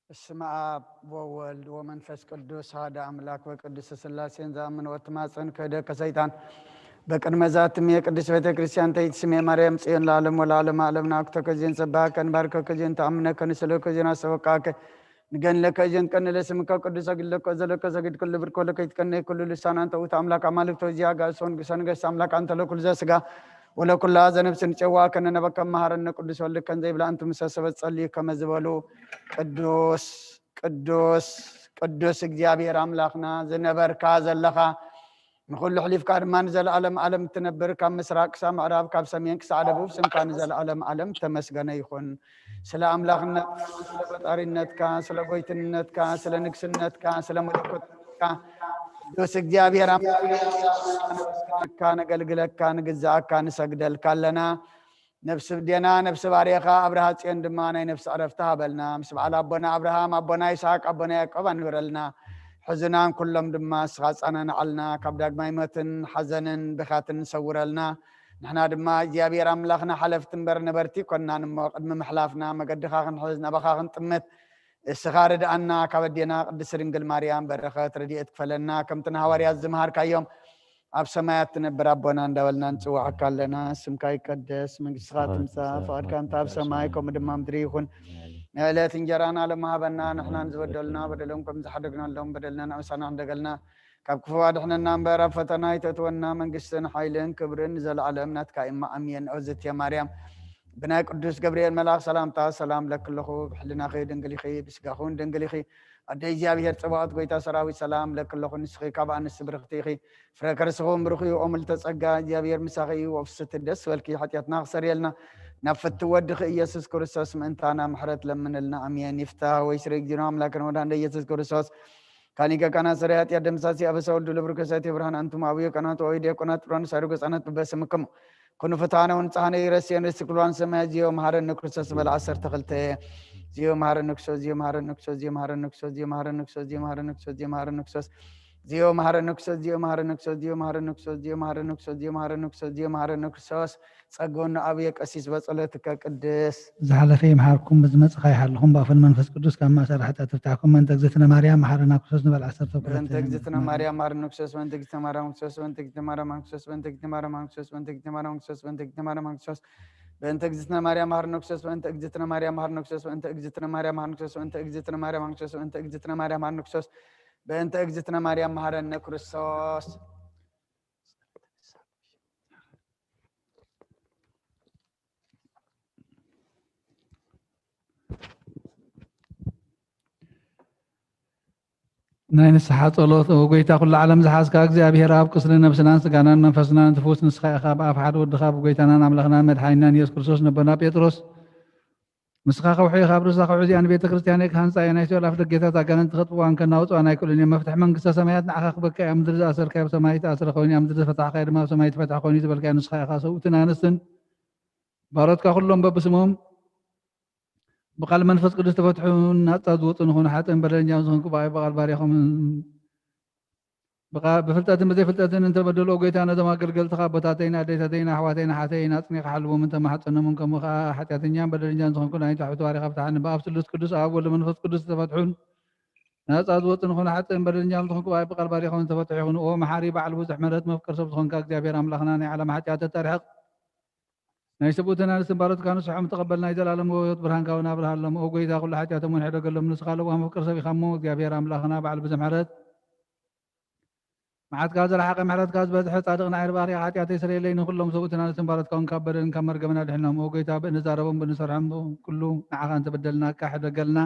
በስመ አብ ወወልድ ወመንፈስ ቅዱስ አሐዱ አምላክ በቅዱስ ሥላሴን ዘአምን ወትማጸን ከደ ከሰይጣን በቅድመ ዛትም የቅዱስ ቤተ ክርስቲያን ተይት ስሜ ማርያም ጽዮን ለዓለም ወለዓለም ዓለም ናኩተ ከዚን ጽባከን ባርከ ከዚን ተአምነ ከንስለ ከዚን አሰበካከ ንገን ለከዚን ቀን ለስምከ ቅዱስ አግለከ ዘለከ ሰግድ ኩል ብርኮ ለከይት ከነ ኩል ልሳን አንተ ውት አምላክ አማልክቶ ዚያ ጋሶን ሰንገስ አምላክ አንተ ለኩል ዘስጋ ወለኩላ ዘነፍስን ጨዋ ከነነበከ መሐረነ ቅዱስ ወልከ እንዘ ይብላ አንተ መሰሰበት ጸልይ ከመዝበሉ ቅዱስ ቅዱስ ቅዱስ እግዚአብሔር አምላክና ዘነበርካ ዘለኻ ንኩሉ ሕሊፍካ ድማ ንዘለዓለም ዓለም ትነብር ካብ ምስራቅ ክሳብ ምዕራብ ካብ ሰሜን ክሳብ ደቡብ ስምካ ንዘለዓለም ዓለም ተመስገነ ይኹን። ስለ አምላክነት ስለ ፈጣሪነትካ ስለ ጎይትነትካ ስለ ንግስነትካ ስለ መለኮትካ ቅዱስ እግዚአብሔር አምላክካ ነገልግለካ ንግዛእካ ንሰግደልካ ኣለና። ነፍሲ ብዴና ነፍሲ ባርኻ አብርሃ ጽዮን ድማ ናይ ነፍሲ ዕረፍቲ ሃበልና። ምስ በዓል አቦና አብርሃም አቦና ይስሐቅ አቦና ያዕቆብ አንብረልና። ሕዝናን ኩሎም ድማ እስኻ ጻነናዓልና ካብ ዳግማይ ሞትን ሓዘንን ብኻትን ሰውረልና። ንሕና ድማ እግዚአብሔር አምላኽና ሓለፍቲ እምበር ነበርቲ ኮናን እሞ ቅድሚ ምሕላፍና መገድኻ ክንሕዝ ናባኻ ክንጥምት እስኻ ርድአና። ካብ ኣዴና ቅድስት ድንግል ማርያም በረኸት ረድኤት ክፈለና። ከምቲ ንሃዋርያት ዝምሃርካዮም ኣብ ሰማያት ትነብር አቦና እንዳበልና ንፅዋዕካ ኣለና። ስምካ ይቀደስ መንግስትኻ ትምጻእ ፈቃድካ እንተ ኣብ ሰማይ ከምኡ ድማ ምድሪ ይኹን። ዕለት እንጀራና ለማሃበና ንሕና ንዝበደልና በደሎም ከም ዝሓደግናሎም በደልና ንእሳና እንደገልና ካብ ክፉ ኣድሕነና እምበር ኣብ ፈተና ይተትወና። መንግስትን ሓይልን ክብርን ዘለዓለም ናትካ ኢማ ኣሜን። እግዝእትየ ማርያም ብናይ ቅዱስ ገብርኤል መልኣክ ሰላምታ ሰላም ለክለኹ ብሕልናኺ ድንግል ኢኺ ብስጋኹን ድንግል ኢኺ ኣደ እግዚአብሔር ጽባኦት ጎይታ ሰራዊት ሰላም ለክለኹ ንስኺ ካብ ኣንስቲ ብርክቲ ኢኺ ፍረ ከርስኹም ብሩኽ እዩ ኦ ምልዕተ ጸጋ እግዚአብሔር ምሳኺ እዩ ወፍስቲ ደስ በልኪ ሓጢአትና ክሰርየልና ናብ ፍቲ ወድኺ ኢየሱስ ክርስቶስ ምእንታና ምሕረት ለምንልና ኣሜን። ይፍታሕ ወይ ስረ እግዚእና ኣምላክና ወዳንደ ኢየሱስ ክርስቶስ ካኒከ ካናት ሰረ ኃጢአት ደምሳሲ አበሳ ወልድ ለብሩክ ሰቲ ብርሃን አንቱም አብየ ቀናት ወይ ዲያቆናት ብርሃን ሳይሩ ገጻናት በበስምክሙ ኩኑ ፍታነ ወንጻነ ይረስየን ርስቲ ኩሏን ሰማይ ዚዮ መሐረነ ክርስቶስ በል 12 ዚዮ መሐረነ ክርስቶስ ዚዮ መሐረነ ክርስቶስ ዚዮ መሐረነ ክርስቶስ ዚዮ መሐረነ ክርስቶስ ዚዮ መሐረነ ክርስቶስ ዚዮ መሐረነ ክርስቶስ ዚዮ መሐረነ ክርስቶስ ዚዮ መሐረነ ክርስቶስ ዚዮ መሐረነ ክርስቶስ ዚዮ መሐረነ ክርስቶስ ዚዮ መሐረነ ክርስቶስ ዚዮ መሐረነ ክርስቶስ ጸጎና አብየ ቀሲስ በጸሎትከ ቅድስ ዝሓለፈ ይምሃርኩም ብዝመጽኻ ይሓልኹም ብኣፈን መንፈስ ቅዱስ ካብ ማእሰር ሓጢአት ትፍታሕኩም። መንተ እግዝእትነ ማርያም መሐረና ክርስቶስ ንበል 12 በእንተ እግዝእትነ ማርያም መሐረነ ክርስቶስ በእንተ እግዝእትነ ማርያም ክርስቶስ በእንተ እግዝእትነ ማርያም ክርስቶስ በእንተ እግዝእትነ ማርያም ክርስቶስ በእንተ እግዝእትነ ማርያም ክርስቶስ በእንተ እግዝእትነ ማርያም ክርስቶስ በእንተ እግዝእትነ ማርያም መሐረነ ክርስቶስ በእንተ እግዝእትነ ማርያም መሐረነ ክርስቶስ በእንተ እግዝእትነ ማርያም መሐረነ ክርስቶስ በእንተ እግዝእትነ ማርያም ክርስቶስ በእንተ እግዝእትነ ማርያም መሐረነ ክርስቶስ በእንተ እግዝእትነ ማርያም መሐረነ ክርስቶስ ናይ ንስሓ ጸሎት ወጎይታ ኩሉ ዓለም ዝሓዝካ እግዚአብሔር ኣብ ቅስሪ ነብስናን ስጋናን መንፈስናን ትፉስ ንስኻ ኢኻ ብኣፍ ሓደ ወድኻ ብጎይታናን ኣምላኽናን መድሓኒናን ኢየሱስ ክርስቶስ ነቦና ጴጥሮስ ንስኻ ከውሒ ኢኻ ብርሳ ከውሒ እዚኣ ንቤተ ክርስቲያን ኢኻ ህንፃ እያ ናይ ሲኦል ኣፍ ደገታት ኣጋንንቲ ከጥፍዋን ከናውፅዋን ኣይክእሉን እዮም። መፍትሒ መንግስተ ሰማያት ንዓኻ ክበካ ኣብ ምድሪ ዝኣሰርካዮ ኣብ ሰማይ ተኣስረ ኮይኑ ኣብ ምድሪ ዝፈታሕካዮ ድማ ኣብ ሰማይ ትፈትሕ ኮይኑ ዝበልካዮ ንስኻ ኢኻ። ሰብኡትን ኣንስትን ባሮትካ ኩሎም በብስሞም ብቃል መንፈስ ቅዱስ ተፈትሑ ናፃ ዝወፁ ንኾኑ ሓጥን በደለኛም ዝኾንኩ ብቃል ባሪኹም ብፍልጠትን ብዘይፍልጠትን እንተበደሉ ጎይታ ነዞም ኣገልገልትኻ ቦታተይና ኣዴታተይና ኣሕዋተይና ሓተይና ኣፅኒኻ ሓልቦም እንተማሓፀኖምን ከምኡ ከዓ ሓጢአተኛን በደለኛን ዝኾንኩ ናይቲ ኣሕቱ ባሪኻ ፍትሓኒ ብኣብ ስሉስ ቅዱስ ኣብ ወልድ መንፈስ ቅዱስ ተፈትሑን ናፃ ዝወፁ ንኾኑ ሓጥን በደለኛም ዝኾንኩ ብቃል ባሪኹም ተፈትሑ ይኹኑ። ኦ መሓሪ በዓል ብዙሕ ምሕረት መፍቀር ሰብ ዝኾንካ እግዚአብሔር ኣምላኽና ናይ ዓለም ሓጢአት ተርሕቕ ናይ ሰብኡትን ኣንስትን ባሮትካ ንስሖም ተቐበልና የዘላለም ህይወት ብርሃን ካብና ብርሃሎም። ኦ ጎይታ ኩሉ ሓጢአቶም ሕደገሎም ንስኻ ለዋም ፍቅር ሰብ ኢኻ እሞ እግዚአብሔር ኣምላኽና በዓል ብዙሕ ምሕረት መዓትካ ዝረሓቐ ምሕረትካ ዝበዝሐ ጻድቕ ናይ ባሪኻ ሓጢአተይ ስረየለይ ንኩሎም ሰብኡትን ኣንስትን ባሮትካ እውን ካብ በደልን ካብ መርገምን ኣድሕኖም። ኦ ጎይታ ብንዛረቦም ብንሰርሖም ኩሉ ንዓኻ እንተበደልና ካሕደገልና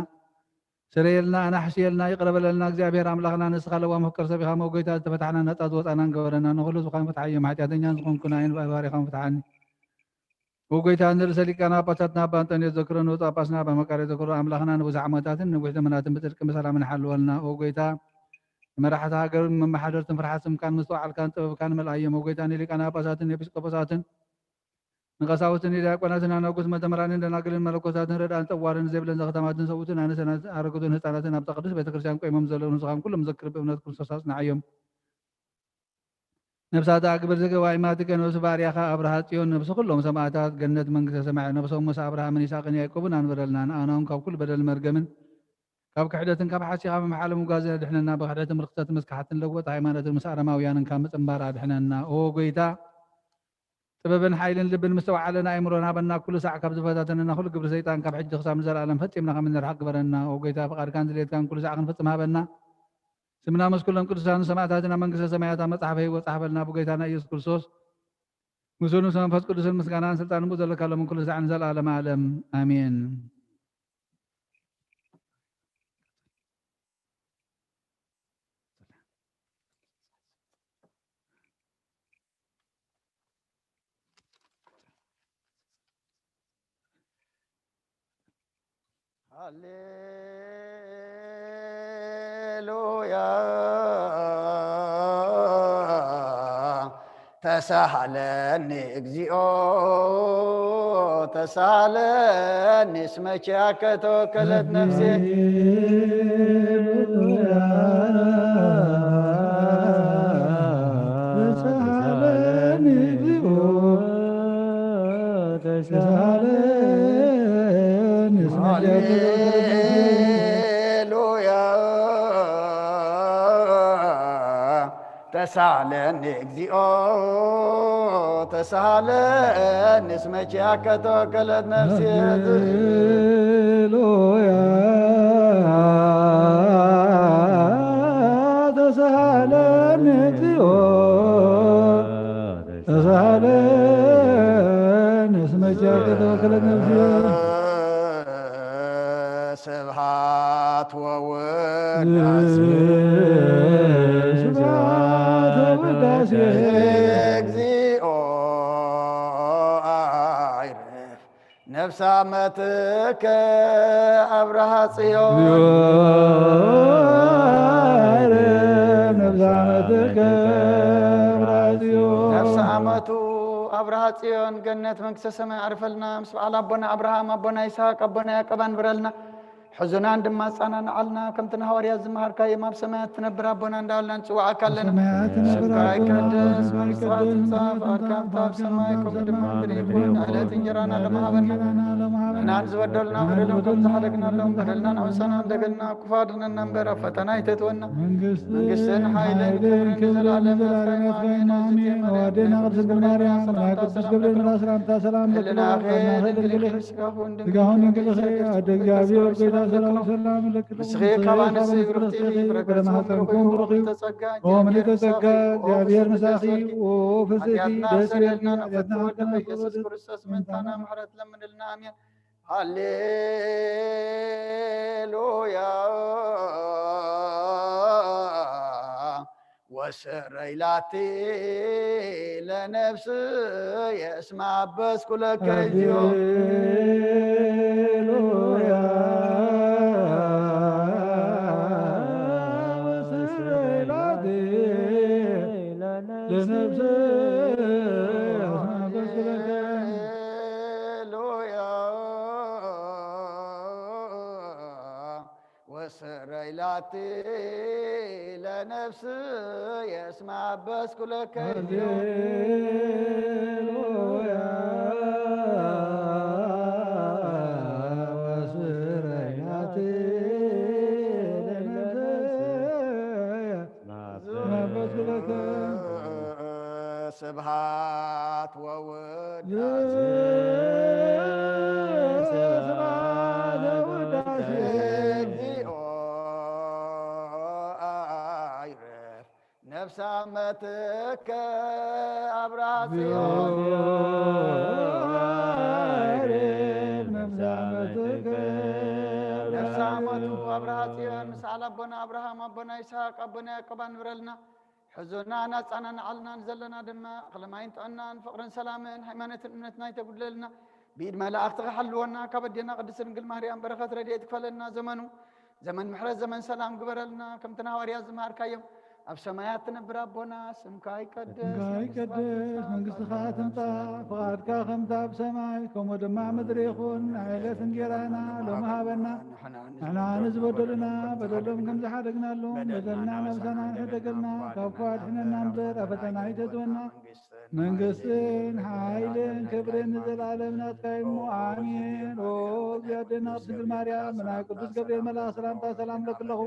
ስረየልና ኣናሕስየልና ይቅረበለልና እግዚአብሔር ኣምላኽና ንስኻ ለዋም ፍቅር ሰብ ኢኻ እሞ ጎይታ ዝተፈታሕና ነፃ ዝወፃናን ገበረና ንኩሉ ዝኾን ፍትሓዮም ሓጢአተኛን ዝኾንኩና ይን ባሪኻም ፍትሓኒ። ወጎይታ ንርእሰ ሊቃነ ጳጳሳትና ኣባ አንጦንዮስ ዘክሮ ንውፁ ጳጳስና ኣባ መቃርዮስ ዘክሮ ኣምላኽና ንብዙሕ ዓመታትን ንዊሕ ዘመናትን ብጽድቅን በሰላምን ሓልወልና። ወጎይታ መራሕቲ ሃገርን መማሓደርትን ፍርሓት ስምካን ምስትውዓልካን ጥበብካን መልኣዮም። ወጎይታ ንሊቃነ ጳጳሳትን ኤጲስቆጶሳትን ንቀሳውስትን ዲያቆናትን ኣናጉስ መዘምራንን ደናግልን መለኮሳትን ረዳእን ጠዋርን ዘይብለን ዘኸተማትን ሰብኡትን ኣነስትን ኣረጉትን ህፃናትን ኣብታ ቅዱስ ቤተክርስትያን ቆይሞም ዘለዉ ንስኻን ኩሎም ዘክር ብእምነት ክርስቶስ ኣጽናዕዮም። ነብሳት ኣግብር ዝገባይ ማቲከ ነብሲ ባርያኻ ኣብርሃ ጽዮን ነብሲ ኩሎም ሰማዕታት ገነት መንግስተ ሰማይ ነብሶም ሙሳ አብርሃምን ይስሐቅን ያዕቆብን አንበረልና ንኣናውን ካብ ኩሉ በደል መርገምን ካብ ክሕደትን ካብ ሓሲኻ መሓለም ጓዘ ድሕነና ብክሕደትን ምርክተት መስካሓትን ለወጥ ሃይማኖትን ምስ ኣረማውያንን ካብ ምፅምባር ኣድሕነና ኦ ጎይታ ጥበብን ሓይልን ልብን ምስተዋዓለን ኣእምሮን ሃበና ኩሉ ሳዕ ካብ ዝፈታተነና ኩሉ ግብሪ ሰይጣን ካብ ሕጂ ክሳብ ንዘለኣለም ፈፂምና ከም እንርሓቅ ግበረና ኦ ጎይታ ፍቃድካን ድሌትካን ኩሉ ሳዕ ክንፍፅም ሃበና ስምና መስኩሎም ቅዱሳን ሰማዕታትና መንግስተ ሰማያት መፅሓፈ ህይወት ፃሕፈልና ብጎይታና ኢየሱስ ክርስቶስ ምስሉ መንፈስ ቅዱስን ምስጋናን ስልጣን ሙእ ዘለካሎም ኩሉ ሳዕ ንዘለኣለም ዓለም ኣሜን። ሃሌሉያ ተሳሃለኒ እግዚኦ ተሳሃለኒ እስመ ኪያከ ተወከለት ነፍሴ ተሳሃለኒ እግዚኦ ተሳሃለኒ እስመ ኪያከ ተሳሃለኒ እግዚኦ ተሳሃለኒ እስመ ኪያከ ተወከለት ነፍሴ ሃሌሉያ ተሳሃለኒ እግዚኦ ተሳሃለኒ እስመ ኪያከ ተወከለት ነፍሴ ስብሐት ወውዳሴ እግዚኦ አይረፍ ነፍሰ አመትከ አብርሃ ጽዮን ነፍሰ አመቱ አብርሃ ጽዮን ገነት መንግስተ ሰማይ አርፈልና ምስ በዓል አቦና አብርሃም አቦና ይስሐቅ አቦና ያዕቆብ አንብረልና حزنان دم صانا نعلنا كم تنهار يا زمهر كاي ما بسماء تنبر ربنا ندالنا نسوع كلنا سماء كدس من صاد صاف أركام طاب سماءكم دم دريبون على تنجرانا لما هبنا نانز ودلنا بدلنا كم زحلقنا لهم بدلنا نوسنا دقلنا كفارنا نمبر فتنا يتتونا منقسن حيلين كنزل على مفاين آمين ودينا قدس بالماريا قدس قبلنا سلام تسلام لنا خير تقاهون كل خير أدقابي سلام سلام لك مسخي كمان سيغرتي بركة محترمكم برقي ومن تسقى جابير مساخي وفسيتي دسيلنا نفتنا يسوس كريستوس من تانا محرت لمن النامين هاليلويا وسريلاتي لنفسي يسمع بس كل كيجيو هاليلويا لنفسي أسمع بس لك هاليلويا وسريلاتي لنفسي يسمع بس كلك هاليلويا وسريلاتي سبحات ووداسي سبحات ووداسي እግዚኦ አይረፍ ነፍሰ አመትከ አብርሃ ጽዮን ነፍሰ አመትከ ነፍሰ አመቱ አብርሃ ጽዮን ምስ አቦና አብርሃም አቦና ይስሐቅ አቦና ያዕቆብ አንብረልና حزننا نصانا نعلنا نزلنا دما خلماين طعنا فقرن سلامن هيمانه امنتنا يتبدلنا بيد ملائكه حلونا كبدنا قدس نقل مريم بركات راديت كفلنا زمن محرز زمن سلام قبرلنا كم تناوريا زمار كايم أب سمايات نبرا بونا سمكاي قدس منقص خاتم طا فقادك خمتا بسماي كم ودمع مدريخون عيلة نجيرانا لهم هابنا احنا نزبدلنا بدلهم كم زحادقنا لهم بدلنا نفسنا حدقلنا كوكوات حنا ننظر أفتنا يتدونا መንግስትን ኃይልን ክብርን ዘላለም ናትካይሙ አሜን። ኦ እግዚአብሔርና ድንግል ማርያም ናይ ቅዱስ ገብርኤል መልአክ ሰላምታ ሰላም ለክለኹ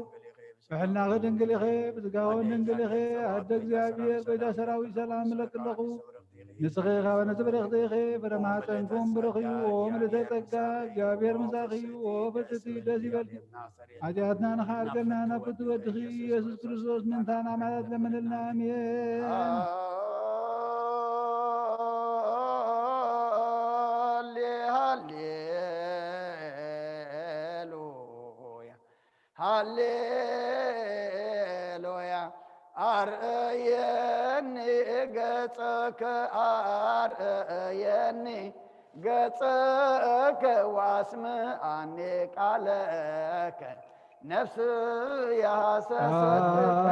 ብሕልናኸ ድንግል ኢኸ ብስጋሆን ድንግል ኢኸ ኣደ እግዚአብሔር ጎይታ ሰራዊት ሰላም ለክለኹ ንስኺ ካብ ነዝበረኽቲ ኢኸ ፍረማፀንኩም ብርኽዩ ኦ ምልዕተ ጸጋ እግዚአብሔር ምሳኽዩ ኦ ፍጽቲ ደስ ይበልኪ ኃጢአትና ንኻርገልና ናብ ፍትወድኺ ኢየሱስ ክርስቶስ ምንታና ማለት ለምንልና አሜን። ሃሌሉያ አርአየኒ ገጸከ አርአየኒ ገጸከ ወአስምዓኒ ቃለከ ነፍስ ያሰሰትከ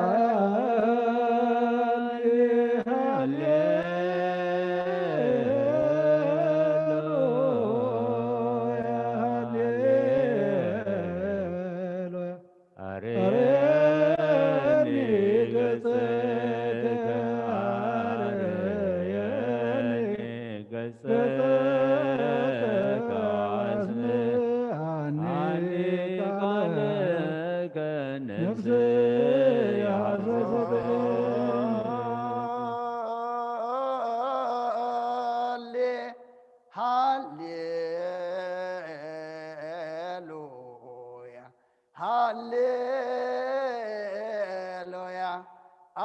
ሃሌሉያ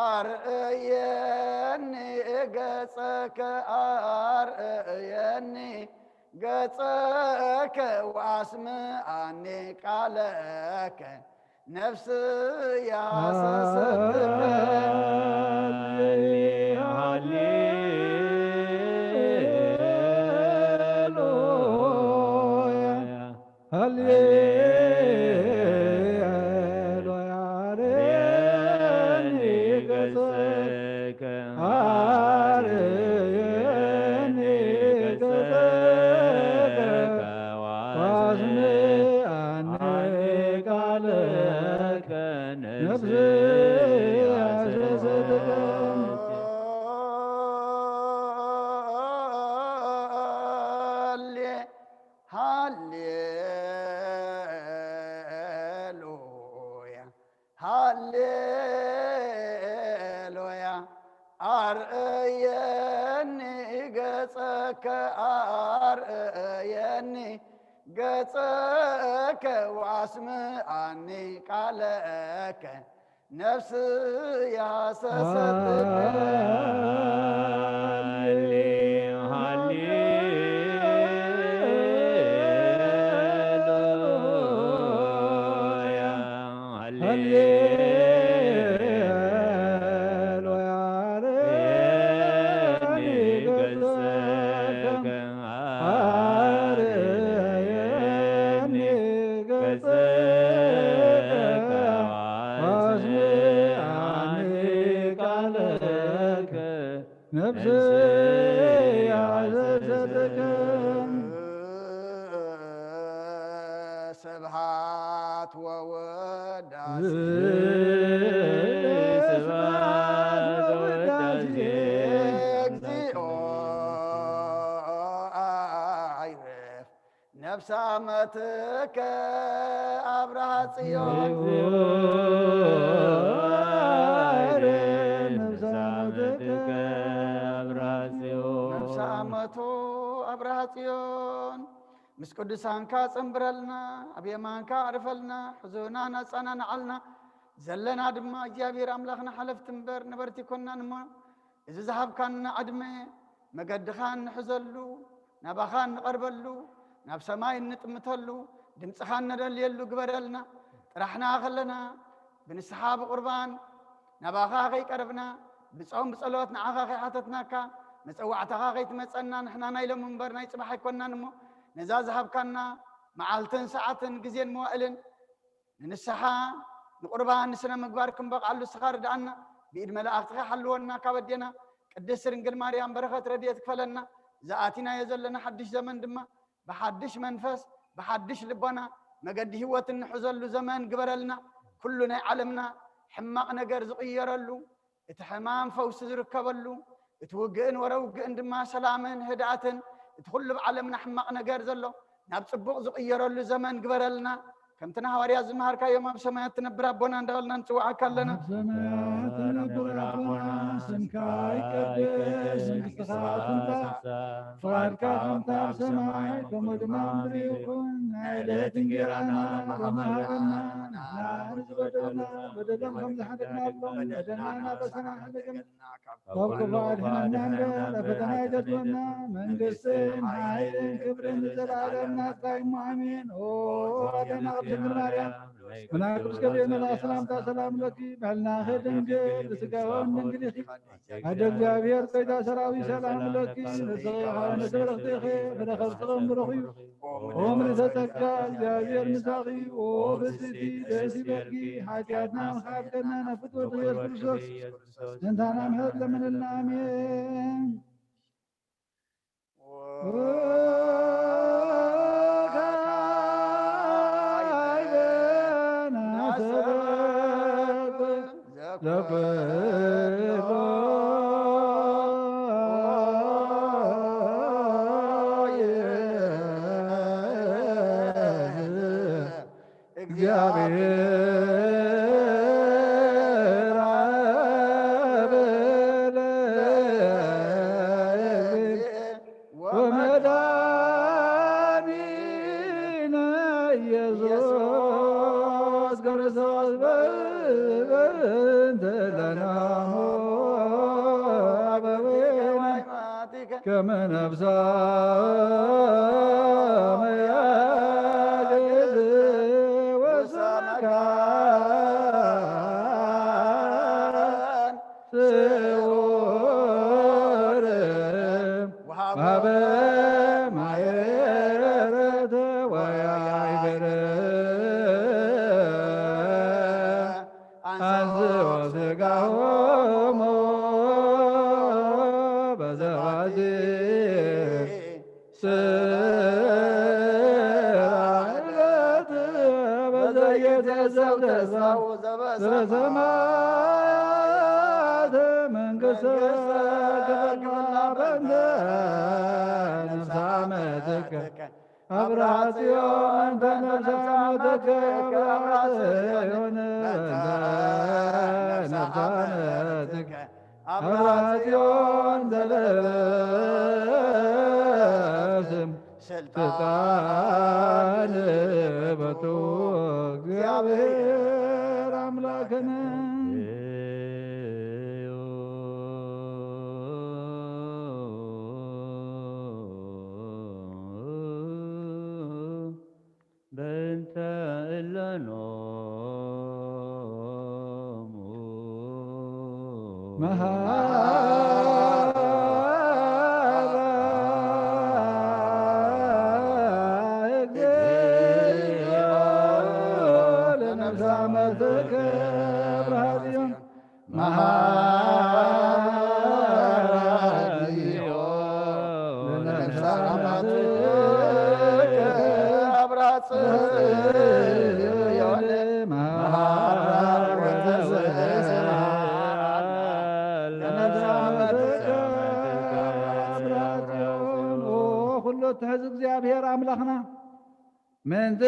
አርአየኒ ገጸከ አርአየኒ ገጸከ ወአስምዓኒ ቃለከ ነፍስ ያሰሰትከ ሃሌሉያ አርአየኒ ገጸከ አርአየኒ ገጸከ ወአስምዓኒ ቃለከ ነፍስ ያሰሰትከ ነፍስ ያሰሰትከ ስብሐት ወወዳሴ እግዚኦ አይረፍ ነፍሰ አመትከ አብርሃ ጽዮን ዓመቱ አብርሃ ጽዮን ምስ ቅዱሳንካ ጽንብረልና ኣብ የማንካ ኣዕርፈልና ሕዙና ነፃና ንዓልና ዘለና ድማ እግዚኣብሔር ኣምላኽና ሓለፍቲ እምበር ነበርቲ ኮናን እሞ እዚ ዝሃብካና ዕድመ መገድኻ ንሕዘሉ ናባኻ ንቐርበሉ ናብ ሰማይ እንጥምተሉ ድምፅኻ ነደልየሉ ግበረልና ጥራሕና ኸለና ብንስሓ ብቁርባን ናባኻ ኸይቀርብና ብጾም ብጸሎት ንዓኻ ኸይሓተትናካ መፀዋዕተኻ ኸይትመፀና ንሕና ናይ ሎም እምበር ናይ ጽባሕ ኣይኮናን እሞ ነዛ ዝሃብካና መዓልትን ሰዓትን ግዜን መዋእልን ንንስሓ ንቁርባን ንስነ ምግባር ክንበቕዓሉ ስኻ ርድኣና ብኢድ መላእኽትኻ ሓልወና ካበዴና ቅድስት ድንግል ማርያም በረኸት ረድኤት ክፈለና ዝኣቲናዮ ዘለና ሓድሽ ዘመን ድማ ብሓድሽ መንፈስ ብሓድሽ ልቦና መገዲ ህይወት እንሕዘሉ ዘመን ግበረልና ኩሉ ናይ ዓለምና ሕማቕ ነገር ዝቕየረሉ እቲ ሕማም ፈውሲ ዝርከበሉ اتوجئن وروجئن دما سلامن هداتن تخل بعالمنا حماق نجار زلو ناب صبوق زقيرو له زمن قبرلنا كم تنهاريا زمهار كايوم بسماء تنبر ربنا ندولنا نسوع كلنا بسماء تنبر ربنا سمكاي قدس مستخات فاركا خمتار سماي كمدنا مريكون عيلة جيرانا رمهرنا نارز بدلنا خمس حدقنا اللهم بدلنا بسنا حدقنا وقف عدنا نندر فتنا جدونا من قسين عيلين كبرين زلالنا قايم امين ودنا قبل مريم مناقبس كبيرنا لا سلام سلام لك بحلنا خدم جيل سقاون ننجليخي هذا الجابير قيدا سراوي سلام لك نصيحة نسبرخ تخي فدخل صغم برخي ومن تتكى الجابير مساقي وبسيتي داسي برقي حاجاتنا وخابتنا نفتوى غير كرسوس انتانا مهد لمن النامين كما نفسا مياجد وسمكان سور وهبا ما يرد ويعبر أنت وثقهم سمات من قصك بندا نفسامتك أبراسيون أنت نفسامتك أبراسيون نفسامتك أبراسيون دلسم سلطان بطوق እግዚአብሔር አምላክን በእንተ እለኖሙ ትሕዝ እግዚአብሔር አምላኽና መንዘ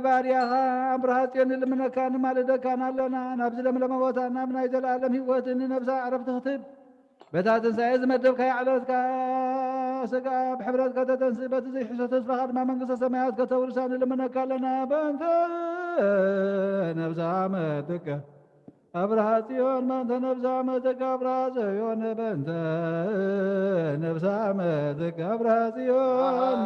ባርያኻ አብርሃጽዮን ልምነካን ማለደካን ኣለና ናብ ዝለምለመ ቦታ ናብ ናይ ዘለኣለም ህይወትን ነብሳ ዕረፍቲ ክትህብ በታ ትንሣኤ ዝመደብካዮ ዕለትካ ስጋ ብሕብረት ከተተንስእ በቲ ዘይሕሶ ተስፋኻ ድማ መንግስተ ሰማያት ከተውርሳ ንልምነካ ኣለና በእንተ ነብሳ መትከ አብርሃጽዮን በእንተ ነብሳ መትከ አብርሃጽዮን በእንተ ነብሳ መትከ አብርሃጽዮን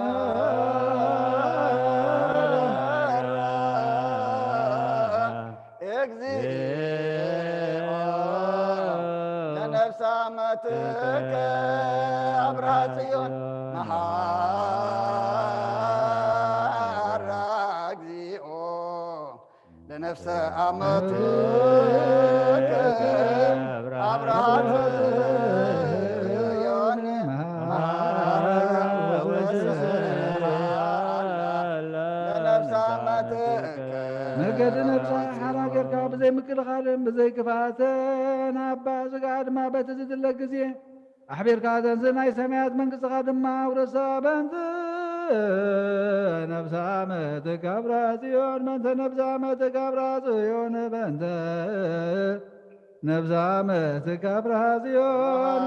ለነፍሳመትከ አብርሃጽዮን መሐራ እግዚኦ ለነፍሰ አመትከ አብርሃጽዮን ለነፍሳመትከ ነገድ ነብሳ ሓራ ጌርካ ብዘይ ምክልኻልን ብዘይ ክፋትን ኣባ ስጋ ድማ በቲ ዝድለ ግዜ أحبيرك تنزلنا سمعت من قصة دماء ورسا بنت نفسا متك أبراسيون بنت نفسا متك أبراسيون بنت نفسا متك أبراسيون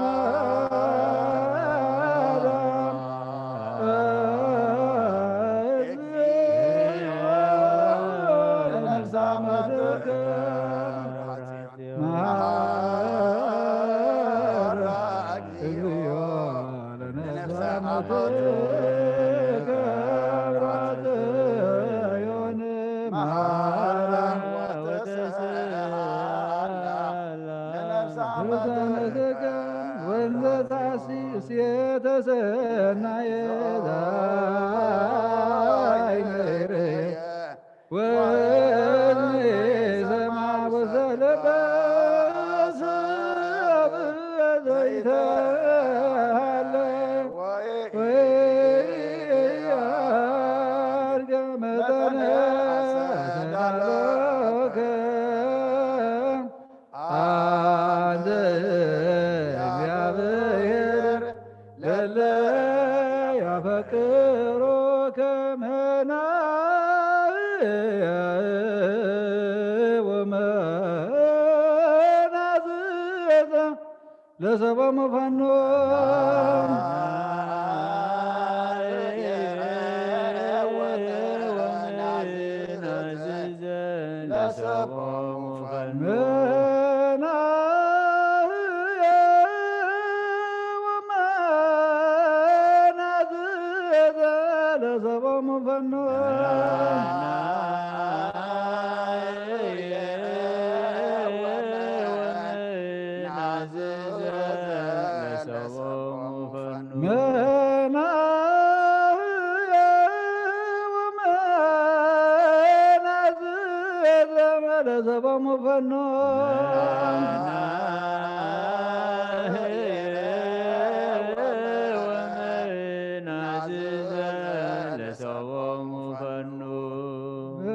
لسبب مفنون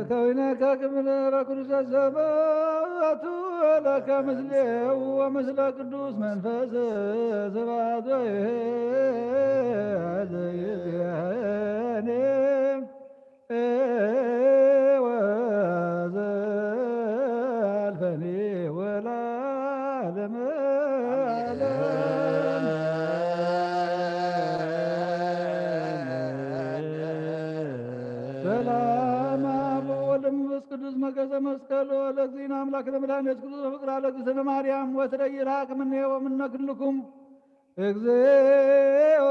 كونك كمل ركرس السماوات لك مثله ومثل قدوس منفس سبعة زيدين وزلفني ولا سلام መንፈስ ቅዱስ መገዘ መስቀሉ ለእግዚእነ አምላክ ለመድኃኒነ ኢየሱስ ክርስቶስ ፍቅር ለእግዝእትነ ማርያም ወትረይርሃቅ እምኔ ወእምነ ኩልክሙ እግዚኦ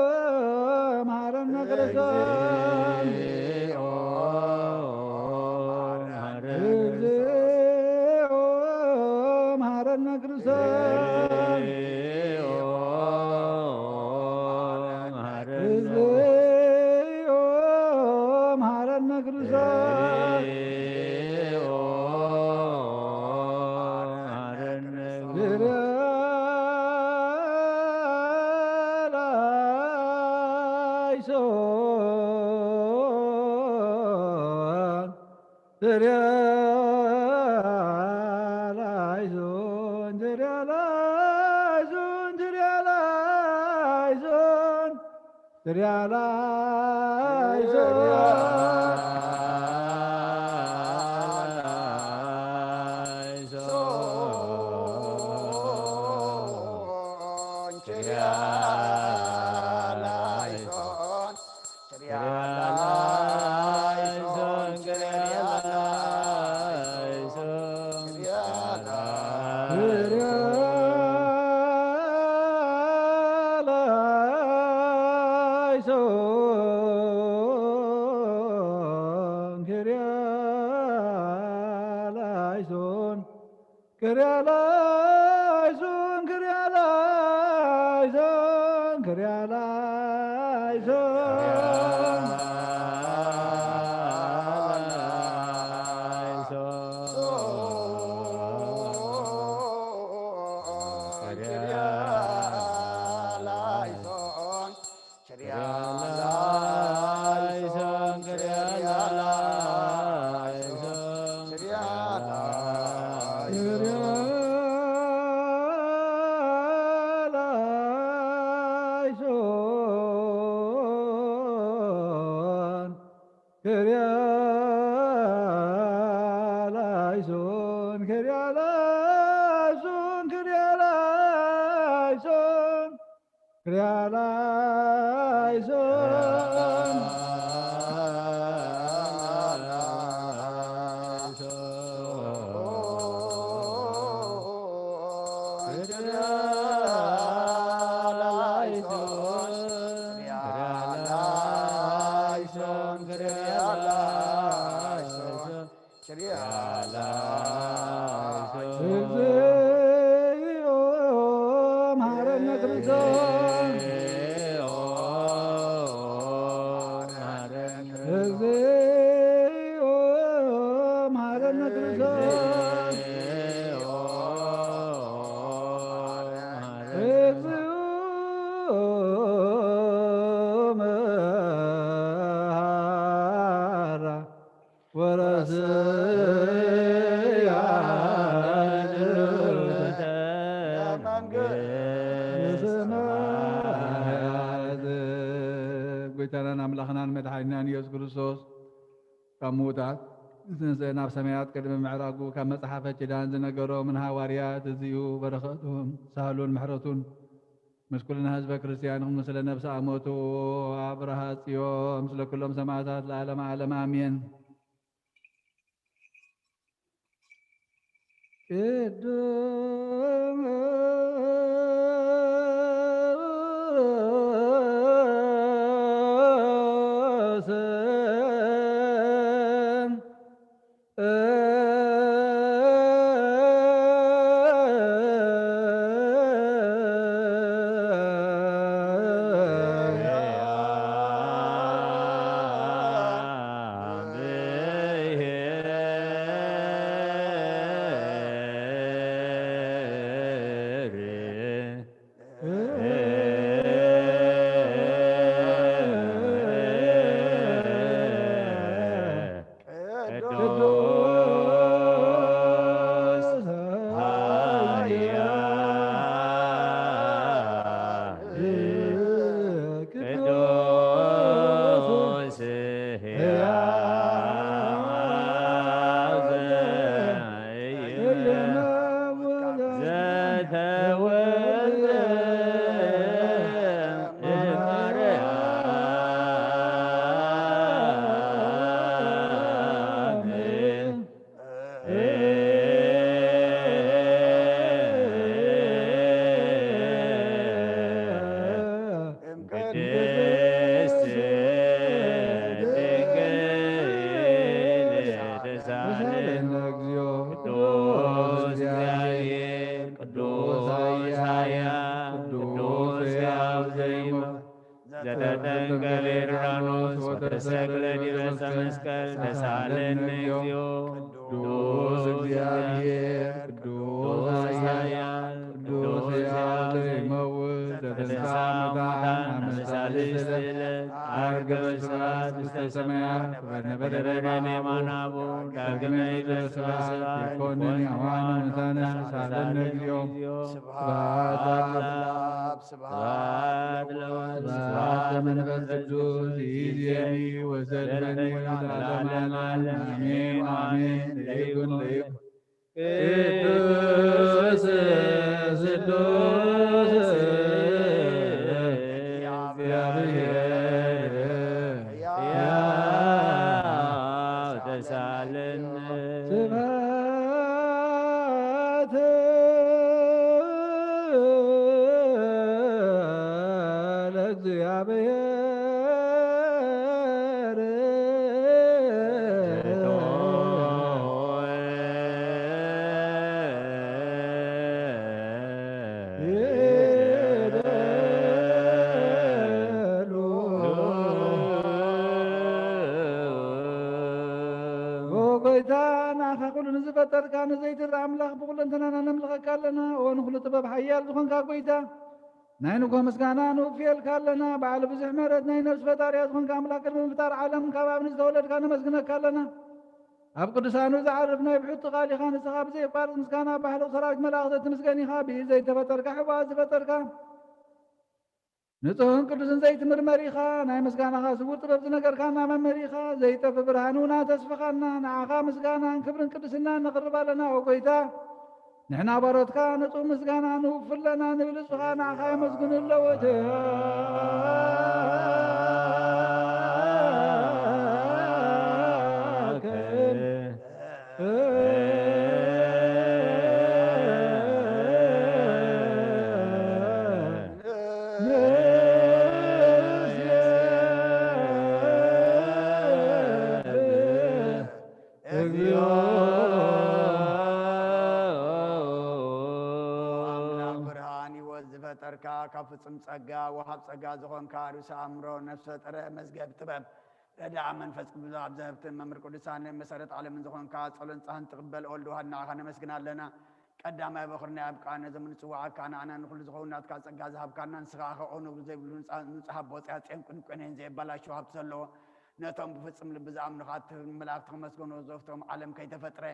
መሐረነ ክርስቶስ እግዚኦ መሐረነ ክርስቶስ እግዚኦ መሐረነ ክርስቶስ كريالايسون كريالايسون كريالايسون مهرنا كريستوس مهرنا كريستوس ጎይታናን አምላኽናን መድሓኒናን ኢየሱስ ክርስቶስ ካብ ምውታት ናብ ሰማያት ቅድሚ ምዕራጉ ካብ መፅሓፈ ኪዳን ዝነገሮምን ሃዋርያት እዚኡ በረኸቱን ሳህሉን ምሕረቱን ምስ ኩልና ህዝበ ክርስቲያን ምስለ ነብሲ ኣሞቱ ኣብርሃ ጽዮን ምስለ ኩሎም ሰማዕታት ለዓለመ ዓለም ኣሜን። ዝፈጠርካ ንዘይትር ኣምላኽ ብኩለንተናና ነምልኸካ ኣለና ወንኩሉ ጥበብ ሓያል ዝኾንካ ጎይታ ናይ ንጎ ምስጋና ንውፍየልካ ኣለና በዓል ብዙሕ ምሕረት ናይ ነብሲ ፈጣርያ ዝኾንካ ኣምላኽ ቅድሚ ምፍጣር ዓለም ካብ ኣብኒ ዝተወለድካ ነመስግነካ ኣለና ኣብ ቅዱሳኑ ዝዓርፍ ናይ ብሕቱ ቃል ኢኻ ንስኻ ብዘይቋርፅ ምስጋና ባህልቕ ሰራዊት መላእኽቲ ትምስገን ኢኻ ብኢድ ዘይተፈጠርካ ሕቡኣት ዝፈጠርካ ንጹሕን ቅዱስን ዘይትምርመሪኻ ናይ ምስጋናኻ ስውር ጥበብ ዝነገርካና መመሪኻ ዘይጠፍ ብርሃኑና ተስፍኻና ንዓኻ ምስጋናን ክብርን ቅድስናን ነቕርብ ኣለና ወጎይታ ንሕና ባሮትካ ንጹህ ምስጋና ንውፍለና ንብልጽኻ ንዓኻ የመስግኑ ኣለወት ካብ ፍጹም ጸጋ ወሃብ ጸጋ ዝኾንካ ርእሰ ኣእምሮ ነፍሰ ጥረ መዝገብ ጥበብ ረዳዕ መንፈስ ቅዱስ ኣብ ዘህብትን መምህር ቅዱሳን መሰረት ዓለምን ዝኾንካ ጸሎን ጻህን ትቕበል ወልድ ዋህድ ንዓኻ ነመስግን ኣለና ቀዳማይ በኹርና ያብቃነ ዘመን ጽዋዓካ ንኣና ንኹሉ ዝኾኑ ናትካ ጸጋ ዝሃብካና ንስኻ ኸኾኑ ዘይብሉ ንጹሕ ቦፅያ ፄንቁን ቅንን ዘየባላሽው ሃብቲ ዘለዎ ነቶም ብፍጹም ልቢ ዝኣምኑኻ መላእክቲ ክመስገኑ ዘፍቶም ዓለም ከይተፈጥረ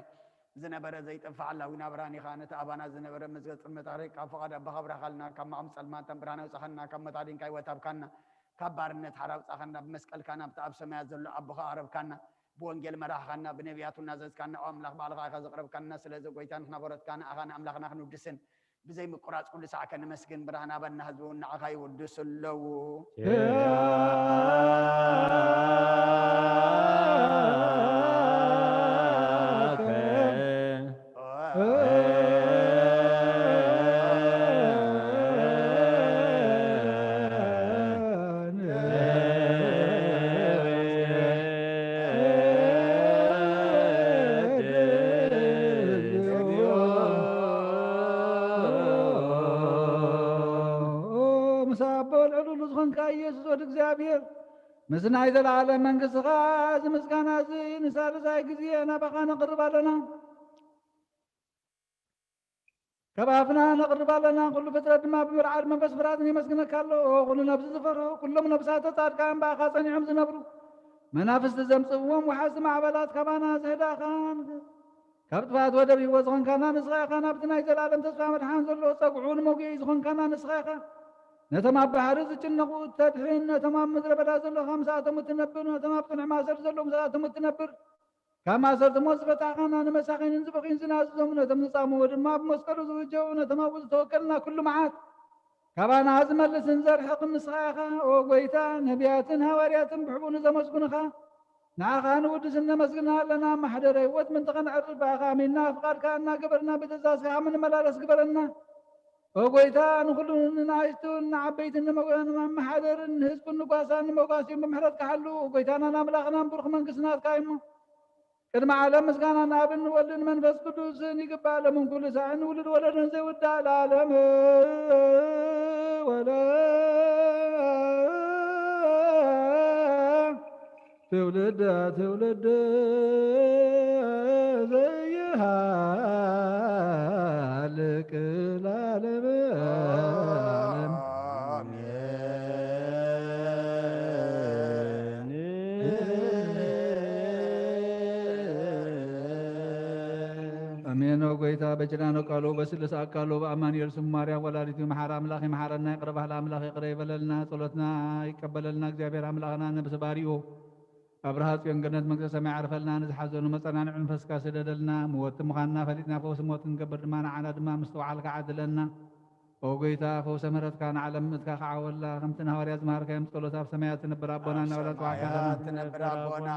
ዝነበረ ዘይጠፋዕ ኣላዊና ብርሃኒኻ ነቲ ኣባና ዝነበረ መዝገብ ጽልመት ታሪክ ካብ ፍቓድ ኣባኻ ብረኻልና ካብ ማዕም ጸልማተን ብርሃን ኣውፃኸና ካብ መታዲንካ ይወታብካና ካብ ባርነት ሓር ኣውፃኸና ብመስቀልካ ናብቲ ኣብ ሰማያት ዘሎ ኣቦኻ ኣቕረብካና ብወንጌል መራሕኻና ብነቢያቱ እናዘዝካና ኦ ኣምላኽ ባዕልኻ ኢኻ ዘቕረብካና ስለዚ ጎይታ ንሕና በረትካ ንኣኻ ንኣምላኽና ክንውድስን ብዘይ ምቁራፅ ኩሉ ሰዓ ከንመስግን ብርሃን ኣበና ህዝቡ ንዓኻ ይውድሱ ኣለዉ እግዚአብሔር ምስናይ ዘለዓለም መንግሥትኻ ዝምስጋና እዚ ንሳልሳይ ጊዜ ናባኻ ነቕርብ ኣለና ከባፍና ነቕርብ ኣለና ኩሉ ፍጥረት ድማ ብምርዓድ መንፈስ ፍርሃትን ይመስግነካ ኣሎ ኩሉ ነብሲ ዝፈርሑ ኩሎም ነብሳተ ጻድቃን በኣኻ ጸኒዖም ዝነብሩ መናፍስቲ ዘምጽእዎም ወሓዝቲ ማዕበላት ካባና ዝህዳኻን ካብ ጥፋት ወደብ ህይወት ዝኾንካና ንስኻ ኢኻ ናብቲ ናይ ዘለዓለም ተስፋ መድሓን ዘሎ ጸጉዑን መጉየይ ዝኾንካና ንስኻ ኢኻ ነቶም ኣብ ባሕሪ ዝጭነቑ ተድሕን ነቶም ኣብ ምድረ በዳ ዘሎ ከምሳቶም እትነብር ነቶም ኣብ ጽኑዕ ማሰር ዘሎ ከምሳቶም እትነብር ካብ ማሰርቲ ሞት ዝፈታሕኻና ንመሳኺንን ዝበኺን ዝናዝዞም ነቶም ዝጻምዎ ድማ ብመስቀሉ ዝውጀው ነቶም ኣብኡ ዝተወከልና ኩሉ መዓት ካባና ዝመልስን ዘርሕቕን ንስኻ ኢኻ ኦ ጎይታ ነቢያትን ሃዋርያትን ብሕቡእ ንዘመስግኑኻ ንዓኻ ንውድስን ነመስግንና ኣለና ማሕደረ ህይወት ምንትኸ ንዕርፍ ባኻ ኣሚንና ፍቓድካ እናገበርና ብትእዛዝካ ምንመላለስ ግበረና ወጎይታ ንኹሉ ንናእሽቱን ንዓበይትን ንመሓደርን ንህዝቡን ንጓሳን ንመጓሲን ብምሕረትካ ሓሉ ጎይታናን ኣምላኽናን ብሩኽ መንግሥትናትካ እሞ ቅድሚ ዓለም ምስጋና ንኣብን ወልድን መንፈስ ቅዱስን ይግባእ ለምን ኩሉ ሳዕን ውልድ ወለድን ዘይውዳእ ለዓለም ወለ ትውልደ ትውልድ ዘይሃልቅ ለዓለም አሜን። ጎይታ በጭናኖ ቃሉ በስልስ አቃሉ በአማኑኤል ስም ማርያም ወላዲቱ መሐራ አምላክ መሐረና ይቅር ባህል አምላክ ይቅር ይበለልና ጸሎትና ይቀበለልና እግዚአብሔር አምላክና ነብስ ባሪኡ አብርሃ ጽዮን ገነት መንግሥተ ሰማይ ዓርፈልና ንዝሓዘኑ መጸናንዕ መንፈስካ ስደደልና ሞት ምዃንና ፈሊጥና ፈውስ ሞት ንገብር ድማ ንዓና ድማ ምስተውዓልካ ዓድለና ኦ ጎይታ ፈውሰ ምሕረትካ ንዓለም ምእትካ ከዓወላ ከምቲ ንሃዋርያት ዝመሃርካዮም ጸሎት ኣብ ሰማያት ትነብር ኣቦና እናውላት ትነብር ኣቦና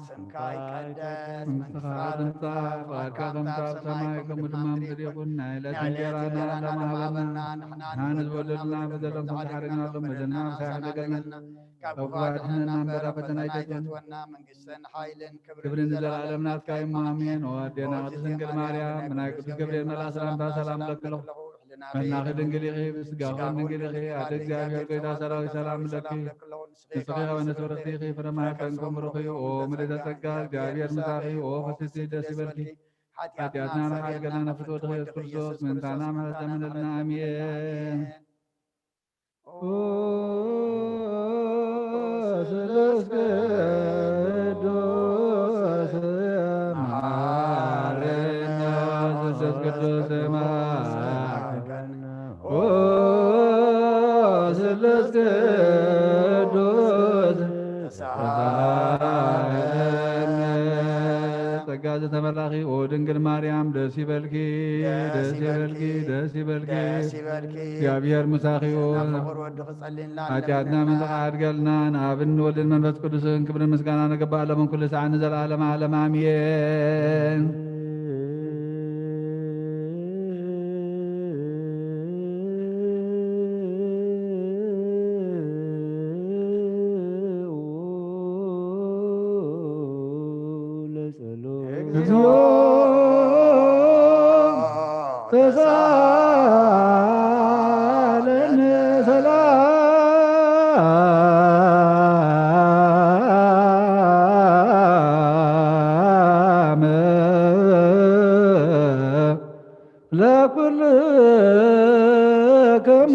ስምካ ይቀደስ መንግሥትኻ ትምጻእ ፈቃድካ ከምቲ ኣብ ሰማይ ከምኡ ድማ ምድሪ ይኹን ናይ ዕለት እንጀራና ሎሚ ሃበና ንሕና ንዝበደሉና በደሎም ከምዝሓረግናሎም በደልና ሳይሕደገልና ካብ ክፉእ አድኅነና እምበር ኣብ ፈተና ኣይተትወና መንግሥትን ሓይልን ክብርን ንዘለዓለም ናትካ እሞ አሜን። ኦ ኣዴና ቅድስት ድንግል ማርያም ብናይ ቅዱስ ገብርኤል መልአክ ሰላምታ ሰላም ለክለኹ መናኺ ድንግል ኢኺ ብስጋኹን ድንግል ኢኺ ኣደ እግዚአብሔር ጎይታ ሰራዊት ሰላም ለኪ ንጽኺ ወነትወረኽቲ ኢኺ ፍረ ማኅፀን ከምሩኺ ኦ ምልዕተ ጸጋ እግዚአብሔር ምሳኺ ኦ ፍስሕቲ ደስ ይበልኪ ኃጢአትና ንሓድገና ነፍስ ወድኺ ኢየሱስ ክርስቶስ ምንታና ምሕረት ለምንልና አሜን። ስሉስ ቅዱስ መሐረና ስሉስ ቅዱስ መሐረና ስሉስ ደስ ይበልኪ ደስ ይበልኪ ደስ ይበልኪ እግዚአብሔር ምሳኺኡ ኃጢአትና ምንዘቃዓት ገልና ንኣብን ወልድን መንፈስ ቅዱስን ክብርን ምስጋና ንገባእ ለመን ኩሉ ሰዓት ንዘለዓለመ ዓለም ኣሜን። እግዚኦ ተሳለነ ሰላም ለኩልክሙ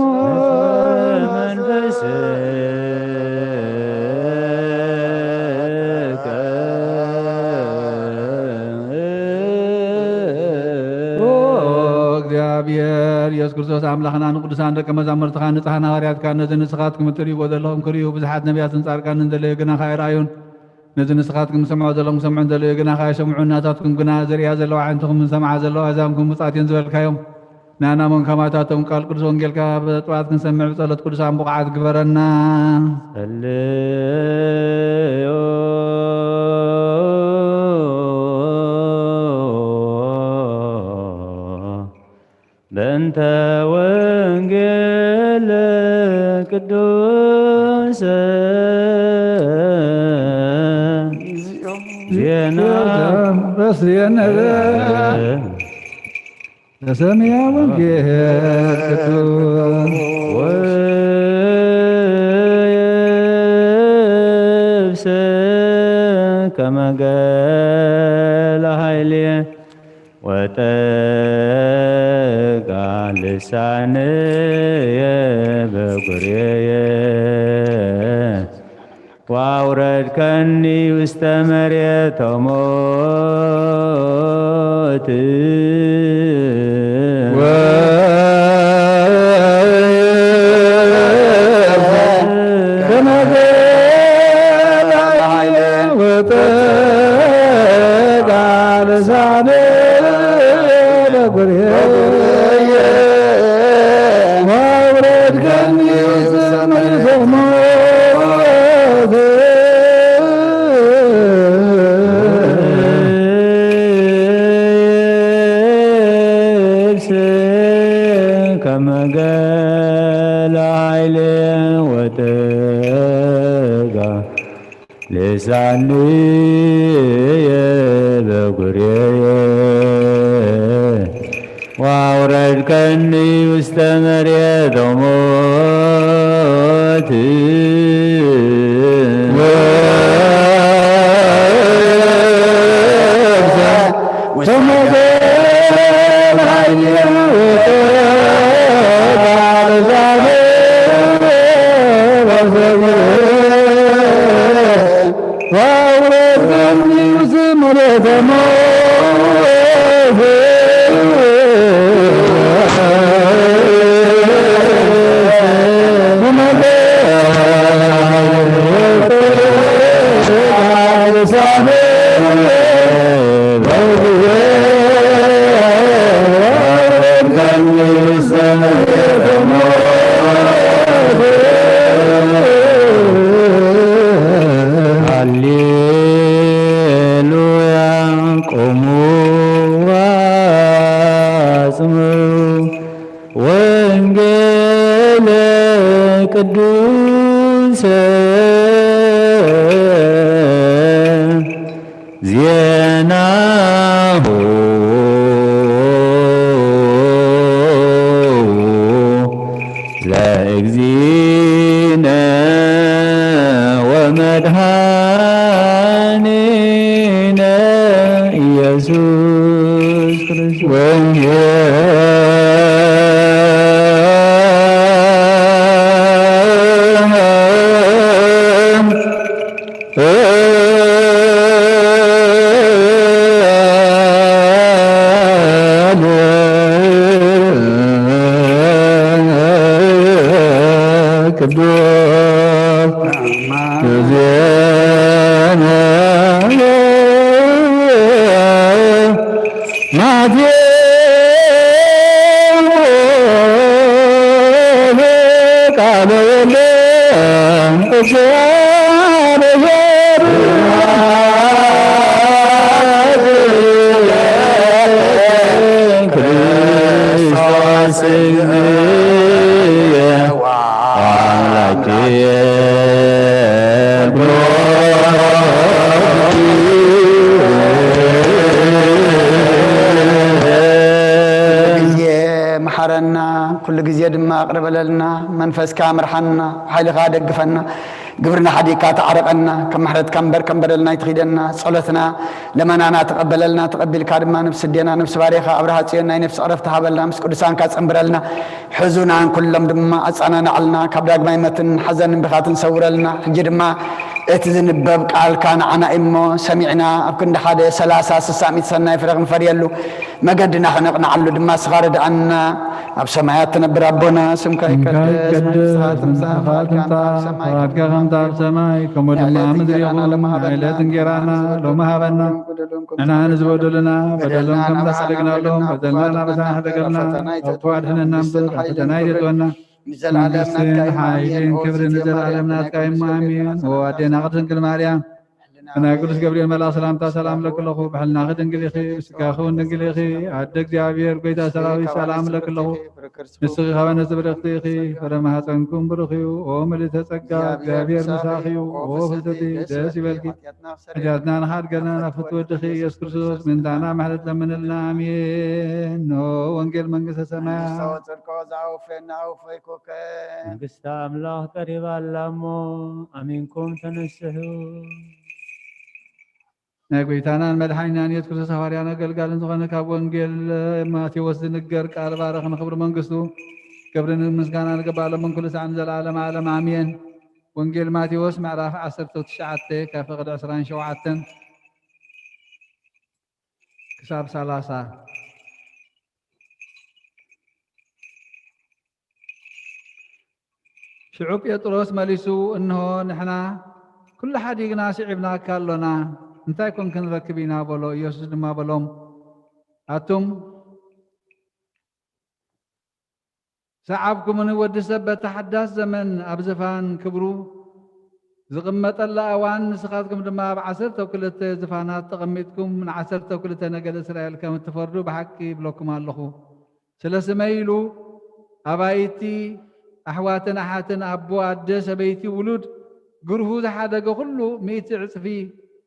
እግዚአብሔር ኢየሱስ ክርስቶስ ኣምላኽና ንቅዱሳን ደቀ መዛሙርትኻ ንጻሕና ሐዋርያትካ ነዚ ንስኻትኩም እትርእይዎ ዘለኹም ክርእዩ ብዙሓት ነቢያትን ጻድቃንን ዘለዩ ግናኻ ይረኣዩን ነዚ ንስኻትኩም ሰምዑ ዘለኹም ሰምዑን ዘለዩ ግናኻ ይሰምዑ እናታትኩም ግና ዝርያ ዘለዋ ዓይንትኩም ሰምዓ ዘለዋ ኣዛምኩም ምጻት እየን ዝበልካዮም ንኣና መንከማታቶም ቃል ቅዱስ ወንጌልካ ብጥዋት ክንሰምዕ ብጸሎት ቅዱሳን ቡቕዓት ግበረና ጸልዮ በእንተ ወንጌል ቅዱስ ዜና በስየነ ለሰምያ ወንጌል ቅዱስ ወይብስ ከመ ገለ ኃይልየ ወጠቃ ልሳንየ በጉርየ ወአውረድከኒ ውስተ መሬተ ሞት ከመ ገለ ኃይልየ ወጠቃ ልሳንየ በጉርየ ወአውረድከኒ ውስተ መሬተ ሞት ቅዱስ ዜናሁ ለእግዚእነ ወመድኃኒነ ኢየሱስ ክርስቶስ ቅዱስ كل جزية دم أقرب لنا منفس كامر حنا حيل غادق قفنا قبرنا حديقة تعرقنا كم محرد كمبر لنا يتخيدنا صلتنا لما أنا تقبل لنا تقبل كارما نفس الدينا نفس باريخة أبرها تسيرنا نفس عرفتها بلنا نفس قدسان كاس أمبر لنا حزونا عن كلهم دم أسعنا نعلنا كبراق مايمة حزن بخات نسور لنا حجر ما اتذن الباب قال كان عنا إمو سمعنا أبكن حدا 3 سنة يفرغ فريلو ما قدنا خنقنا علو دم صغارد عنا أب سمايات تنبر ربنا سمك يقدس خاتك غمتا بسماي كم دم مدري يقولون عيلات انجرانا لو ما هبنا أنا نزود لنا بدلهم كم تحرقنا لهم بدلنا بس حرقنا أفواد حنا نمدل فتنا يدونا نزل علمنا حايلين كبر نزل علمنا كايم امين وادينا غدن كل مريم انا قدس جبريل ملا سلامتا سلام لك الله بحلنا غدن قليخي سكاخو نقليخي عدك جابير قيدا سلاوي سلام لك الله نسغي خوان زبرختيخي فرما تنكم برخيو ومل تسقى جابير مساخيو وفلتتي داسي بالكي حجاتنا نحاد قلنا نفت ودخي يسكرسوس من دانا محلت لمن الامين وانجل منقس السماء መንግሥተ አምላክ ቀሪባላሞ አሚንኩም ተነስሑ ناقويتانا مدحينا يذكر سفاريانا قال انزغنا كاب وانجيل ماتيوس نقر قال بارخنا خبر منقصو كبرنا المسكانا نقبال من كل ساعة نزل عالم عالم عامين وانجيل ماتيوس معراف 19 كافقد 20 شوعة كساب 3 شعوب يطرس ماليسو انه نحنا كل حد يقنا شعبنا كالونا انت يكون كنركبينا بلو يوسف ما بلوم اتم سعابكم من ود سبت تحدث زمن ابزفان كبرو زقمت الاوان نسخاتكم دما بعسر توكلت زفانات تقميتكم من عسر توكلت نقل اسرائيل كم تفردوا بحقي بلوكم اللهو سلسميلو ابايتي أحواتنا حاتنا أبو أدس بيتي ولود قرفو زحادق كله 100 عصفي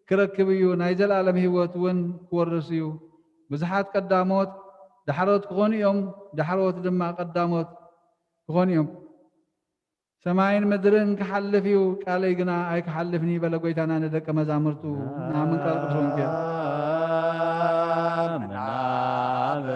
كركبيو نايزل عالم هيوتون كورسيو بزحات قداموت دحروت كون يوم دحروت دما قداموت كون يوم سماين مدرن كحلفيو قال يغنا اي كحلفني بلا قويتانا ندق مزامرتو نامن قال قصون كي مناب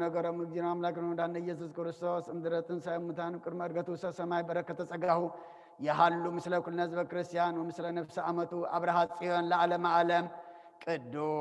ነገረም እግዚአብሔር አምላክን ወዳነ ኢየሱስ ክርስቶስ እምድረትን ሳይሙታን ቅድመ እርገቱ ሰማይ በረከተ ጸጋሁ የሃሉ ምስለ ኩልነ ህዝበ ክርስቲያን ወምስለ ነፍሰ አመቱ አብርሃ ጽዮን ለዓለም ዓለም ቅዱስ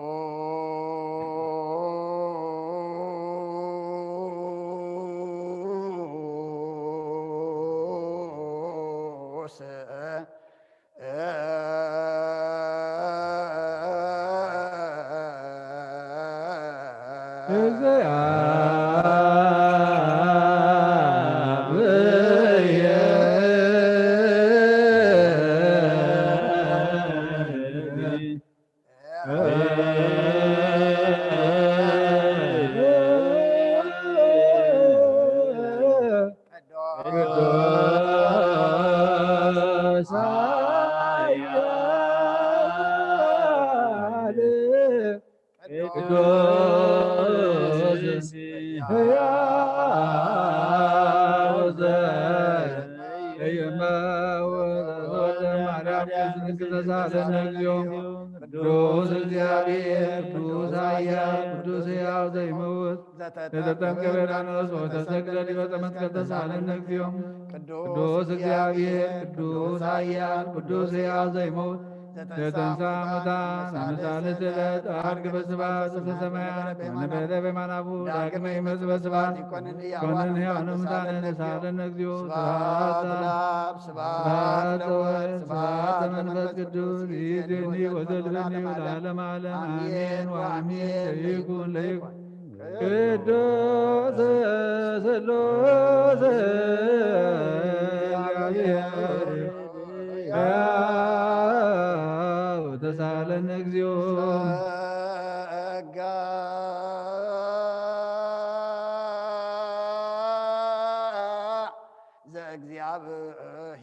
ቅዱስ እግዚአብሔር ቅዱስ ኃያል ቅዱስ ሕያው ዘይመውት ክርስቶስ የተጠንቀበ ዮርዳኖስ ወተሰቅለ ሊበ መስቀል ተሳለን እግዚኦም ቅዱስ እግዚአብሔር ቅዱስ ኃያል ቅዱስ ሕያው ዘይሞት ዘተንሥአ እሙታን አምሳለ ስእለት አርግ በስብሐት ውስተ ሰማያት ወነበረ በማናቡ ዳግመ ይመጽእ በስብሐት ኮንን ሕያዋን ሙታነ ተሳለን እግዚኦ ስብሐት ለአብ ስብሐት ለወልድ ስብሐት ለመንፈስ ቅዱስ ይእዜኒ ወዘልፈኒ ለዓለመ ዓለም አሜን ወአሜን ለይኩን ለይኩን ቅዱስ ሥሉስ እግዚአብሔር ተሳለን እግዚኦ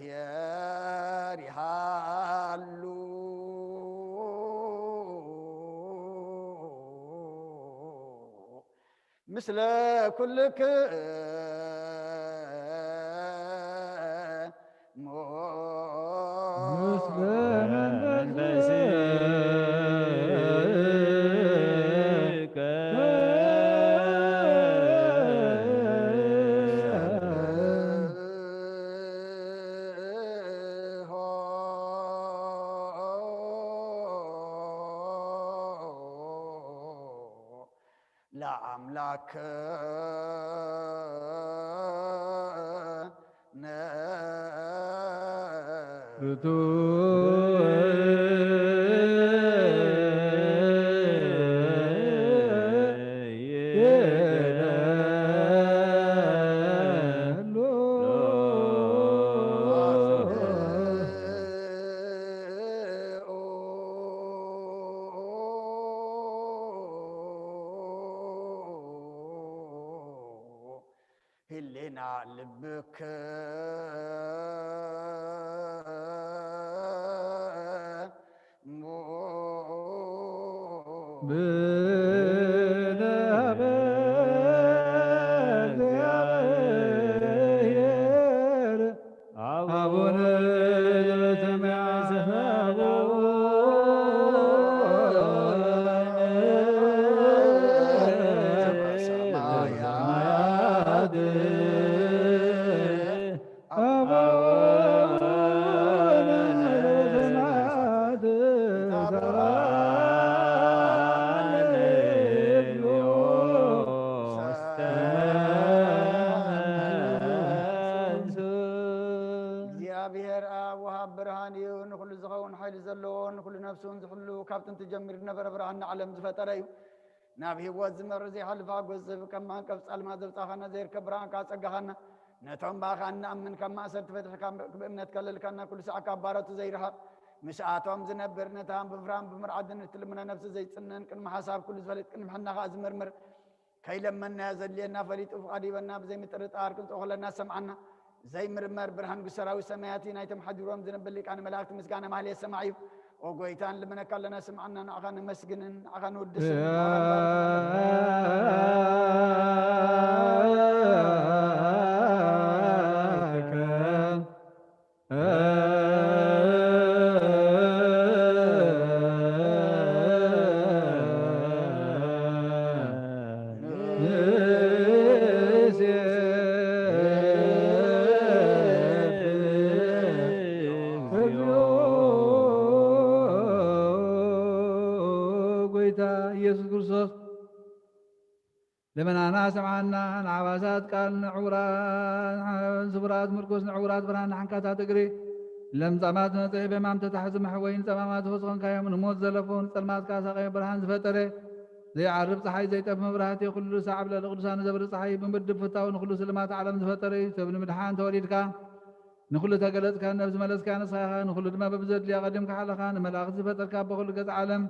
ዘእግዚአብሔር ይሃሉ ምስለ ኩልክሙ ምስለ መንፈስከ ለአምላክነ ህሊና ልብክ በእግዚአብሔር አቡነ ዘበሰማያት እግዚአብሔር አብ ወሃብ ብርሃን እዩ ንኩሉ ዝኸውን ሓይሊ ዘለዎ ንኩሉ ነፍሱን ዝሕሉ ካብ ጥንቲ ጀሚሩ ነበረ ብርሃን ንዓለም ዝፈጠረ እዩ ናብ ህይወት ዝመርእ ዘይሓልፋ ጎዝብ ከም ማንቀፍ ጻልማ ዘብፃኻና ዘይርከብ ብርሃንካ ፀጋኻና ነቶም ባኻ ንኣምን ካብ ማእሰርቲ ፈትሕካ ብእምነት ከለልካና ኩሉ ሰዓት ካብ ባረቱ ዘይረሃብ ምስኣቶም ዝነብር ነታ ብፍራን ብምርዓድን እትልምነ ነፍሲ ዘይፅነን ቅድሚ ሓሳብ ኩሉ ዝፈልጥ ቅድሚ ሕናኻ ዝምርምር ከይለመናዮ ዘድልየና ፈሊጡ ፍቓዲበና ብዘይምጥርጣር ክንፅኦ ከለና ሰምዓና ዘይምርመር ብርሃን ጉሰራዊ ሰማያቲ ናይቶም ሓዲሮም ዝነብር ሊቃነ መላእክቲ ምስጋና ማህልየ ሰማዕ እዩ ኦ ጎይታ ንልመነካ ኣለና ስምዓና ንዓኻ ነመስግንን ንዓኻ ንውድስን ኢየሱስ ክርስቶስ لمنانا سمعنا عباسات قال نعورات زبرات مرقس نعورات برهان حنكاتا تقري لم زمات نطيع بمام تتحزم حوين زمامات فسقن كايم نموت زلفون سلمات كاسا غير برهان زفتره زي عرب صحي زي تف مبرهاتي كل ساعة بلا القدسان زبر صحي بمد فتاو نخلو سلمات عالم زفتره تبن مدحان توليدك نخلو تقلت كان نفس ملس كان صحيحا نخلو دما ببزد لي قدمك حلقان ملاغ زفتر كاب بخل قد عالم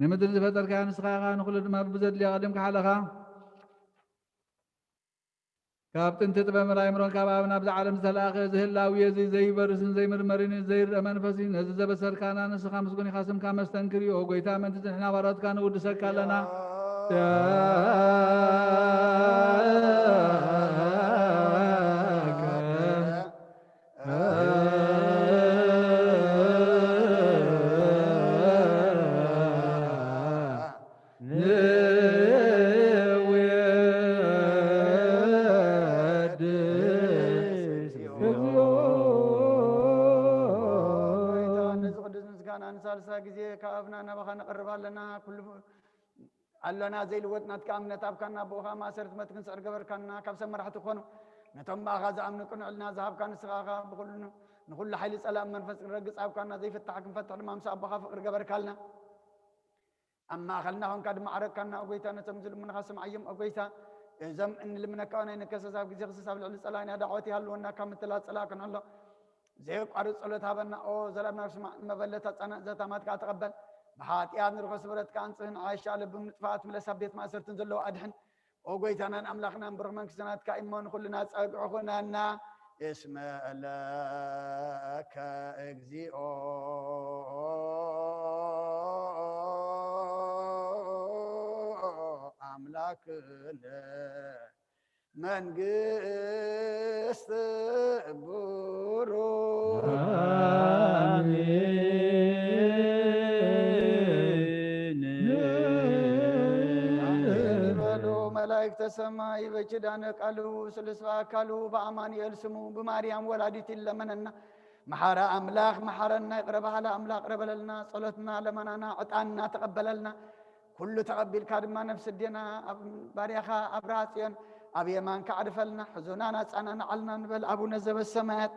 نمدر زفتر كان صحيحا نخلو دما ببزد لي قدمك حلقان كابتن تتبع مرايمرون كابابنا بز عالم زلاخ زهلاوي زي برسن زي مرمرين زي منفسين زي بسر كان نس خمس كوني خاصم كامس تنكري او غيتا من تحنا ورات كان ود سكالنا ሳልሳ ጊዜ ከአብና ነባኻ ነቐርባ ኣለና ኩሉ ኣለና ዘይልወጥና ትከኣምነት ኣብካና ብኡኻ ማእሰርቲ መትክንስዕር ገበርካና ካብ ሰብ መራሕቲ ክኾኑ ነቶም ባኻ ዝኣምኑ ቅንዕልና ዝሃብካ ንስኻኻ ንኩሉ ሓይሊ ፀላም መንፈስ ክረግፅ ኣብካና ዘይፍታሕ ክንፈትሕ ድማ ምስ ኣቦኻ ፍቅሪ ገበርካልና ኣብ ማእኸልና ኮንካ ድማ ዓረግካና እጎይታ ነቶም ዝልሙንኻ ስምዓዮም እጎይታ እዞም እንልምነካ ናይ ንከሰስ ኣብ ግዜ ክስስ ኣብ ልዕሊ ፀላእና ዳዕወት ይሃልወና ካብ ምትላት ፀላእ ክንሕሎ ዘይቋርፅ ጸሎት ሃበና ዘለምና መበለታ ፃናእ ዘታማትካ ተቐበል ብሓጢኣት ንርኮ ስብረትካ አንፅህን ዓሻ ልብም ንጥፋኣት ምለሳብ ቤት ማእሰርትን ዘለዎ ኣድሕን ኦጎይታናን ኣምላኽናን ብሩኽ መንግስትናትካ እሞ ንኩልና ፀግዑ ኩናና እስመ ለከ እግዚኦ አምላክነ መንግስት ቡሩክ መላእክተ ሰማይ በኪዳነ ቃሉ ስልስባ አካሉ በአማኑኤል ስሙ በማርያም ወላዲት ለመነና መሐራ አምላክ መሐረና ይቅረባላ አምላክ ረበለልና ጸሎትና ለመናና ዕጣንና ተቀበለልና ኩሉ ተቀቢልካ ድማ ነፍስ ዲና ባሪያኻ አብራጽዮን ኣብ የማንካ ዓድፈልና ሕዙናና ጻናና ዓልና ንበል አቡነ ዘበሰማያት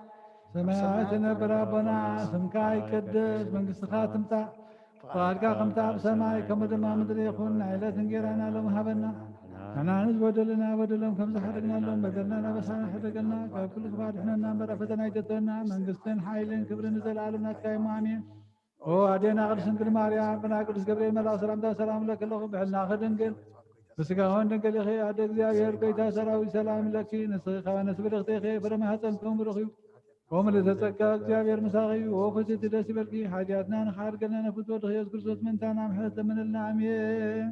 ሰማያት ነብር አቦና ስምካ ይቀደስ መንግስትኻ ትምጣእ ፈቃድካ ከምታ ኣብ ሰማይ ከምኡ ድማ ምድሪ ይኹን ዕለት እንጀራና ሎም ሃበና ንሕና ንዝበደሉና በደሎም ከም ዝሓደግናሎም በደልና ናበሳና ሕደገልና ካብ ኩሉ ክፋ ድሕነና እምበር ፈተና ኣይተትወና መንግስትን ሓይልን ክብርን ዘለዓለም ናትካ እዩ ኣሜን ኦ ኣዴና ቅድስት ድንግል ማርያም ብና ቅዱስ ገብርኤል መልኣክ ሰላምታ ሰላም ለክለኹ ብሕልና ክድንግል ብስጋሆን ድንግል ኢኺ ኣደ እግዚኣብሔር ጎይታ ሰራዊት ሰላም ለኪ ንስኺ ኸ ነስብርኽቲ ኢኺ ፍሬ ማኅፀንኩም ብሩኽ እዩ ወምልዕተ ጸጋ እግዚአብሔር ምሳኺ እዩ ወፍስቲ ደስ ይበልኪ ሓጢአትና ንኻድገልና ነፍስ ወድኽ ኢየሱስ ክርስቶስ ምንታና ምሕረት ለምንልና ኣሜን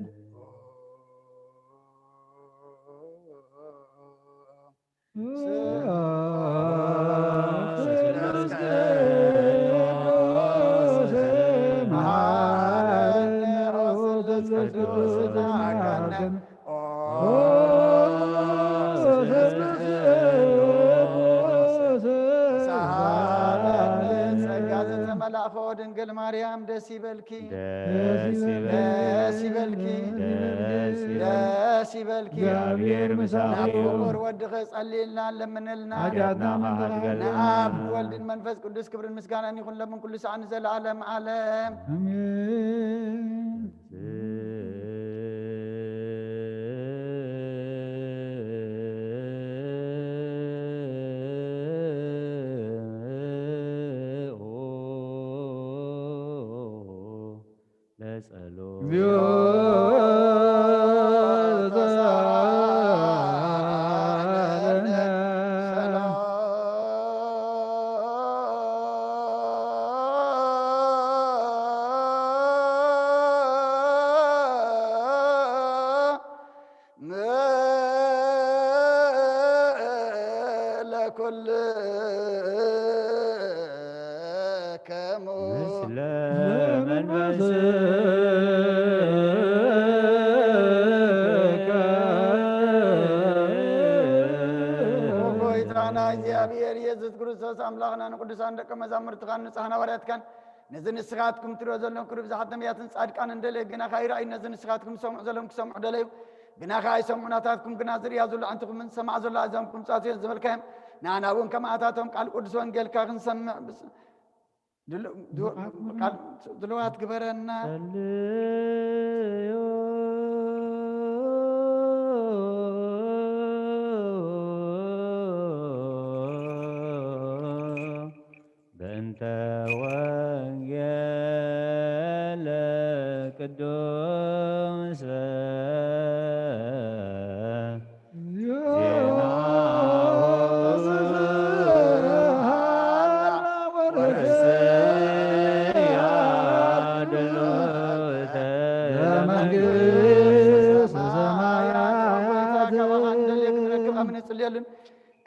መላእክት ድንግል ማርያም ደስ ይበልኪ ደስ ይበልኪ እግዚአብሔር ምሳሌ ናፍቁር ወድኸ ጸልይልና ለምንልና ንአብ ወልድን መንፈስ ቅዱስ ክብርን ምስጋናን ይኹን ለምን ኩሉ ሰዓት ንዘለዓለም ዓለም አሜን አምላክና ቅዱሳን ደቀ መዛሙርትካን ንጽሕና ወርያትካን ነዝን ንስኻትኩም ትሪኦ ዘለኹም ክሩ ብዙሓት ነቢያትን ጻድቃን እንደለየ ግና ካይራእይ ነዝን ንስኻትኩም ሰምዑ ዘለኹም ክሰምዑ ደለዩ ግና ካይሰምዑ ናታትኩም ግና ዝርያ ዘሎ አንትኩም ሰማዕ ዘሎ ኣዛምኩም ጻትዮ ዝበልካዮም ንኣና እውን ከማኣታቶም ቃል ቅዱስ ወንጌልካ ክንሰምዕ ድልዋት ግበረና በእንተ ወንጌል ቅዱስ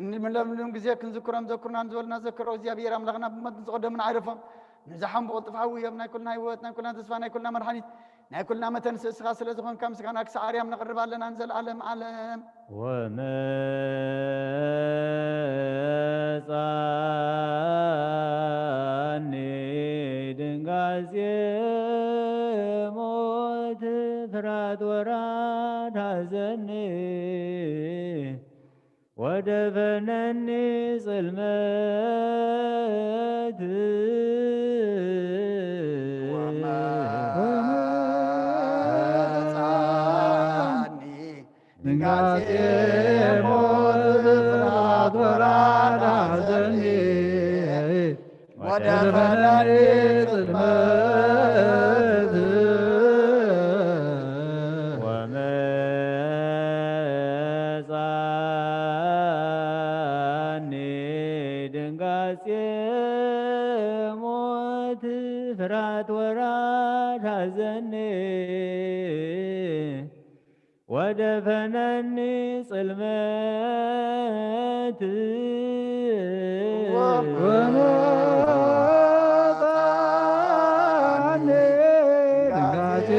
እንምለምለም ጊዜ ክንዝክሮም ዘክርናን ዝበልና ዘክረው እግዚአብሔር አምላክና ብመት ዝቀደምን አይረፎም ንዛሓም ብቅልጥፋዊ እዮም ናይ ኩልና ህይወት ናይ ኩልና ተስፋ ናይ ኩልና መድሓኒት ናይ ኩልና መተንስእ እስኻ ስለ ዝኾንካ ምስጋና ክሳብ ኣርያም ነቕርብ ኣለና ንዘለዓለም ዓለም ወመጻኒ ድንጋዜ ودفنني ظلمات ድንጋጤ ሞት ፍርሃት ወራዳ ዘኔ ወደፈነኒ ጽልመት ወመጻኒ ድንጋጤ ሞት ፍርሃት ወራዳ ዘኔ ወደፈነኒ ጽልመት ወመጣኔ ድንጋጤ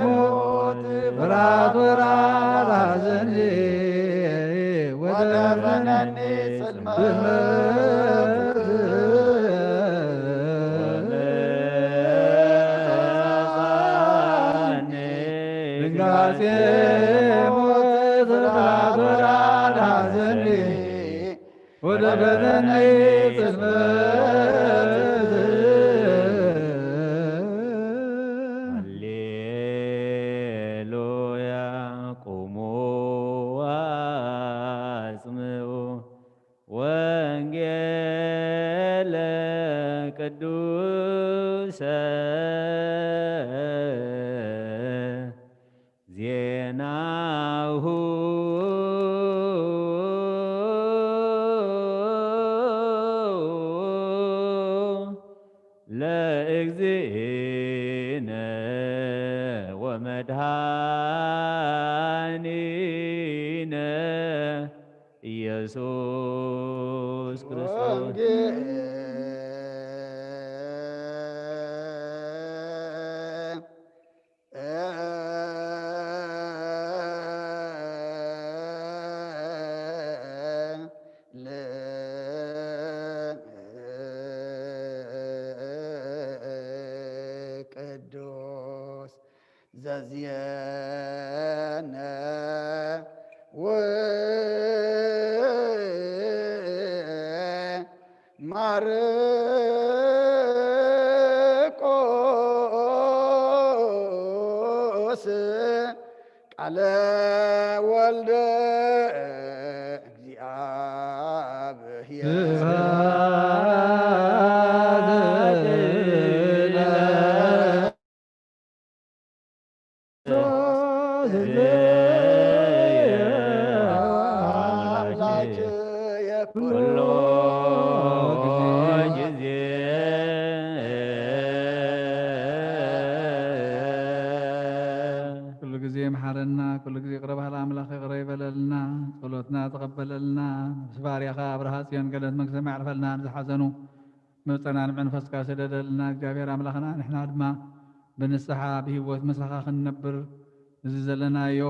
ሞት ፍርሃት ወራዳ ዘኔ ወደፈነኒ ድንጋጤ ሞት ፍርሃት ወራዳ ዘኔ ወደፈነኒ ጽልመት ሃሌሉያ ቁሙ አጽምዑ ወንጌለ ቅዱሰ ዜናሁ ለእግዚእነ ወመድኃኒነ ኢየሱስ ክርስቶስ ቅዱስ ዘዝየነ ማርቆስ ቃለ ወልደ እግዚአብሔር አምላክ የኩሉ ጊዜ ኩሉ ጊዜ መሐረና ኩሉ ጊዜ ቅረብ ሃላ አምላኽ ይቅረ ይበለልና ጸሎትና ተቀበለልና ስባርያኻ አብርሃ ጽዮን ገለት መንግሥተ ያዕርፈልና ንዝሓዘኑ ምፅናን መንፈስካ ሰደደልና እግዚአብሔር አምላኽና ንሕና ድማ ብንስሓ ብሂወት ምስኻ ክንነብር እዚ ዘለናዮ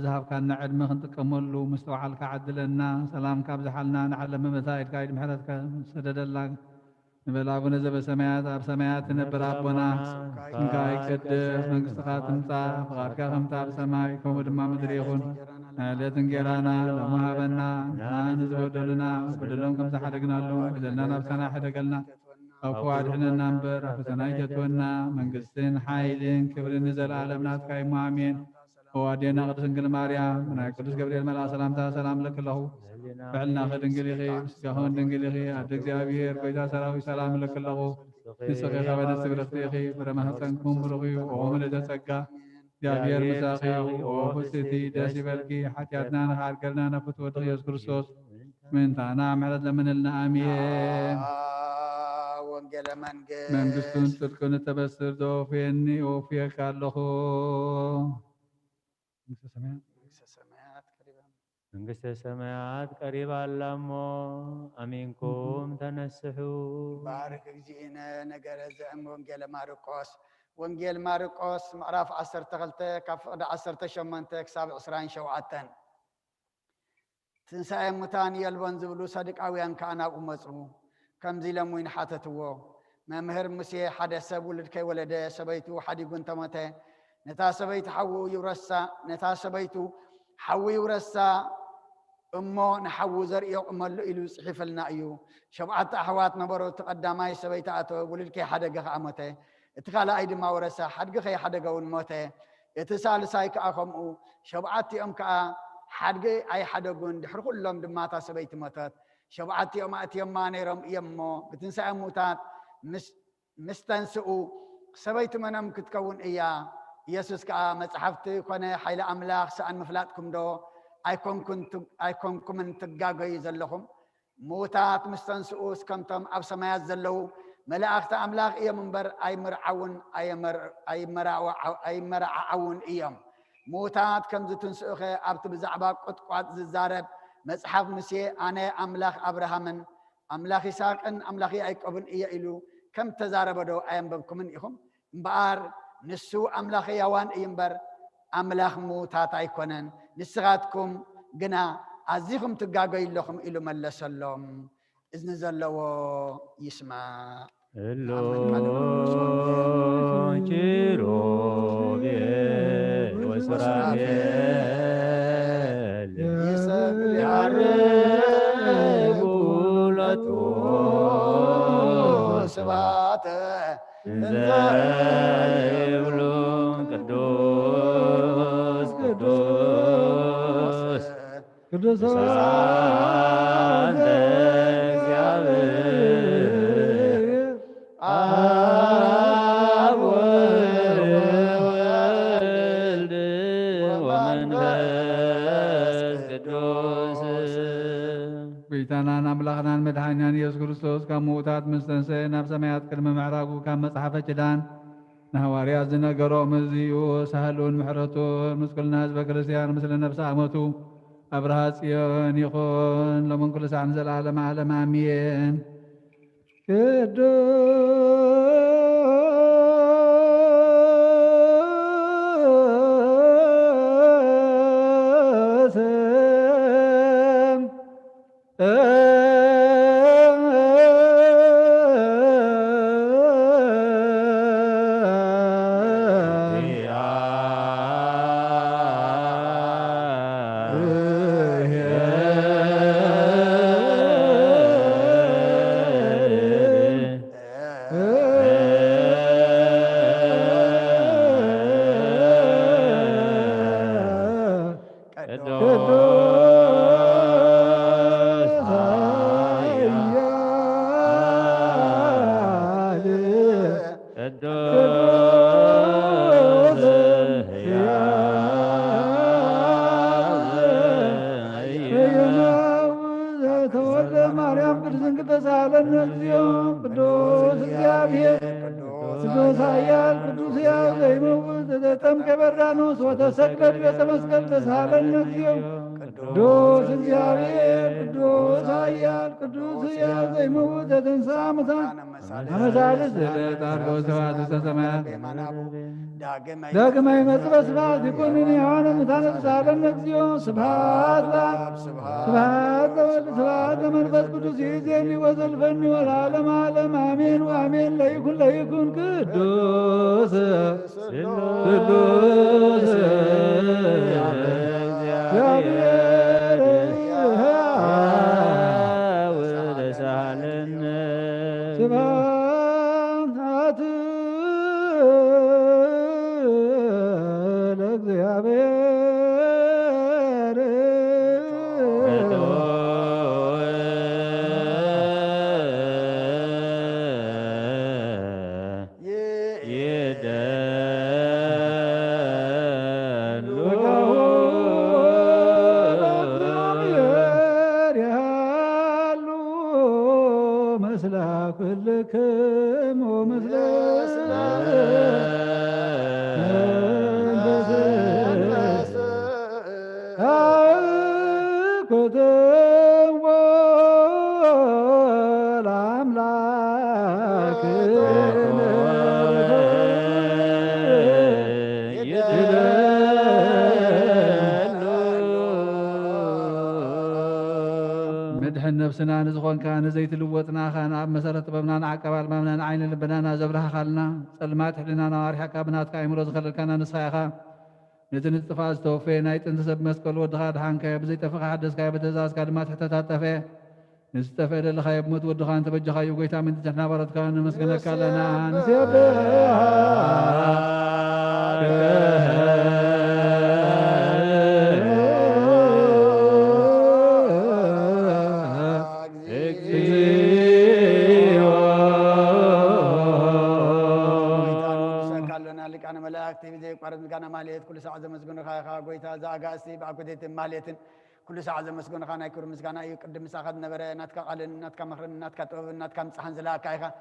ዝሃብካና ዕድመ ክንጥቀመሉ ምስ ተባዓልካ ዓድለና ሰላምካ ብዝሓልና ንዓለም መመታ ኢድካ ኢድ ምሕረትካ ሰደደላ ንበል አቡነ ዘበሰማያት ኣብ ሰማያት ትነብር ኣቦና ስምካ ይቀደስ መንግሥትካ ትምጻእ ፍቓድካ ከምታ ኣብ ሰማይ ከምኡ ድማ ምድሪ ይኹን ዕለት እንጀራና ሎሚ ሃበና ንሕና ንዝበደሉና በደሎም ከም ዝሓደግናሉ በደልና ናብሳና ሕደገልና ኣብ ክፉ ኣድሕነና እምበር ኣብ ፈተና ይተትወና መንግስትን ሓይልን ክብርን ንዘለኣለም ናትካ እሞ ኣሜን ወዋዴና ቅዱስ ድንግል ማርያም ናይ ቅዱስ ገብርኤል መልአክ ሰላምታ ሰላም ለክለኹ ፍዕልናኸ ድንግል ኢኺ ምስጋኹን ድንግል ኢኺ ኣደ እግዚአብሔር ጎይታ ሰራዊት ሰላም ለክለኹ ንስኺ ኸበነት ስግረኽቲ ኢኺ ፍረ ማኅፀንኩም ብሩኽ እዩ ኦ ምልዕተ ጸጋ እግዚአብሔር ምሳኺ ኦ ፍስቲ ደስ ይበልኪ ሓጢአትና ንኻርገልና ነፍት ወድኽ ኢየሱስ ክርስቶስ ምንታና ምሕረት ለምንልና አሜን ወንጌለ መንግስቱን ጽድቁን ተበስር ዘወፍየኒ ወፍየካ ኣለኹ መንግሥተ ሰማያት ቀሪባላሞ አሜንኩም ተነስሑ ባርክ እግዚእነ ነገረ ዘእም ወንጌል ማርቆስ ምዕራፍ 12 ካብ ፍቅዲ 18 ክሳብ 27 ትንሣኤ ሙታን የልቦን ዝብሉ ሰድቃውያን ከዓ ናብኡ መፁ ከምዚ ኢሎም ይንሓተትዎ መምህር ሙሴ ሓደ ሰብ ውልድ ከይወለደ ሰበይቱ ሓዲጉ እንተሞተ ነታ ሰበይቱ ሓዊ ይውረሳ እሞ ንሓዊ ዘርእዮቁመሉ ኢሉ ጽሒፍልና እዩ ሸብዓተ ኣሕዋት ነበሩ ተቀዳማይ ሰበይታ ኣቶ ውልድከ ሓደገ ከዓ ሞተ እቲ ካልኣይ ድማ ወረሳ ሓድገ ሓደገ እውን ሞተ እቲ ሳልሳይ ከዓ ከምኡ ሸብዓቲኦም ከዓ ሓድገ ኣይ ሓደጉን ድሕሪ ኩሎም ድማ እታ ሰበይቲ ሞተት ሸብዓቲኦም ኣእትዮማ ነይሮም እዮም እሞ ብትንሳኤ ሙታት ምስ ተንስኡ ሰበይቲ መነም ክትከውን እያ ኢየሱስ ከዓ መጽሓፍቲ ኮነ ሓይለ ኣምላኽ ሰኣን ምፍላጥኩም ዶ ኣይኮንኩምን ትጋገዩ ዘለኹም ሙታት ምስ ተንስኡ እስከምቶም ኣብ ሰማያት ዘለው መላእኽቲ ኣምላኽ እዮም እምበር ኣይመራዓውን እዮም ሙታት ከምዚ ትንስኡኸ ኣብቲ ብዛዕባ ቁጥቋጥ ዝዛረብ መጽሓፍ ምስየ ኣነ ኣምላኽ ኣብርሃምን ኣምላኽ ይስሐቅን ኣምላኽ ያዕቆብን እየ ኢሉ ከም ተዛረበዶ ኣየንበብኩምን ኢኹም እምበኣር ንሱ ኣምላኽ ያዋን እዩ እምበር ኣምላኽ ሙታት ኣይኮነን ንስኻትኩም ግና ኣዚኹም ትጋገይለኹም ኢሉ መለሰሎም እዝኒ ዘለዎ ይስማዕ እሎ ኪሩቤል ወሱራፌል ይሰግዱ ለቱ ስብሐተ እንዘ ይብሉ ቅዱስ ቅዱስ ቅዱስ አንተ እግዚአብሔር አብ ወወልድ ወመንፈስ ቅዱስ ቤታናን አምላኽናን መድኃኒናን ኢየሱስ ክርስቶስ ካብ ምውታት ምስ ተንሥአ ናብ ሰማያት ቅድሚ ምዕራጉ ካብ መጽሓፈ ኪዳን ንሐዋርያት ዝነገሮም እዚኡ ሳህሉን ምሕረቱን ምስ ኩልና ህዝበ ክርስቲያን ምስለ ነፍሲ ኣመቱ ኣብርሃ ጽዮን ይኹን ሎምን ኩሉ ሰዓት ንዘለዓለመ ዓለም ኣሜን። ወተሰቅለ ቤተ መስቀል ተሳለነ እግዚኦ ቅዱስ እግዚአብሔር ቅዱስ ኃያል ቅዱስ ሕያው ዘይመውት ተንሥአ እሙታን አመሳልስ ዕለት ዐርገ ወስብሐት ውስተ ሰማያት ዳግመ ይመጽእ በስብሐት ይኩነኒ ሕያዋነ ሙታነ ተሳለነ እግዚኦ ስብሐት ለአብ ስብሐት ለወልድ ስብሐት ለመንፈስ ቅዱስ ይእዜኒ ወዘልፈኒ ወለዓለመ ዓለም አሜን ወአሜን። ለይኩን ቅዱስ ቅዱስ እግዚአብሔር ወተሳለነ ስብሐት ለእግዚአብሔር ኩልክሙ ምስለ አኩትዎ ለአምላክነ ምድሕን ነፍስና ንዝኾንካ ንዘይትልወጥናኻ ንኣብ መሰረት ጥበብና ንዓቀባ ልማምና ንዓይኒ ልብናና ዘብርሃኻልና ጸልማት ሕሊናና ዋሪሕካ ብናትካ ኣእምሮ ዝኸለልካና ንስኻ ኢኻ نتنطفى استوفي نايت انتسب مسكل ودخا دحان كاي بزي تفخ حدث كاي بتزاز كاد ما تحتتات تفي نستفى للخاي بموت ودخا انت بجخا يوغيتا من تحنا برد كان مسكنك لنا أنا ملاك تبي زي قارن كنا ماليت كل ساعة مسكون خا قويتا زاغاسي بعقدت ماليت كل ساعة مسكون خانا يكون مسكنا يقدم مساخد نبرة ناتك قالن ناتك مخرن ناتك توب ناتك مسحن زلا كايخا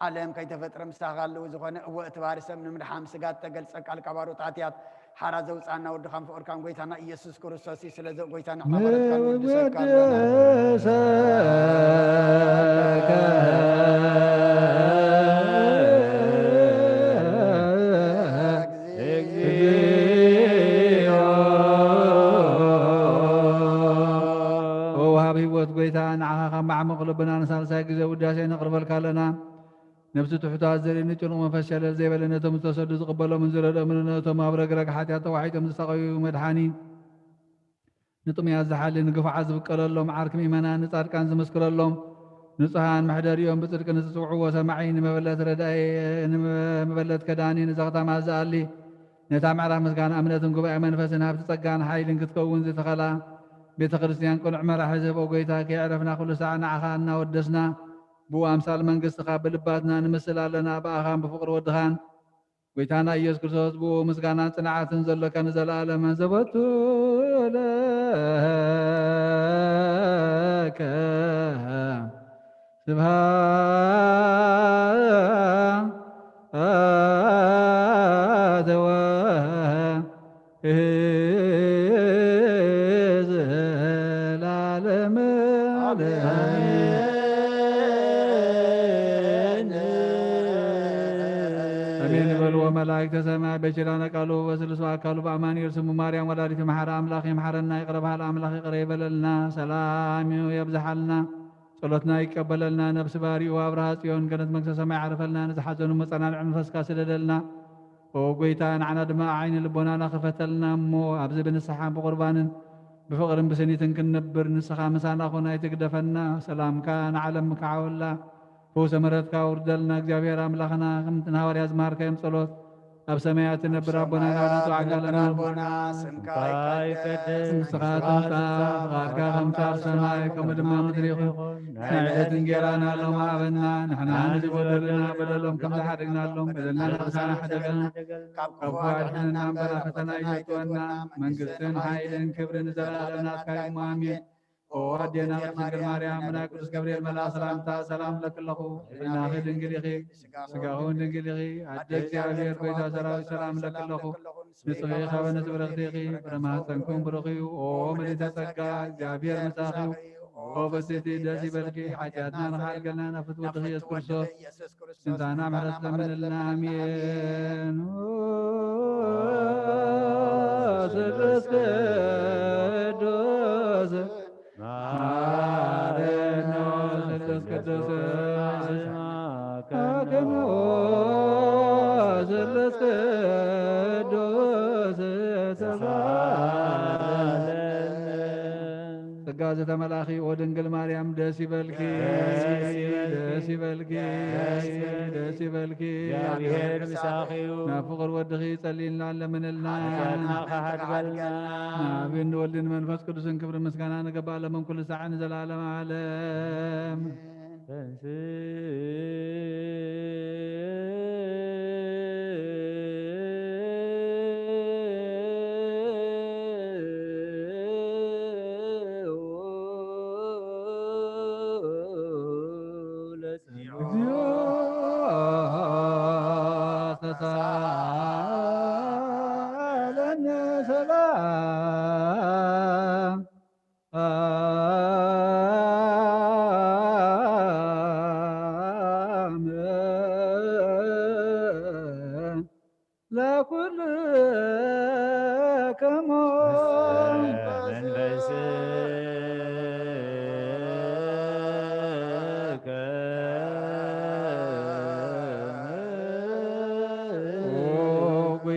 علم كي تفتر مساخال وزخون وقت بارسم نمر حام سقات تقل سقال كبارو تعتيات حرز وصعنا ودخان فور كان قويتنا يسوع كريستوس سلزق قويتنا حمارت كان ودسك قويتا نعها مع مقلبنا نسال سايق وداسي نقرب لنا نفس تحتاج زري نتشون ومفشل زي بلنا تم تصدق قبل من زر من تم ابرق حتى توحيد مستقوي ومدحاني نطم يا زحال نقف عزب قللهم عاركم ايمانا نصار كان زمسكر لهم نصحان محدر يوم بصدق نسوعوا وسمعين مبلت رداي مبلت كداني نزغتا ما زالي نتا معرا مسكان امنه قبا منفسنا بتصقان حيل كتكون زي تخلا بيت كريستيان كل عمر حزب وقيتاك يعرفنا كل ساعة نعخانا ودسنا بو أمثال من قصة بلباتنا نمثل لنا بأخان بفقر ودخان قيتانا إيس كرسوس بو مسكانا صناعة تنزل لك نزل آلما زبطو لك سبحان ملائكة سماء بشرانا قالوا وسلسوا قالوا بأمان يرسم مريم ولادة محر أملاخ يمحرنا يقربها الأملاخ قريب لنا سلام يبزح لنا صلتنا يقبل لنا نفس باري وابرها صيون كانت مكسة سماء عرف لنا نزحزن مصنع العلم فسكا سلدلنا وقويتان عنا دماء عين لبنا نخفت لنا مو أبز بن السحام بقربان بفقر بسنيت كنبر نسخا مسانا أخونا يتقدفنا سلام كان علمك عولا هو سمرتك وردلنا እግዚአብሔር አምላክና ከምትና ወሪያ ዝማርከ የምጸሎት ኣብ ሰማያት ነብር አቦና ናውነቱ ዓጋለና ስምካይ ቀደስ ምስኻት ምጻ ፍቓድካ ከምቲ ኣብ ሰማይ ከምኡ ድማ ምድሪ ይኹን ንዕለት እንጀራና ሎሚ ሃበና ንሕና ንዝበደሉና በደሎም ከም ዝሓደግናሎም በደልና ንቕሳና ሓደገና ካብ ክፉ ኣድሕነና እምበር ኣብ ፈተና ኣይተእትወና መንግስትን ሓይልን ክብርን ዘለኣለም ናትካ እዩ ኣሜን وأدينا ድንግል ማርያም ናይ ቅዱስ ገብርኤል መልአክ ሰላምታ ሰላም ለክለኹ ብናኺ ድንግል ኢኺ ስጋኹን ድንግል ኢኺ ኣደ እግዚአብሔር ጎይታ ሰራዊት ሰላም ለክለኹ ንጽኺ ኸበ ንጽብረኽቲ ኢኺ ብረማህፀንኩም ብሩኽ እዩ ኦ ምልዕተ ጸጋ እግዚአብሔር ምሳኺ ኦ በሴቲ ደስ ይበልኪ ሓጢአትና ንኻልገልና ናብ ፍትወት ኢየሱስ ክርስቶስ ስንታና ምሕረት ለምንልና አሜን ስሉስ ቅዱስ ማረኖ ስሉስ ቅዱስ አክሞ ስሉስ ቅዱስ ጸጋ ዘተመላኺ ወድንግል ማርያም ደስ ይበልኪ ደስ ይበልኪ ደስ ይበልኪ እግዚአብሔር ምሳኺዩ ናብ ፍቅር ወድኺ ጸሊልና ለምንልና ሓድበልና ናብን ወልድን መንፈስ ቅዱስን ክብሪ ምስጋና ንገባእ ለመን ኩሉ ሰዓት ንዘላለም ዓለም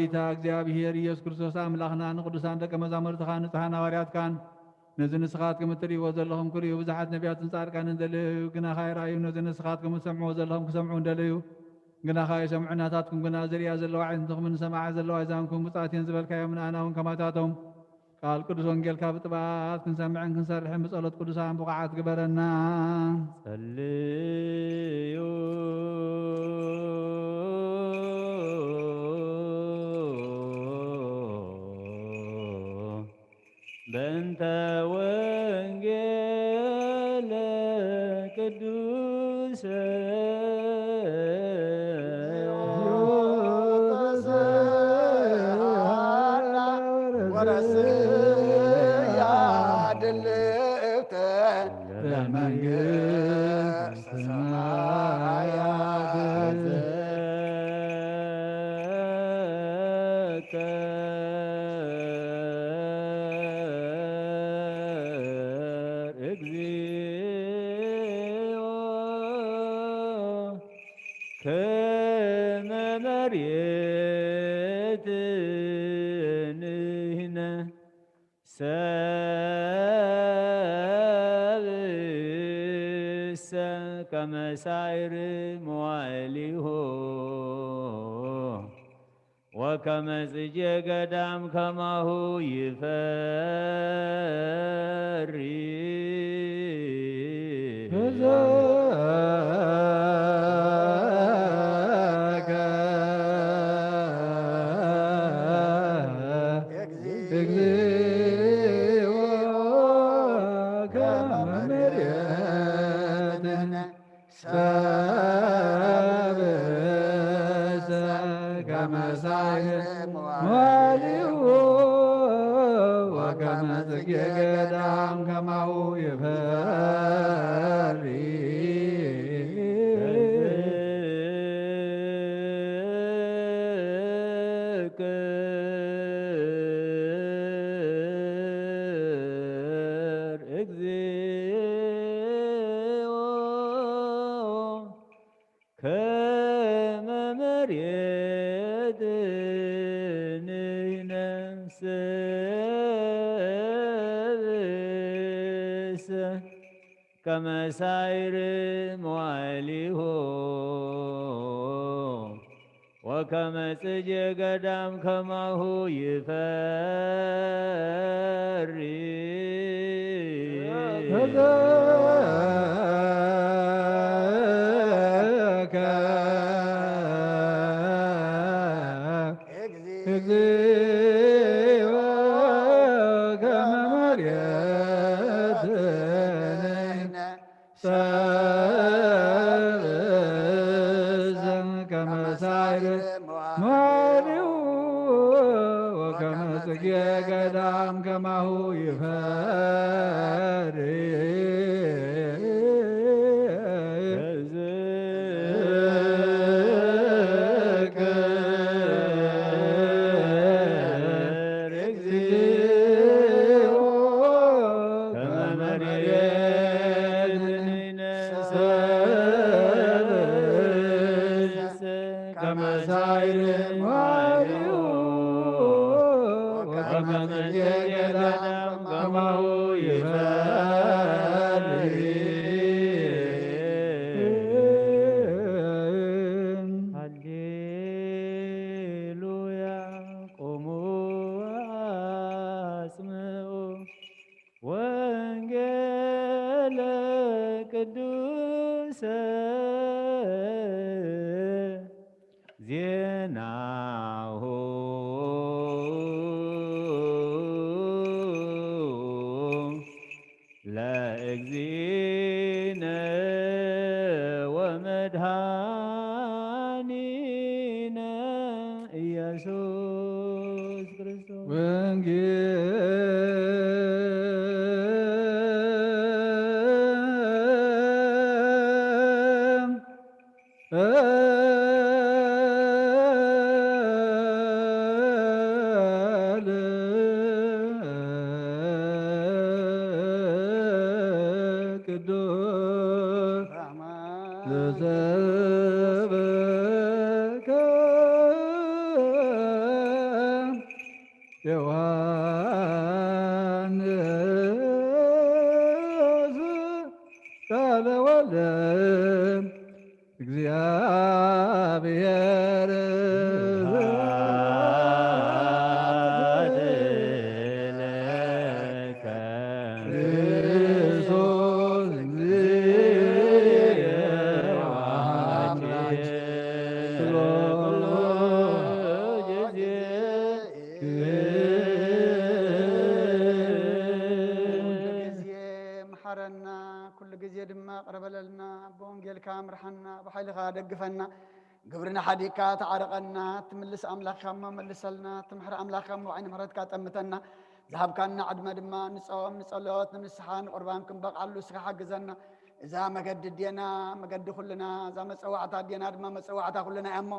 ጎይታ እግዚአብሔር ኢየሱስ ክርስቶስ አምላኽና ንቅዱሳን ደቀ መዛሙርትኻ ንጹሓን ሐዋርያትካን ነዚ ንስኻትኩም እትርእይዎ ዘለኹም ክርእዩ ብዙሓት ነቢያትን ጻድቃንን ደልዩ ግናኻ ይረኣዩ ነዚ ንስኻትኩም እትሰምዕዎ ዘለኹም ክሰምዑ እንደልዩ ግናኻ የሰምዑ ናታትኩም ግና ዝርያ ዘለዋ ዓይነት ንትኹም ንሰማዓ ዘለዋ ዛንኩም ብጻእትን ዝበልካዮም ንኣና እውን ከማታቶም ቃል ቅዱስ ወንጌልካ ብጥባት ክንሰምዕን ክንሰርሕን ብጸሎት ቅዱሳን ብቕዓት ግበረና ጸልዩ በእንተ ወንጌለ ቅዱስ ወረስያ ድልብተ ለመንግሥተ ሰማያት ከመ መሬት ንሕነ ሰብእሰ ከመ ሳዕር መዋዕሊሁ ወከመ ጽጌ ገዳም ከማሁ ይፈሪ ገዳም ከማሁ ይፈሪ እግዚኦ ከመ መሬት ንሕነ ሰብእሰ ከመ ሳዕር መዋዕሊሁ ወከመ ጽጌ ገዳም ከማሁ ይፈሪ እግዚኦ ከመ መሬት ንሕነ ሰብእሰ ከመ ሳዕር መዋዕሊሁ ወከመ ጽጌ ገዳም ከማሁ ይፈሪ ሃሌሉያ ቆሙ አጽምዑ ወንጌለ ቅዱሰ ዜናሁ ለእግዚእነ ወመድኃኒነ ኢየሱስ ክርስቶስ ዘሰበከ ለወልደ እግዚአብሔር ክርስቶስ كل جزء دما قرب لنا بونجيل كامرحنا بحيلها دقفنا قبرنا حديكا تعرقنا تملس أملاك خما ملسلنا تمحر أملاك خما وعين مرات كاتمتنا ذهب كان عدم دما نصوم نصلوات نمسحان قربانكم بقى على سخ حق زنا إذا ما قد دينا ما قد خلنا إذا ما سوعت دينا دما ما سوعت خلنا أمه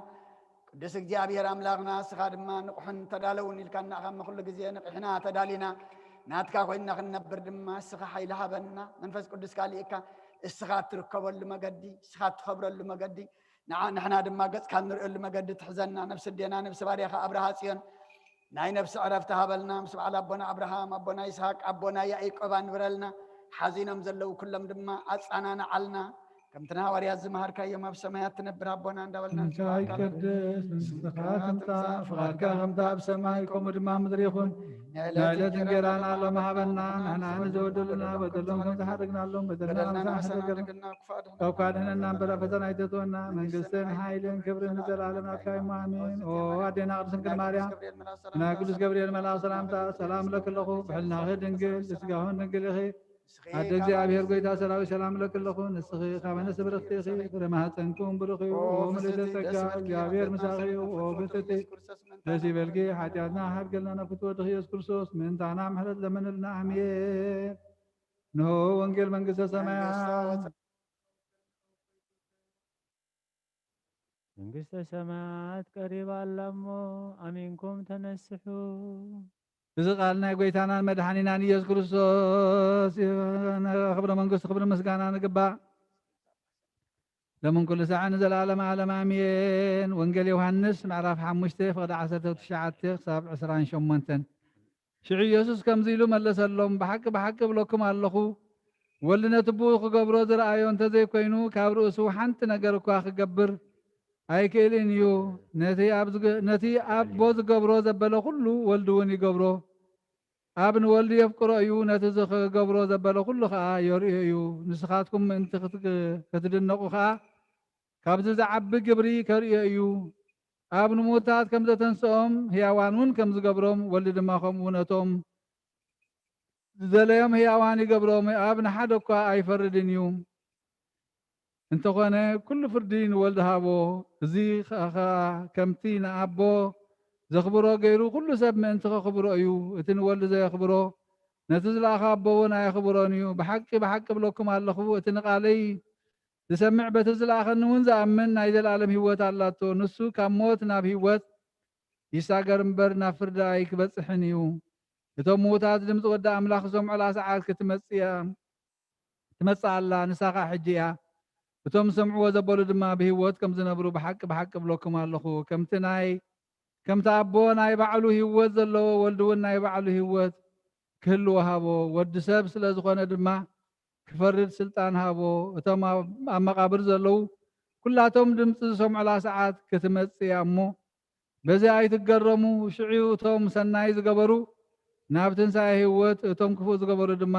قدسك جابير أملاكنا سخاد ما نقحن تدالون الكنا خما كل جزء نقحنا تدالينا ناتكا خوينا خنبر دما السخا حيلها بنا منفس قدس كاليكا السخا تركب المقدي السخا تخبر المقدي نحنا دما قص كان نرئ المقدي تحزننا نفس الدينا نفس باريخا أبرهاسيون ناي نفس عرفتها بلنا مسب على أبونا أبراهام أبونا إسحاق أبونا يعقوب أنبرلنا حزينا مزلو كلهم دما أصانا نعلنا كم تناوري الزمهر كايا ما بسمايات تنبر أبونا اندولنا شاي كدس نستخاتمتا فغاركا همتا بسمايكم دما مدريخون نايلة تنقران على محبنا نحنا نزود لنا بدلهم كم تحرقنا لهم بدلنا مساحنا وقادنا ننبرا فتنا يتطونا من قصتين حايلين كبرين نزل عالمنا كايم آمين وعدينا قرسن كل ماريا نا قدس قبريل ملا سلامتا سلام لك اللخو بحلنا غير دنقل لسقاهون دنقل اخي عد እግዚአብሔር ጎይታ ሰራዊ ሰላም ለክልኹን ንስኺ ካብ ነስ ብርኽቲ ኢኺ ብረማህፀንኩም ብርኺ ወምልእተ ጸጋ እግዚአብሔር ምሳኺ ወብትቲ ደስ ይበልኪ ሓጢአትና ሃብገልና ነፍቱ ወድኺ ኢየሱስ ክርስቶስ ምንታና ምሕረት ለምንልና አሜን ንሆ ወንጌል መንግሥተ ሰማያት መንግሥተ ሰማያት ቀሪባላሞ አሚንኩም ተነስሑ እዚ ቃል ናይ ጎይታናን መድሓኒናን ኢየሱስ ክርስቶስ ክብረ መንግስቲ ክብሪ ምስጋና ንግባእ ለምን ኩሉ ሰዓት ንዘለዓለመ ዓለም አሜን ወንጌል ዮሃንስ ምዕራፍ 5 ፍቅዲ 19 ክሳብ 28 ሽዑ ኢየሱስ ከምዚ ኢሉ መለሰሎም ብሓቂ ብሓቂ ብለኩም ኣለኹ ወልዲ ነቲ ብኡ ክገብሮ ዝረኣዮ እንተዘይኮይኑ ካብ ርእሱ ሓንቲ ነገር እኳ ክገብር ኣይክእልን እዩ ነቲ ኣቦ ዝገብሮ ዘበለ ኩሉ ወልዲ እውን ይገብሮ ኣብ ንወልዲ የፍቅሮ እዩ ነቲ ዝገብሮ ዘበለ ኩሉ ከዓ የርእዮ እዩ ንስኻትኩም ምእንቲ ክትድነቑ ከዓ ካብዚ ዝዓቢ ግብሪ ከርእዮ እዩ ኣብ ንሙታት ከም ዘተንስኦም ህያዋን እውን ከም ዝገብሮም ወልዲ ድማ ከምኡ ነቶም ዝደለዮም ህያዋን ይገብሮም ኣብ ንሓደ እኳ ኣይፈርድን እዩ እንተኾነ ኩሉ ፍርዲ ንወልዲ ሃቦ እዚ ከምቲ ንኣቦ ዘኽብሮ ገይሩ ኩሉ ሰብ ምእንቲ ከኽብሮ እዩ እቲ ንወልዲ ዘየኽብሮ ነቲ ዝለኣኸ ኣቦ እውን ኣየኽብሮን እዩ ብሓቂ ብሓቂ ብለኩም ኣለኹ እቲ ንቓለይ ዝሰምዕ በቲ ዝለኣኸኒ እውን ዝኣምን ናይ ዘለኣለም ህይወት ኣላቶ ንሱ ካብ ሞት ናብ ህይወት ይሳገር እምበር ናብ ፍርዲ ኣይክበፅሕን እዩ እቶም ምዉታት ድምፂ ወዲ ኣምላኽ ዝሰምዑላ ሰዓት ክትመፅእ ኣላ ንሳ ከዓ ሕጂ እያ እቶም ሰምዕዎ ዘበሉ ድማ ብህይወት ከም ዝነብሩ ብሓቂ ብሓቂ ብለኩም ኣለኹ ከምቲ ኣቦ ናይ ባዕሉ ህይወት ዘለዎ ወልዲ እውን ናይ ባዕሉ ህይወት ክህልዎ ሃቦ ወዲ ሰብ ስለ ዝኾነ ድማ ክፈርድ ስልጣን ሃቦ እቶም ኣብ መቃብር ዘለው ኩላቶም ድምፂ ዝሰምዑላ ሰዓት ክትመፅእ እያ እሞ በዚ ኣይትገረሙ ሽዑ እቶም ሰናይ ዝገበሩ ናብ ትንሣኤ ህይወት እቶም ክፉእ ዝገበሩ ድማ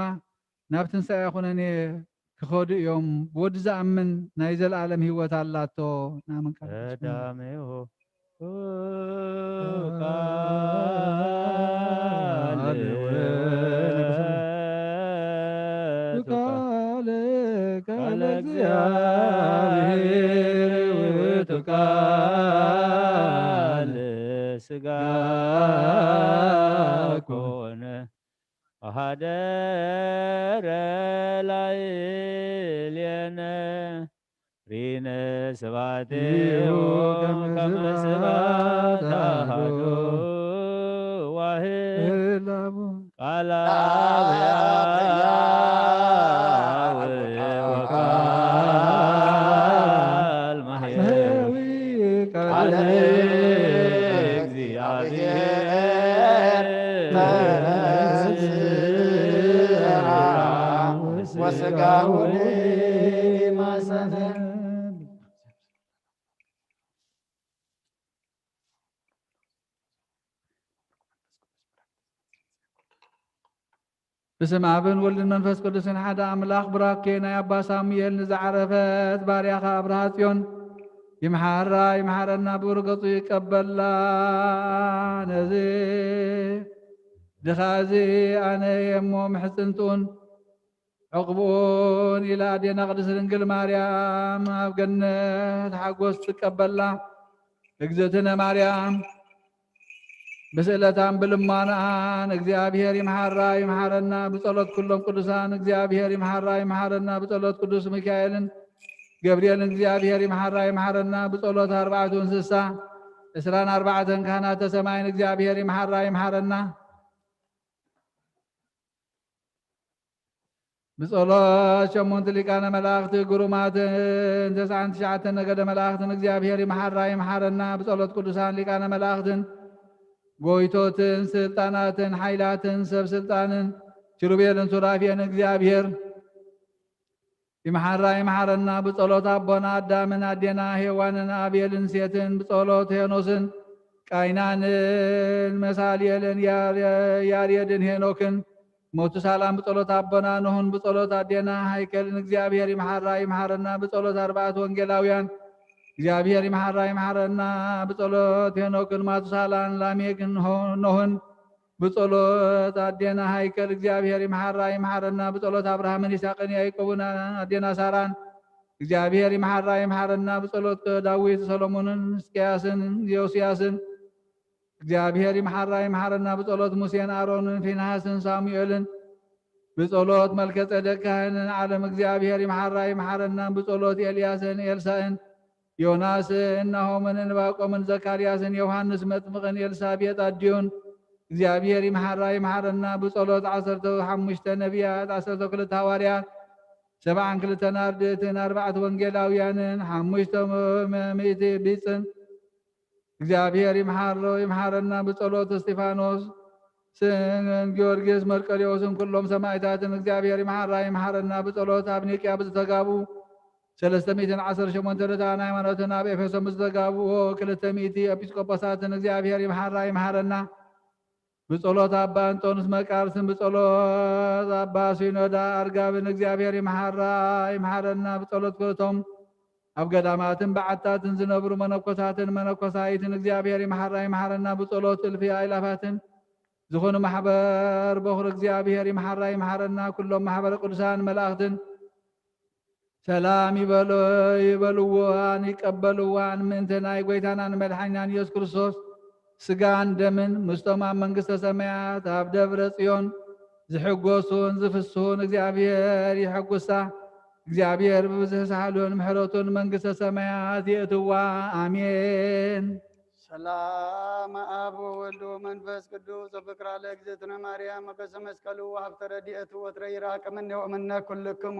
ናብ ትንሣኤ ኩነኔ ክኸዱ እዮም ብወዲ ዝኣምን ናይ ዘለኣለም ህይወት ኣላቶ ናመን ቀዳሜሁ ቃለ እግዚአብሔር ውእቱ ቃል ሥጋ ኮነ ወኀደረ ላዕሌነ ሪነ ስብሐቲሁ ከመ ስብሐት አሐዱ ዋሕድ ቃለ አብ ሕያው ወቃል ማሕየዊ ቃለ እግዚአብሔር ተነሥአ ወሥጋውን ማሰነ بسم አብን ወልድን መንፈስ ቅዱስን ሓደ አምላክ ብራኬ ናይ አባ ሳሙኤል ንዝዓረፈት ባርያኻ አብርሃ ጽዮን ይምሓራ ይምሓረና ብርገጹ ይቀበላ ነዚ ድኻዚ አነ የሞ ምሕፅንቱን ዕቕቡን ኢላ አዴና ቅድስት ድንግል ማርያም ኣብ ገነት ሓጎስ ትቀበላ እግዝእትነ ማርያም بسئلتان بالمانان እግዚአብሔር ይምሓራ ይምሓረና በጸሎት ኩሎም ቅዱሳን እግዚአብሔር ይምሓራ ይምሓረና በጸሎት ቅዱስ ሚካኤልን ገብርኤልን እግዚአብሔር ይምሓራ ይምሓረና በጸሎት አርባዕቱ እንስሳ እስራን አርባዕተን ካህናተ ሰማይን እግዚአብሔር ይምሓራ ይምሓረና በጸሎት ሸሞንት ሊቃነ መላእክት ጉሩማትን ተስዓን ትሽዓተን ነገደ መላእክትን እግዚአብሔር ይምሓራ ይምሓረና በጸሎት ቅዱሳን ሊቃነ መላእክትን ጎይቶትን ስልጣናትን ኃይላትን ሰብ ስልጣንን ኪሩቤልን ሱራፌልን እግዚአብሔር ይምሓራ ይምሓረና በጸሎት አቦና አዳምን አዴና ሔዋንን አቤልን ሴትን በጸሎት ሄኖስን ቃይናንን መሳልኤልን ያሬድን ሄኖክን ሞቱ ሰላም በጸሎት አቦና ኖህን በጸሎት አዴና ሃይከልን እግዚአብሔር ይምሓራ ይምሓረና በጸሎት አርባዕቱ ወንጌላውያን እግዚአብሔር ይምሓራ ይምሓረና በጸሎት ሄኖክን ማቱሳላን ላሜክን ኖህን በጸሎት አዴና ሃይከል እግዚአብሔር ይምሓራ ይምሓረና በጸሎት አብርሃምን ይስሐቅን ያዕቆብን አዴና ሳራን እግዚአብሔር ይምሓራ ይምሓረና በጸሎት ዳዊት ሰሎሞንን ሕዝቅያስን ዮስያስን እግዚአብሔር ይምሓራ ይምሓረና በጸሎት ሙሴን አሮንን ፊንሐስን ሳሙኤልን በጸሎት መልከጼዴቅ ካህንን ዓለም እግዚአብሔር ይምሓራ ይምሓረና በጸሎት ኤልያስን ኤልሳዕን ዮናስን ናሆምን ዕንባቆምን ዘካርያስን ዮሐንስ መጥምቅን ኤልሳቤጥ አድዮን እግዚአብሔር ይምሓራ ይምሓረና በጸሎት 15 ነቢያት 12 ሐዋርያት 72 አርድእትን 4 ወንጌላውያንን 500 ቢጽን እግዚአብሔር ይምሓሮ ይምሓረና በጸሎት እስጢፋኖስ ስን ጊዮርጊስ መርቆሬዎስን ኩሎም ሰማዕታትን እግዚአብሔር ይምሓራ ይምሓረና በጸሎት አብኒቅያ ብዝተጋቡ 318 ርቱዓን ሃይማኖትን ኣብ ኤፌሶን ብዝተጋቡ 200 ኤጲስቆጶሳትን እግዚአብሔር ይምሓራ ይምሓረና በጸሎት አባ አንጦንስ መቃርስን በጸሎት አባ ሲኖዳ አርጋብን እግዚአብሔር ይምሓራ ይምሓረና በጸሎት ኩለቶም ኣብ ገዳማትን በዓታትን ዝነብሩ መነኮሳትን መነኮሳይትን እግዚአብሔር ይምሓራ ይምሓረና በጸሎት እልፊ አእላፋትን ዝኾኑ ማሕበር በኹር እግዚአብሔር ይምሓራ ይምሓረና ኩሎም ማሕበረ ቅዱሳን መላእክትን ሰላም ይበልዋን ይቀበልዋን ምእንተ ናይ ጎይታናን መድሓኒናን ኢየሱስ ክርስቶስ ስጋን ደምን ምስቶም ኣብ መንግስተ ሰማያት ኣብ ደብረ ጽዮን ዝሕጎሱን ዝፍስሑን እግዚአብሔር ይሕጉሳ እግዚአብሔር ብብዝሒ ሳህሉን ምሕረቱን መንግስተ ሰማያት የእትዋ አሜን። ሰላም አብ ወወልድ ወመንፈስ ቅዱስ ፍቅራ ለእግዝእትነ ማርያም በሰ መስቀሉ ወሀብተ ረድኤቱ ወትረ ይራቅ እምኔ ወእምነ ኩልክሙ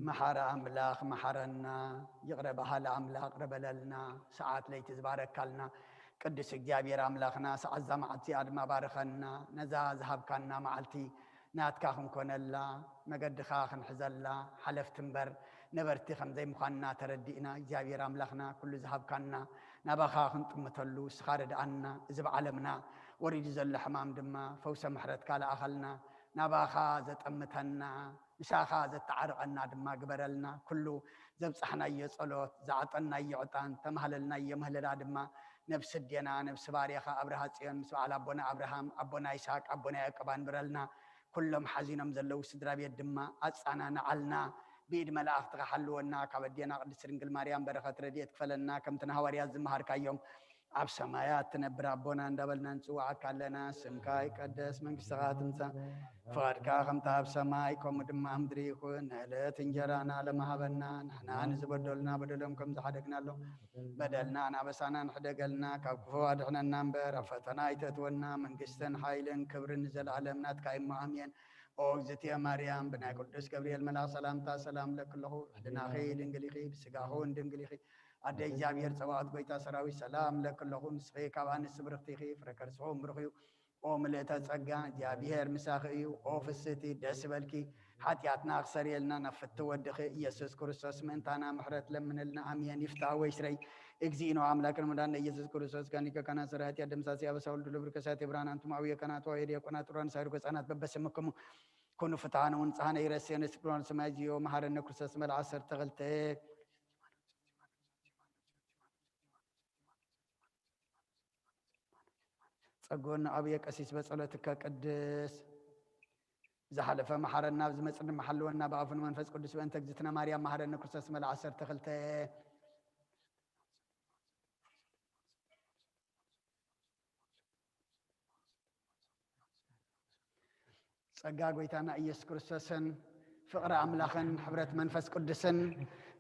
محر أملاخ محرنا يقرب أهل أملاق ربللنا ساعات ليت تبارك لنا قدس እግዚአብሔር አምላኽና ሰዓዛ ማዕልቲ አድማ ባረኸና ነዛ ዝሃብካና ማዕልቲ ናትካኹም ኮነላ መገድኻ ክንሕዘላ ሓለፍት እምበር ነበርቲ ከም ዘይምዃንና ተረዲእና እግዚአብሔር አምላኽና ኩሉ ዝሃብካና ናባኻ ክንጥምተሉ እስኻ ረድአና እዚ ብዓለምና ወሪዱ ዘሎ ሕማም ድማ ፈውሰ ምሕረትካ ለኣኸልና ናባኻ ዘጠምተና ንሳኻ ዘተዓርቐና ድማ ግበረልና ኩሉ ዘብፅሕናዮ ጸሎት ዝዓጠናዮ ዕጣን ተማህለልናዮ ምህለላ ድማ ነፍስ ደና ነፍስ ባሪኻ አብርሃ ጽዮን ምስ በዓል አቦና አብርሃም አቦና ይስሐቅ አቦና ያዕቆብ አንብረልና ኩሎም ሓዚኖም ዘለው ስድራ ቤት ድማ አጻና ነዓልና بيد ملاك تحلونا كبدينا قدس رنجل مريم بركة رديت كفلنا كم تنهاريات زمهر كيوم عب سمايات نبر ربنا ندبلنا نسوع كلنا سمكاي قدس من قصات نسا فاركا خم تاب سماي كم دم أمدري كون لا تنجرانا لما هبنا نحن نزبدلنا بدلهم كم زحدقنا لهم بدلنا أنا بسنا نحدقلنا كفوا دحنا نمبر فتنا يتتونا من قستن حيلن كبر نزل علمنا تكايم معامين أوزتي مريم بنا قدس جبريل ملا سلامتا سلام لك له لنا خي دنجليخي بسجاهون دنجليخي أدي جابير سواد بيتا سراوي سلام لك له نسخي كوان السبرختيخي فركر سوم برخيو او ملئتا ጸጋ እግዚአብሔር ምሳኺ او ፍስቲ ደስ በልኪ ኃጢአትና አክሰሪልና ነፍት ወድኺ ኢየሱስ ክርስቶስ ምንታና ምሕረት ለምንልና አሜን ይፍታ ወይስረይ እግዚእኖ አምላክን መዳን ኢየሱስ ክርስቶስ ጋኒከ ካና ሰራት ያደምሳሲ ያበሳውል ድብር ከሳት ብርሃን አንቱም አው የከናቱ ወይ የቆናት ሩን ሳይሩ ከጻናት በበሰምከሙ ኮኑ ፍታነውን ጻነ ይረሰነ ስክሮን ሰማጂዮ መሐረነ ክርስቶስ መልዓ ሰርተ ገልተ ጸጎን አብየ ቀሲስ በጸሎትከ ቅድስ زحلف محرنا بزمصن محلونا بافن منفس قدس بانت اجتنا مريم محرنا كرسس مل 10 تخلته ጸጋ ጎይታና ኢየሱስ ክርስቶስን ፍቅረ አምላኽን ሕብረት መንፈስ ቅዱስን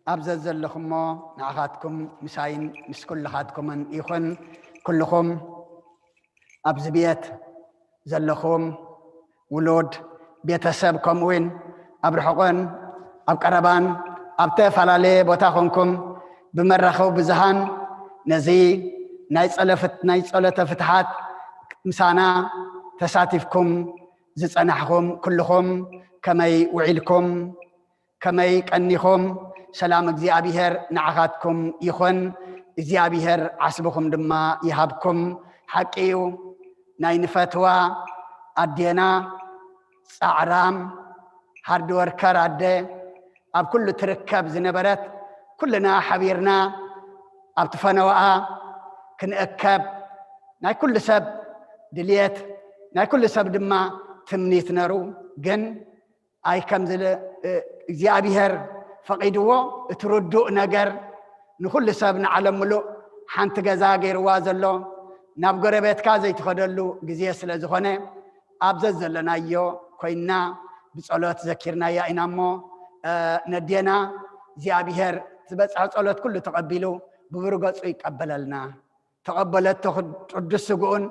አብዘዝ ዘለኹሞ ንዓኻትኩም ምሳይን ምስ ኩልኻትኩምን ይኹን ኩልኹም ኣብዚ ቤት ዘለኹም ውሉድ ቤተሰብ ከምኡውን ኣብ ርሑቕን ኣብ ቀረባን ኣብ ተፈላለየ ቦታ ኮንኩም ብመራኸቢ ብዝሃን ነዚ ናይ ጸሎተ ፍትሓት ምሳና ተሳቲፍኩም ዝጸናሕኩም ኩልኹም ከመይ ውዒልኩም ከመይ ቀኒኹም ሰላም እግዚአብሔር ንዓኻትኩም ይኹን እግዚአብሔር ዓስብኩም ድማ ይሃብኩም ሓቂዩ ናይ ንፈትዋ ኣዴና ጻዕራም ሃርድ ወርከር ኣደ ኣብ ኩሉ ትርከብ ዝነበረት ኩልና ሓቢርና ኣብ ትፈነውኣ ክንእከብ ናይ ኩሉ ሰብ ድልየት ናይ ኩሉ ሰብ ድማ ትምኒት ነሩ ግን ኣይ ከም እግዚአብሔር ፈቂድዎ እትርዱእ ነገር ንኩሉ ሰብ ንዓለም ሙሉእ ሓንቲ ገዛ ገይርዋ ዘሎ ናብ ጎረቤትካ ዘይትኸደሉ ግዜ ስለ ዝኾነ ኣብዘ ዘለናዮ ኮይና ብጸሎት ዘኪርናያ ኢና እሞ ነዴና እግዚአብሔር ዝበፅሐ ጸሎት ኩሉ ተቐቢሉ ብብሩህ ገጹ ይቀበለልና ተቐበለቶ ቅዱስ ስጉኡን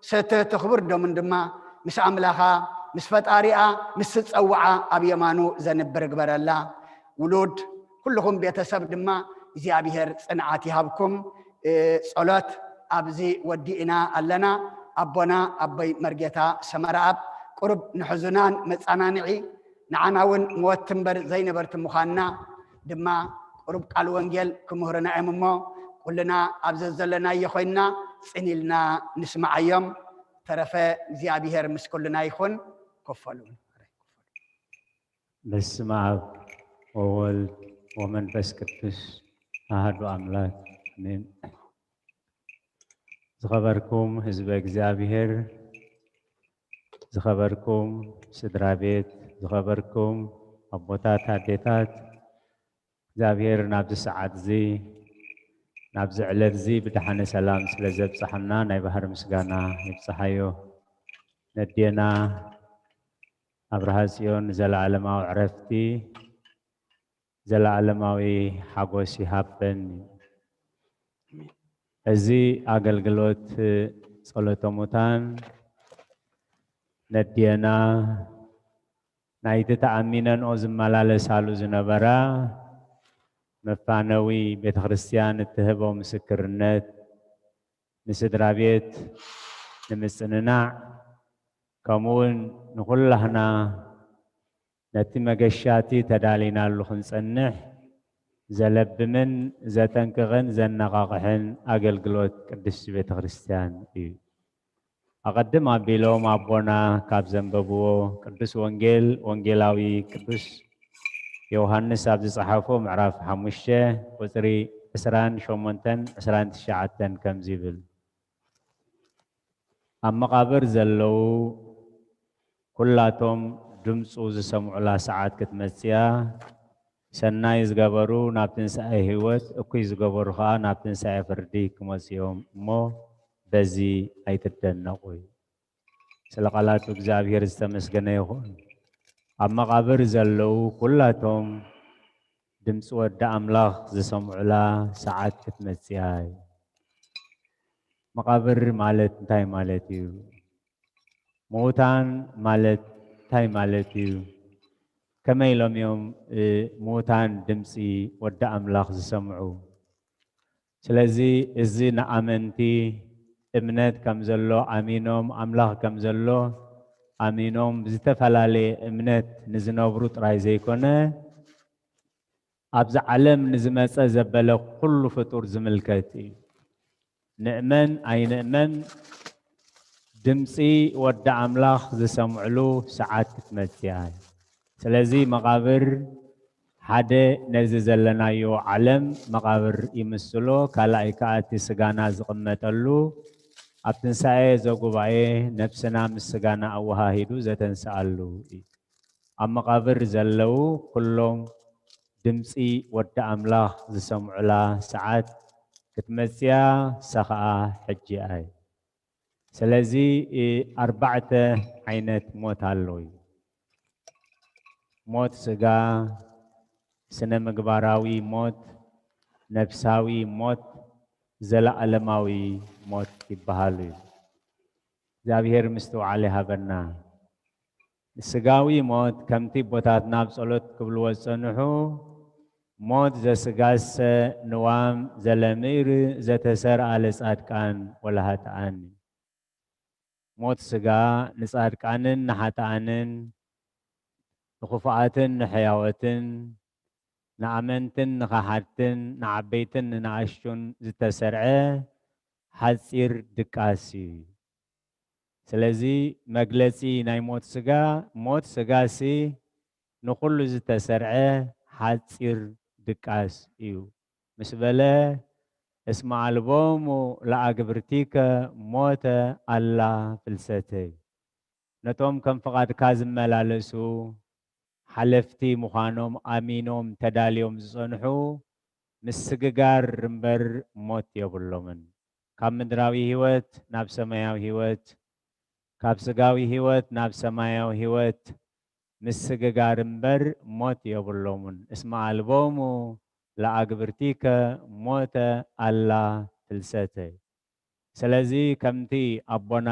ሰተት ክቡር ደሙን ድማ ምስ ኣምላኻ ምስ ፈጣሪኣ ምስ ዝፀውዓ ኣብ የማኑ ዘንብር ግበረላ ውሉድ ኩልኹም ቤተሰብ ድማ እግዚአብሔር ጽንዓት ይሃብኩም ጸሎት ኣብዚ ወዲእና ኣለና ኣቦና ኣበይ መርጌታ ሰመራኣብ ቁርብ ንሕዙናን መጻናንዒ ንዓናውን ሞትንበር ዘይነበርቲ ምዃንና ድማ ቁርብ ቃል ወንጌል ክምህርና እዮም እሞ ኩልና ኣብዚ ዘለናዮ ኮይንና ጽኒልና ንስማዓዮም ተረፈ እግዚአብሔር ምስ ኩልና ይኹን ከፈሉ በስመ አብ ወወልድ ወመንፈስ ቅዱስ አሐዱ አምላክ አሜን። ዝኸበርኩም ህዝበ እግዚአብሔር ዝኸበርኩም ስድራ ቤት ዝኸበርኩም ኣቦታት ኣዴታት እግዚአብሔር ናብዚ ሰዓት እዚ ናብዚ ዕለት እዚ ብድሓነ ሰላም ስለ ዘብፅሐና ናይ ባህር ምስጋና ይብፅሓዮ። ነዴና ኣብርሃ ጽዮን ዘለዓለማዊ ዕረፍቲ ዘለዓለማዊ ሓጎስ ይሃበን። እዚ ኣገልግሎት ጸሎተ ሙታን ነዴና ናይቲ ተኣሚነንኦ ዝመላለሳሉ ዝነበራ መፋነዊ ቤተ ክርስቲያን እትህቦ ምስክርነት ንስድራ ቤት ንምጽንናዕ ከምኡውን ንኹላህና ነቲ መገሻቲ ተዳሊናሉ ክንጸንሕ ዘለብምን ዘጠንቅቕን ዘነቓቕሕን ኣገልግሎት ቅድስቲ ቤተ ክርስቲያን እዩ። ኣቐድም ኣቢሎም ኣቦና ካብ ዘንበብዎ ቅዱስ ወንጌል ወንጌላዊ ቅዱስ ዮሐንስ ኣብ ዝጸሓፎ ምዕራፍ 5 ቁጽሪ 28-29 ከምዚ ይብል ኣብ መቃብር ዘለው ኩላቶም ድምፁ ዝሰምዑላ ሰዓት ክትመጽያ ሰናይ ዝገበሩ ናብ ትንሣኤ ህይወት እኩይ ዝገበሩ ከዓ ናብ ትንሣኤ ፍርዲ ክመጽኦም እሞ በዚ ኣይትደነቁ። ስለ ቃላቱ እግዚአብሔር ዝተመስገነ ይኹን። ኣብ መቃብር ዘለው ኩላቶም ድምፂ ወዲ ኣምላኽ ዝሰምዑላ ሰዓት ክትመጽያ። መቃብር ማለት እንታይ ማለት እዩ? ሙታን ማለት እንታይ ማለት እዩ? ከመይ ኢሎም እዮም ሙታን ድምፂ ወዲ ኣምላኽ ዝሰምዑ? ስለዚ እዚ ንኣመንቲ እምነት ከም ዘሎ ኣሚኖም ኣምላኽ ከም ዘሎ ኣሚኖም ብዝተፈላለየ እምነት ንዝነብሩ ጥራይ ዘይኮነ ኣብዚ ዓለም ንዝመፀ ዘበለ ኩሉ ፍጡር ዝምልከት እዩ። ንእመን ኣይንእመን ድምፂ ወዲ ኣምላኽ ዝሰምዕሉ ሰዓት ክትመፅእ እያ። ስለዚ መቃብር ሓደ ነዚ ዘለናዮ ዓለም መቃብር ይምስሎ፣ ካልኣይ ከዓ እቲ ስጋና ዝቕመጠሉ ኣብ ትንሳኤ ዘጉባኤ ነፍስና ምስ ስጋና ኣወሃሂዱ ዘተንስኣሉ እዩ። ኣብ መቃብር ዘለው ኩሎም ድምፂ ወዲ ኣምላኽ ዝሰምዑላ ሰዓት ክትመፅያ ሰኸዓ ሕጂ ኣይ። ስለዚ ኣርባዕተ ዓይነት ሞት ኣሎ እዩ። ሞት ስጋ፣ ስነ ምግባራዊ ሞት፣ ነፍሳዊ ሞት፣ ዘለዓለማዊ ሞት ይበሃሉ እዩ። እግዚአብሔር ምስትውዓል ይሃበና። ስጋዊ ሞት ከምቲ ቦታትና ብጸሎት ክብልዎ ዝጸንሑ ሞት ዘስጋሰ ንዋም ዘለምር ዘተሰርአ ለጻድቃን ወለሃጥኣን ሞት ስጋ ንጻድቃንን ንሓጥኣንን ንኹፉኣትን ንሕያወትን ንኣመንትን ንኻሓትን ንዓበይትን ንኣሽቱን ዝተሰርዐ ሓፂር ድቃስ እዩ። ስለዚ መግለጺ ናይ ሞት ስጋሲ ንኹሉ ዝተሰርዐ ሓፂር ድቃስ እዩ። ምስ በለ እስመ አልቦሙ ለአግብርቲከ ሞተ አላ ፍልሰተ ነቶም ከም ፍቓድካ ዝመላለሱ ሓለፍቲ ምዃኖም ኣሚኖም ተዳልዮም ዝጸንሑ ምስ ስግጋር እምበር ሞት የብሎምን። ካብ ምድራዊ ህይወት ናብ ሰማያዊ ህይወት፣ ካብ ስጋዊ ህይወት ናብ ሰማያዊ ህይወት ምስ ስግጋር እምበር ሞት የብሎምን። እስመ አልቦሙ ለአግብርቲከ ሞተ አላ ፍልሰተ። ስለዚ ከምቲ ኣቦና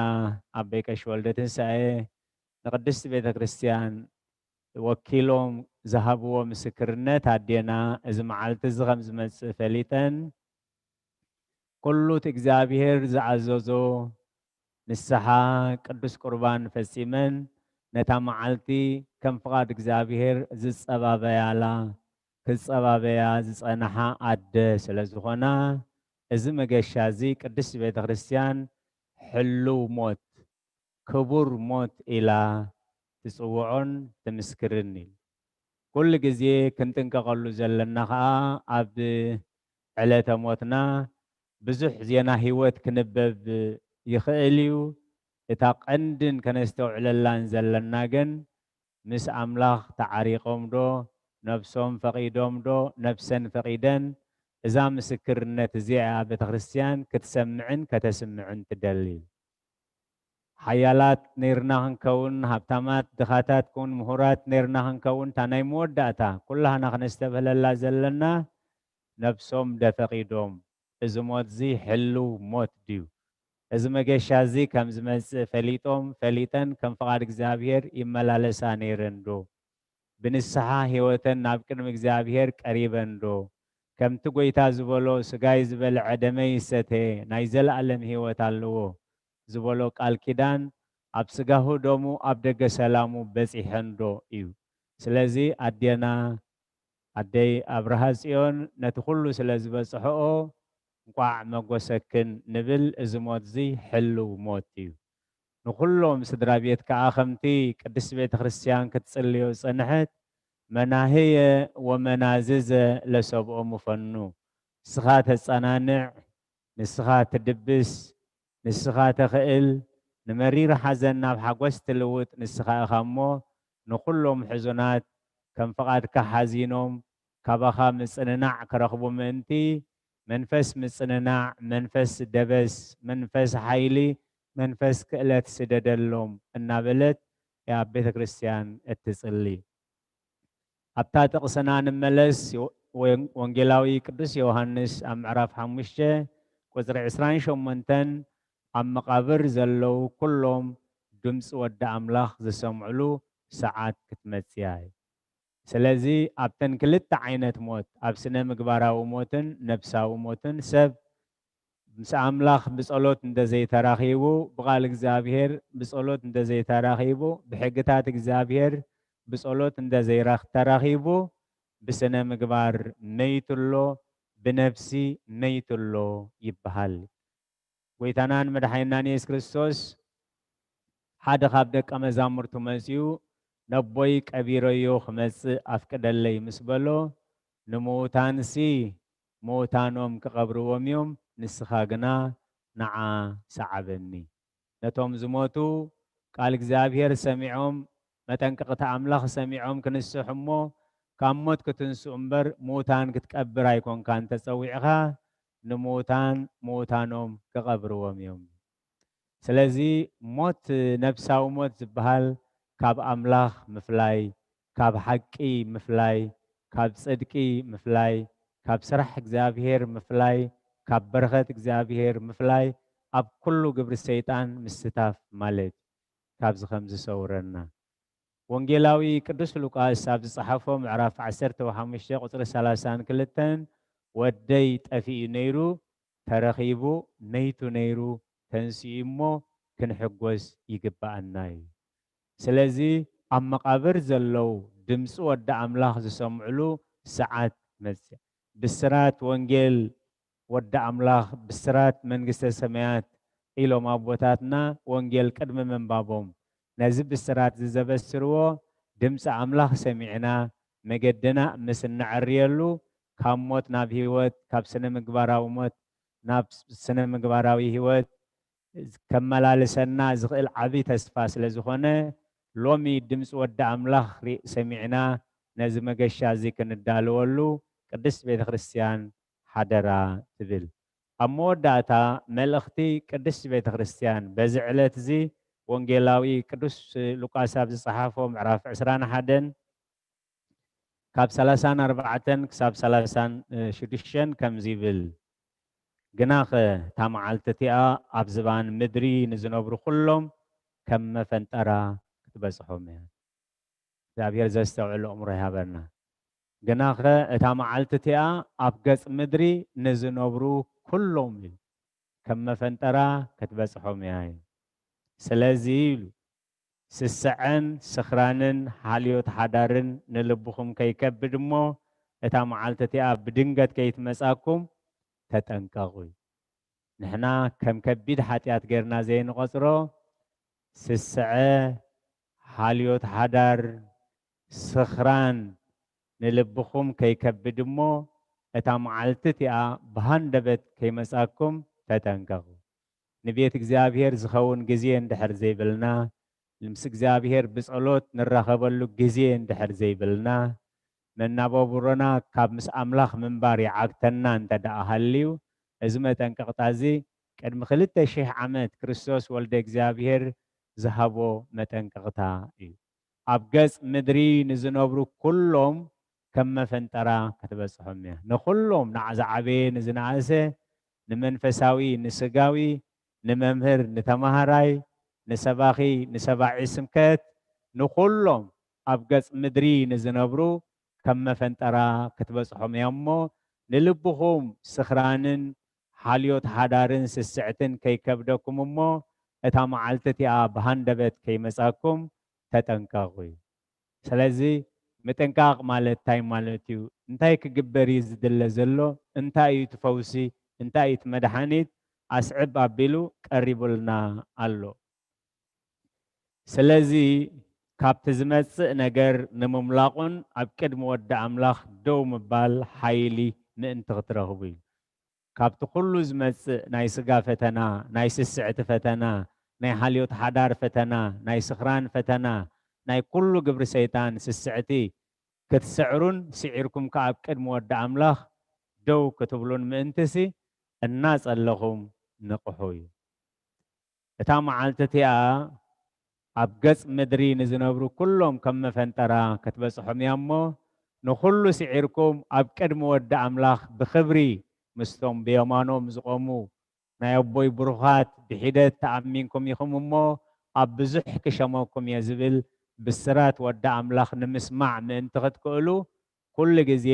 ኣበይ ቀሺ ወልደ ትንሳኤ ንቅድስቲ ቤተ ክርስቲያን ወኪሎም ዝሃብዎ ምስክርነት ኣዴና እዚ መዓልቲ እዚ ከም ዝመፅእ ፈሊጠን ኩሉት እግዚኣብሔር ዝዓዘዞ ንስሓ ቅዱስ ቁርባን ፈጺመን ነታ መዓልቲ ከም ፍቓድ እግዚኣብሔር ዝጸባበያላ ክጸባበያ ዝጸንሓ ኣደ ስለ ዝኾና እዚ መገሻ እዚ ቅድስቲ ቤተ ክርስቲያን ሕልው ሞት ክቡር ሞት ኢላ ትጽውዖን ትምስክርን ኢል ኩሉ ግዜ ክንጥንቀቐሉ ዘለና ከዓ ኣብ ዕለተ ሞትና ብዙሕ ዜና ህይወት ክንበብ ይኽእል እዩ። እታ ቀንድን ከነስተውዕለላን ዘለና ግን ምስ ኣምላኽ ተዓሪቆም ዶ ነፍሶም ፈቒዶም ዶ ነፍሰን ፈቒደን እዛ ምስክርነት እዚኣ ቤተ ክርስቲያን ክትሰምዕን ከተስምዕን ትደሊ። ሓያላት ነርና ክንከውን ሃብታማት ድኻታት ኩን ምሁራት ነርና ክንከውን እታ ናይ መወዳእታ ኩላህና ክነስተብህለላ ዘለና ነፍሶም ደፈቒዶም እዚ ሞት እዚ ሕልው ሞት ድዩ እዚ መገሻ እዚ ከም ዝመፅእ ፈሊጦም ፈሊጠን ከም ፍቓድ እግዚኣብሔር ይመላለሳ ነይረን ዶ ብንስሓ ህይወተን ናብ ቅድሚ እግዚኣብሔር ቀሪበን ዶ ከምቲ ጎይታ ዝበሎ ስጋይ ዝበልዐ ደመይ ይሰተየ ናይ ዘለኣለም ህይወት ኣለዎ ዝበሎ ቃል ኪዳን ኣብ ስጋሁ ደሙ ኣብ ደገ ሰላሙ በፂሐን ዶ እዩ። ስለዚ ኣዴና ኣደይ ኣብርሃ ጽዮን ነቲ ኩሉ ስለ ዝበፅሕኦ እንቋዕ መጎሰክን ንብል እዚ ሞት እዚ ሕልው ሞት እዩ። ንኩሎም ስድራ ቤት ከዓ ከምቲ ቅድስቲ ቤተ ክርስቲያን ክትጽልዮ ጽንሐት መናህየ ወመናዝዘ ለሰብኦም ፈኑ ንስኻ ተጸናንዕ፣ ንስኻ ትድብስ፣ ንስኻ ተኽእል ንመሪር ሓዘን ናብ ሓጎስ ትልውጥ ንስኻ ኢኻ እሞ ንኩሎም ሕዙናት ከም ፍቓድካ ሓዚኖም ካባኻ ምጽንናዕ ክረኽቡ ምእንቲ መንፈስ ምጽንናዕ፣ መንፈስ ደበስ፣ መንፈስ ሓይሊ፣ መንፈስ ክእለት ስደደሎም እናበለት ኣብ ቤተ ክርስቲያን እትጽሊ። ኣብታ ጥቕስና ንመለስ ወንጌላዊ ቅዱስ ዮሃንስ ኣብ ምዕራፍ 5 ቁፅሪ 28 ኣብ መቃብር ዘለው ኩሎም ድምፂ ወዲ ኣምላኽ ዝሰምዕሉ ሰዓት ክትመፅያ እዩ። ስለዚ ኣብተን ክልተ ዓይነት ሞት ኣብ ስነ ምግባራዊ ሞትን ነፍሳዊ ሞትን ሰብ ምስ ኣምላኽ ብጸሎት እንደዘይተራኺቡ ብቓል እግዚኣብሔር ብጸሎት እንደዘይተራኺቡ ብሕግታት እግዚኣብሔር ብጸሎት እንደዘይተራኺቡ ብስነ ምግባር መይትሎ ብነፍሲ መይትሎ ይበሃል። ጎይታናን መድሓኒናን ኢየሱስ ክርስቶስ ሓደ ካብ ደቀ መዛሙርቱ መጺኡ ነቦይ ቀቢረዮ ክመጽእ ኣፍቅደለይ ምስ በሎ ንምዉታንሲ ምዉታኖም ክቐብርዎም እዮም ንስኻ ግና ንዓ ሰዓበኒ። ነቶም ዝሞቱ ቃል እግዚኣብሔር ሰሚዖም መጠንቀቕቲ ኣምላኽ ሰሚዖም ክንስሑ እሞ ካብ ሞት ክትንስኡ እምበር ምዉታን ክትቀብር ኣይኮንካን ተጸዊዕኻ ንምዉታን ምዉታኖም ክቐብርዎም እዮም። ስለዚ ሞት ነፍሳዊ ሞት ዝበሃል ካብ ኣምላኽ ምፍላይ ካብ ሓቂ ምፍላይ ካብ ጽድቂ ምፍላይ ካብ ስራሕ እግዚኣብሔር ምፍላይ ካብ በረኸት እግዚኣብሔር ምፍላይ ኣብ ኩሉ ግብሪ ሰይጣን ምስታፍ ማለት ካብዚ ከም ዝሰውረና ወንጌላዊ ቅዱስ ሉቃስ ኣብ ዝጸሓፎ ምዕራፍ 15 ቁጽሪ 32 ወደይ ጠፊኡ ነይሩ ተረኺቡ መይቱ ነይሩ ተንስኡ እሞ ክንሕጐስ ይግባአና እዩ። ስለዚ ኣብ መቃብር ዘለው ድምፂ ወዲ ኣምላኽ ዝሰምዕሉ ሰዓት መጽእ ብስራት ወንጌል ወዲ ኣምላኽ ብስራት መንግስተ ሰማያት ኢሎም ኣቦታትና ወንጌል ቅድሚ ምንባቦም ነዚ ብስራት ዝዘበስርዎ ድምፂ ኣምላኽ ሰሚዕና መገድና ምስ እናዕርየሉ ካብ ሞት ናብ ህይወት ካብ ስነ ምግባራዊ ሞት ናብ ስነ ምግባራዊ ህይወት ከመላልሰና ዝኽእል ዓብይ ተስፋ ስለ ዝኾነ ሎሚ ድምፂ ወዲ ኣምላኽ ሰሚዕና ነዚ መገሻ እዚ ክንዳልወሉ ቅድስት ቤተ ክርስቲያን ሓደራ ትብል። ኣብ መወዳእታ መልእኽቲ ቅድስት ቤተ ክርስቲያን በዚ ዕለት እዚ ወንጌላዊ ቅዱስ ሉቃስ ኣብ ዝጸሓፎ ምዕራፍ 21 ካብ 34 ክሳብ 36 ከምዚ ይብል ግናኸ እታ መዓልቲ እቲኣ ኣብ ዝባን ምድሪ ንዝነብሩ ኩሎም ከም መፈንጠራ ክትበጽሖም እያ። እግዚአብሔር ዘስተውዕል ኣእምሮ ይሃበና። ግናኸ እታ መዓልቲ እቲኣ ኣብ ገጽ ምድሪ ንዝነብሩ ኩሎም ከም መፈንጠራ ክትበጽሖም እያ። ስለዚ ኢሉ ስስዐን ስኽራንን ሓልዮት ሓዳርን ንልብኹም ከይከብድ እሞ እታ መዓልቲ እቲኣ ብድንገት ከይትመጻኩም ተጠንቀቑ። ንሕና ከም ከቢድ ሓጢኣት ጌርና ዘይንቆጽሮ ስስዐ ሓልዮት ሓዳር ስኽራን ንልብኹም ከይከብድ እሞ እታ መዓልቲ እቲኣ ብሃንደበት ከይመጻኩም ተጠንቀቑ። ንቤት እግዚአብሔር ዝኸውን ግዜ እንድሕር ዘይብልና ምስ እግዚአብሔር ብጸሎት ንራኸበሉ ግዜ እንድሕር ዘይብልና መናበብሮና ካብ ምስ ኣምላኽ ምንባር ይዓግተና እንተደኣ ሃልዩ እዚ መጠንቀቕታ እዚ ቅድሚ 2000 ዓመት ክርስቶስ ወልደ እግዚአብሔር ዝሃቦ መጠንቀቕታ እዩ። ኣብ ገጽ ምድሪ ንዝነብሩ ኩሎም ከም መፈንጠራ ክትበጽሖም እያ። ንኩሎም ንዝዓበየ ንዝነኣሰ ንመንፈሳዊ ንስጋዊ ንመምህር ንተማሃራይ ንሰባኺ ንሰባዒ ስምከት ንኩሎም ኣብ ገጽ ምድሪ ንዝነብሩ ከም መፈንጠራ ክትበጽሖም እያ እሞ ንልብኹም ስኽራንን ሓልዮት ሓዳርን ስስዕትን ከይከብደኩም እሞ እታ መዓልቲ እቲኣ ብሃንደበት ከይመጻኩም ተጠንቀቑ እዩ። ስለዚ ምጥንቃቕ ማለት እንታይ ማለት እዩ? እንታይ ክግበር እዩ ዝድለ ዘሎ? እንታይ እዩ ትፈውሲ? እንታይ እዩ መድሓኒት? ኣስዕብ ኣቢሉ ቀሪቡልና ኣሎ። ስለዚ ካብቲ ዝመጽእ ነገር ንምምላቑን ኣብ ቅድሚ ወዲ ኣምላኽ ደው ምባል ሓይሊ ምእንቲ ክትረኽቡ እዩ። ካብቲ ኩሉ ዝመጽእ ናይ ስጋ ፈተና፣ ናይ ስስዕቲ ፈተና፣ ናይ ሓልዮት ሓዳር ፈተና፣ ናይ ስኽራን ፈተና፣ ናይ ኩሉ ግብሪ ሰይጣን ስስዕቲ ክትስዕሩን ስዒርኩም ከዓ ኣብ ቅድሚ ወዲ ኣምላኽ ደው ክትብሉን ምእንትሲ እናጸለኹም ንቕሑ እዩ። እታ መዓልቲ እቲኣ ኣብ ገጽ ምድሪ ንዝነብሩ ኩሎም ከም መፈንጠራ ክትበጽሖም እያ እሞ ንኩሉ ስዒርኩም ኣብ ቅድሚ ወዲ ኣምላኽ ብኽብሪ ምስቶም ብየማኖም ዝቆሙ ናይ ኣቦይ ብሩኻት ብሒደት ተኣሚንኩም ኢኹም እሞ ኣብ ብዙሕ ክሸመኩም እየ ዝብል ብስራት ወዲ ኣምላኽ ንምስማዕ ምእንቲ ክትክእሉ ኩሉ ግዜ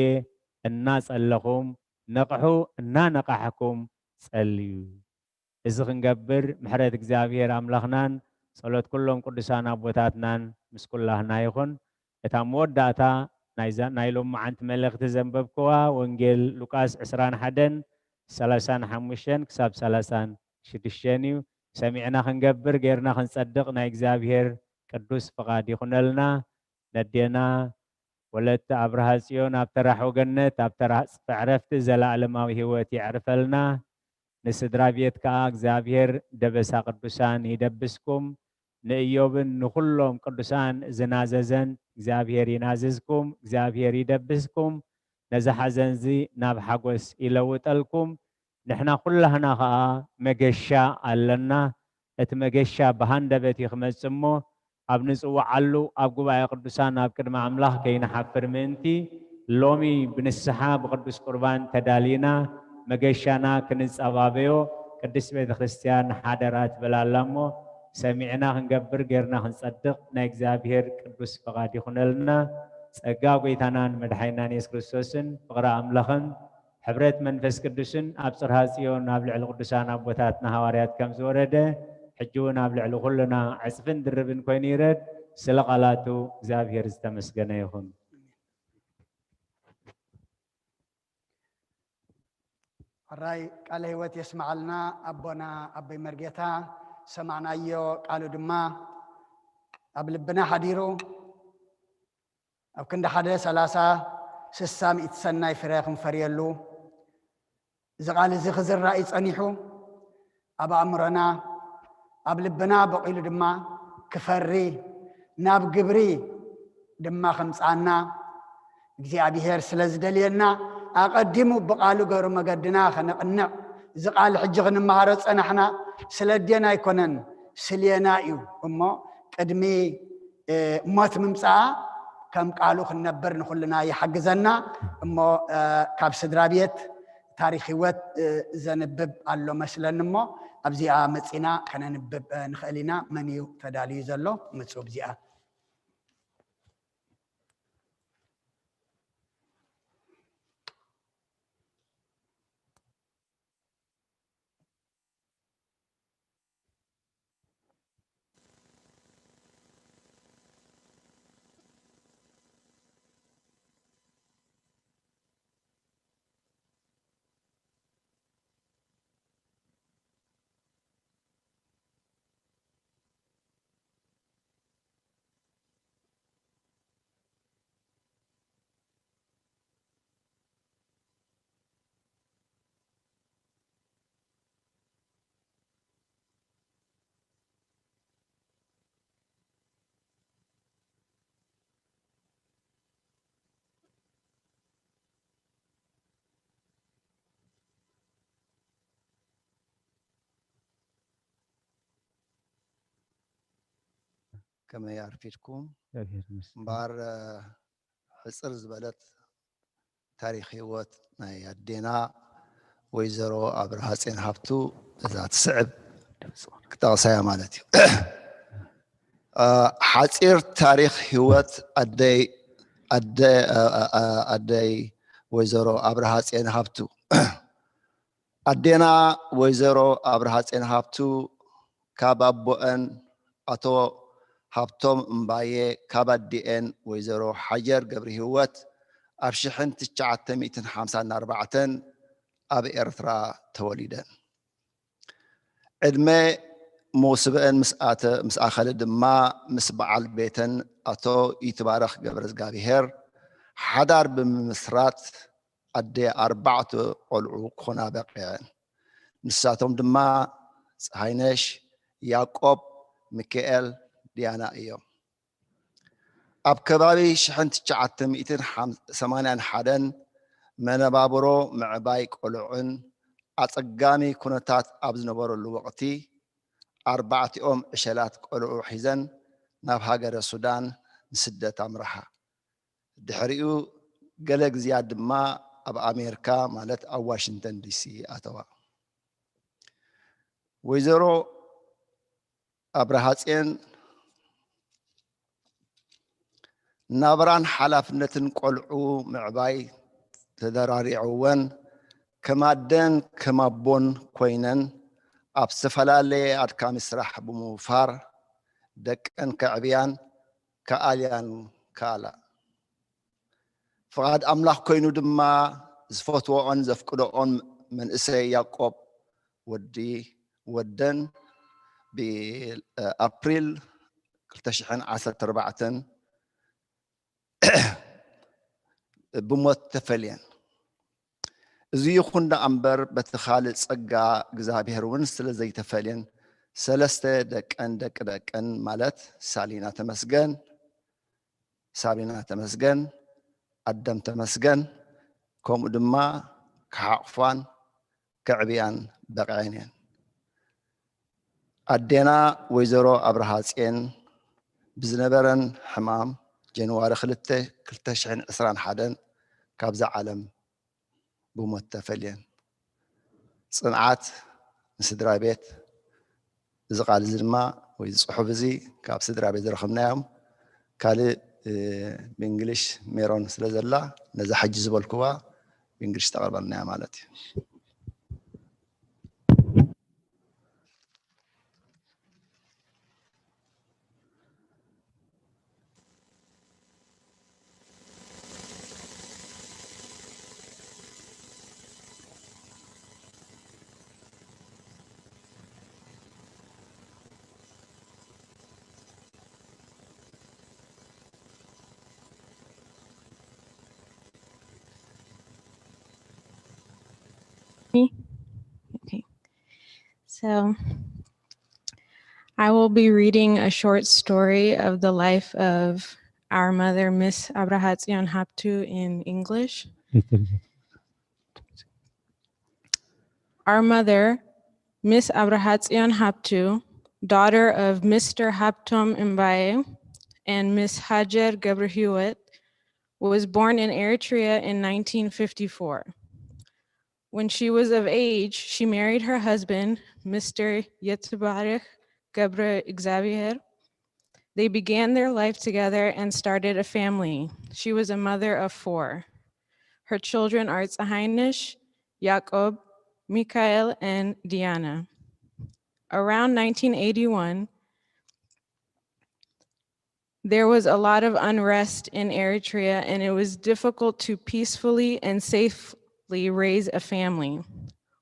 እናጸለኹም ንቕሑ እናነቓሕኩም ጸልዩ እዚ ክንገብር ምሕረት እግዚአብሔር አምላኽናን ጸሎት ኩሎም ቅዱሳን አቦታትናን ምስ ኩላህና ይኹን እታ መወዳእታ ናይ ሎማዓንቲ መልእኽቲ ዘንበብክዋ ወንጌል ሉቃስ 21 35 ክሳብ 36 እዩ ሰሚዕና ክንገብር ጌርና ክንጸድቕ ናይ እግዚአብሔር ቅዱስ ፍቃድ ይኹነልና ነዴና ወለተ አብርሃ ጽዮን ኣብ ተራሕ ወገነት ኣብ ተራሕ ዕረፍቲ ዘለዓለማዊ ህይወት ይዕርፈልና ንስድራ ቤት ከዓ እግዚአብሔር ደበሳ ቅዱሳን ይደብስኩም ንኢዮብን ንኩሎም ቅዱሳን ዝናዘዘን እግዚአብሔር ይናዝዝኩም እግዚአብሔር ይደብስኩም ነዚ ሓዘንዚ ናብ ሓጎስ ይለውጠልኩም ንሕና ኩላህና ከዓ መገሻ ኣለና እቲ መገሻ ብሃንደበት ይኽመጽእ እሞ ኣብ ንጽውዓሉ ኣብ ጉባኤ ቅዱሳን ኣብ ቅድሚ ኣምላኽ ከይንሓፍር ምእንቲ ሎሚ ብንስሓ ብቅዱስ ቁርባን ተዳሊና መገሻና ክንጸባበዮ ቅድስት ቤተ ክርስቲያን ሓደራ ትብላላ እሞ ሰሚዕና ክንገብር ጌርና ክንጸድቕ ናይ እግዚአብሔር ቅዱስ ፍቃድ ይኹነልና ጸጋ ጎይታናን መድሓይናን ኢየሱስ ክርስቶስን ፍቕሪ ኣምላኽን ሕብረት መንፈስ ቅዱስን ኣብ ጽርሐ ጽዮን ኣብ ልዕሊ ቅዱሳን ኣቦታትና ሃዋርያት ከም ዝወረደ ሕጂ እውን ኣብ ልዕሊ ኩሉና ዕፅፍን ድርብን ኮይኑ ይረድ ስለ ቃላቱ እግዚአብሔር ዝተመስገነ ይኹን ራይ ቃለ ህይወት የስማዓልና አቦና አበይ መርጌታ ሰማዕናዮ ቃሉ ድማ ኣብ ልብና ሓዲሩ ኣብ ክንዲ ሓደ 30 60 ሚእቲ ሰናይ ፍረ ክንፈርየሉ እዚ ቃል እዚ ክዝራእ ይጸኒሑ ኣብ ኣእምሮና ኣብ ልብና በቂሉ ድማ ክፈሪ ናብ ግብሪ ድማ ከምፃና እግዚአብሔር ስለ ዝደልየና ኣቀዲሙ ብቃሉ ገይሩ መገድና ከነቅንዕ እዚ ቃል ሕጂ ክንመሃሮ ፀናሕና ስለ ደና ኣይኮነን ስልየና እዩ እሞ ቅድሚ ሞት ምምፃኣ ከም ቃሉ ክንነብር ንኩልና ይሓግዘና እሞ ካብ ስድራ ቤት ታሪክ ህይወት ዘንብብ ኣሎ መስለን እሞ ኣብዚኣ መፂና ከነንብብ ንኽእል ኢና መን እዩ ተዳልዩ ዘሎ ምፁ ብዚኣ كما يعرفيتكم بار حصر زبلت تاريخ هيوت يدينا ويزرو ابرهاسين هابتو ذات صعب كتاصايا مالتي حصير تاريخ هيوت ادي ويزرو ابرهاسين هابتو ادينا ويزرو ابرهاسين هابتو كابابوان أتو هابتوم مباية كابدين ويزرو حجر قبر هوت أبشحن 954 أب إرثرا توليدا عدمي موسبئن مسآ خالد ما مسبع البيتن أتو يتبارخ قبر زقابيهر حدار بمسرات أدي 4 قلعو كونا بقيان نساتهم دما هاينش يعقوب ميكائيل ديانا ايوم اب كبابي شحن 981 منبابرو معباي قلعن اصقامي كونتات ابز نبرو الوقتي 4 عشلات قلعو حزن ناب هاجر السودان نسدت امرها دحريو قلق زياد ما اب امريكا مالت او واشنطن دي سي اتوا ويزرو أبرهاتين نابران حلافنتن قلعو معباي تدراري عوان ከማደን ከማቦን ኮይነን ኣብ ዝተፈላለየ ኣድካሚ ስራሕ ብምውፋር ደቀን ከዕብያን ከኣልያን ከኣላ ፍቓድ ኣምላኽ ኮይኑ ድማ ዝፈትዎኦን ዘፍቅዶኦን መንእሰይ ያዕቆብ ወደን ብኣፕሪል 2014 ብሞት ተፈልየን እዚ ይኹን እምበር በቲ ካልእ ፀጋ እግዚኣብሔር እውን ስለ ዘይተፈልየን ሰለስተ ደቀን ማለት ሳሊና ተመስገን ኣዳም ተመስገን ከምኡ ድማ ክሓቕፋን ከዕብያን በቕዐን እየን ኣዴና ወይዘሮ ኣብርሃ ጽዮን ብዝነበረን ሕማም ጃንዋሪ 2021 ካብዛ ዓለም ብሞት ተፈልየን ፅንዓት ንስድራ ቤት እዚ ቃል እዚ ድማ ወይ ፅሑፍ እዚ ካብ ስድራ ቤት ዝረኸብናዮም ካልእ ብእንግሊሽ ሜሮን ስለ ዘላ ነዛ ሕጂ ዝበልኩዋ ብእንግሊሽ ተቐርበልናያ ማለት እዩ Okay, so I will be reading a short story of the life of our mother, Miss Abraha Tzion Haptu, in English. Our mother, Miss Abraha Tzion Haptu, daughter of Mr. Haptom Mbaye and Miss Hajar Gebrhiwet, was born in Eritrea in 1954. When she was of age, she married her husband, Mr. Yetbarek Gebre Xavier. They began their life together and started a family. She was a mother of 4. Her children are Tzahaynish, Jacob, Mikael, and Diana. Around 1981, there was a lot of unrest in Eritrea, and it was difficult to peacefully and safely raise a family.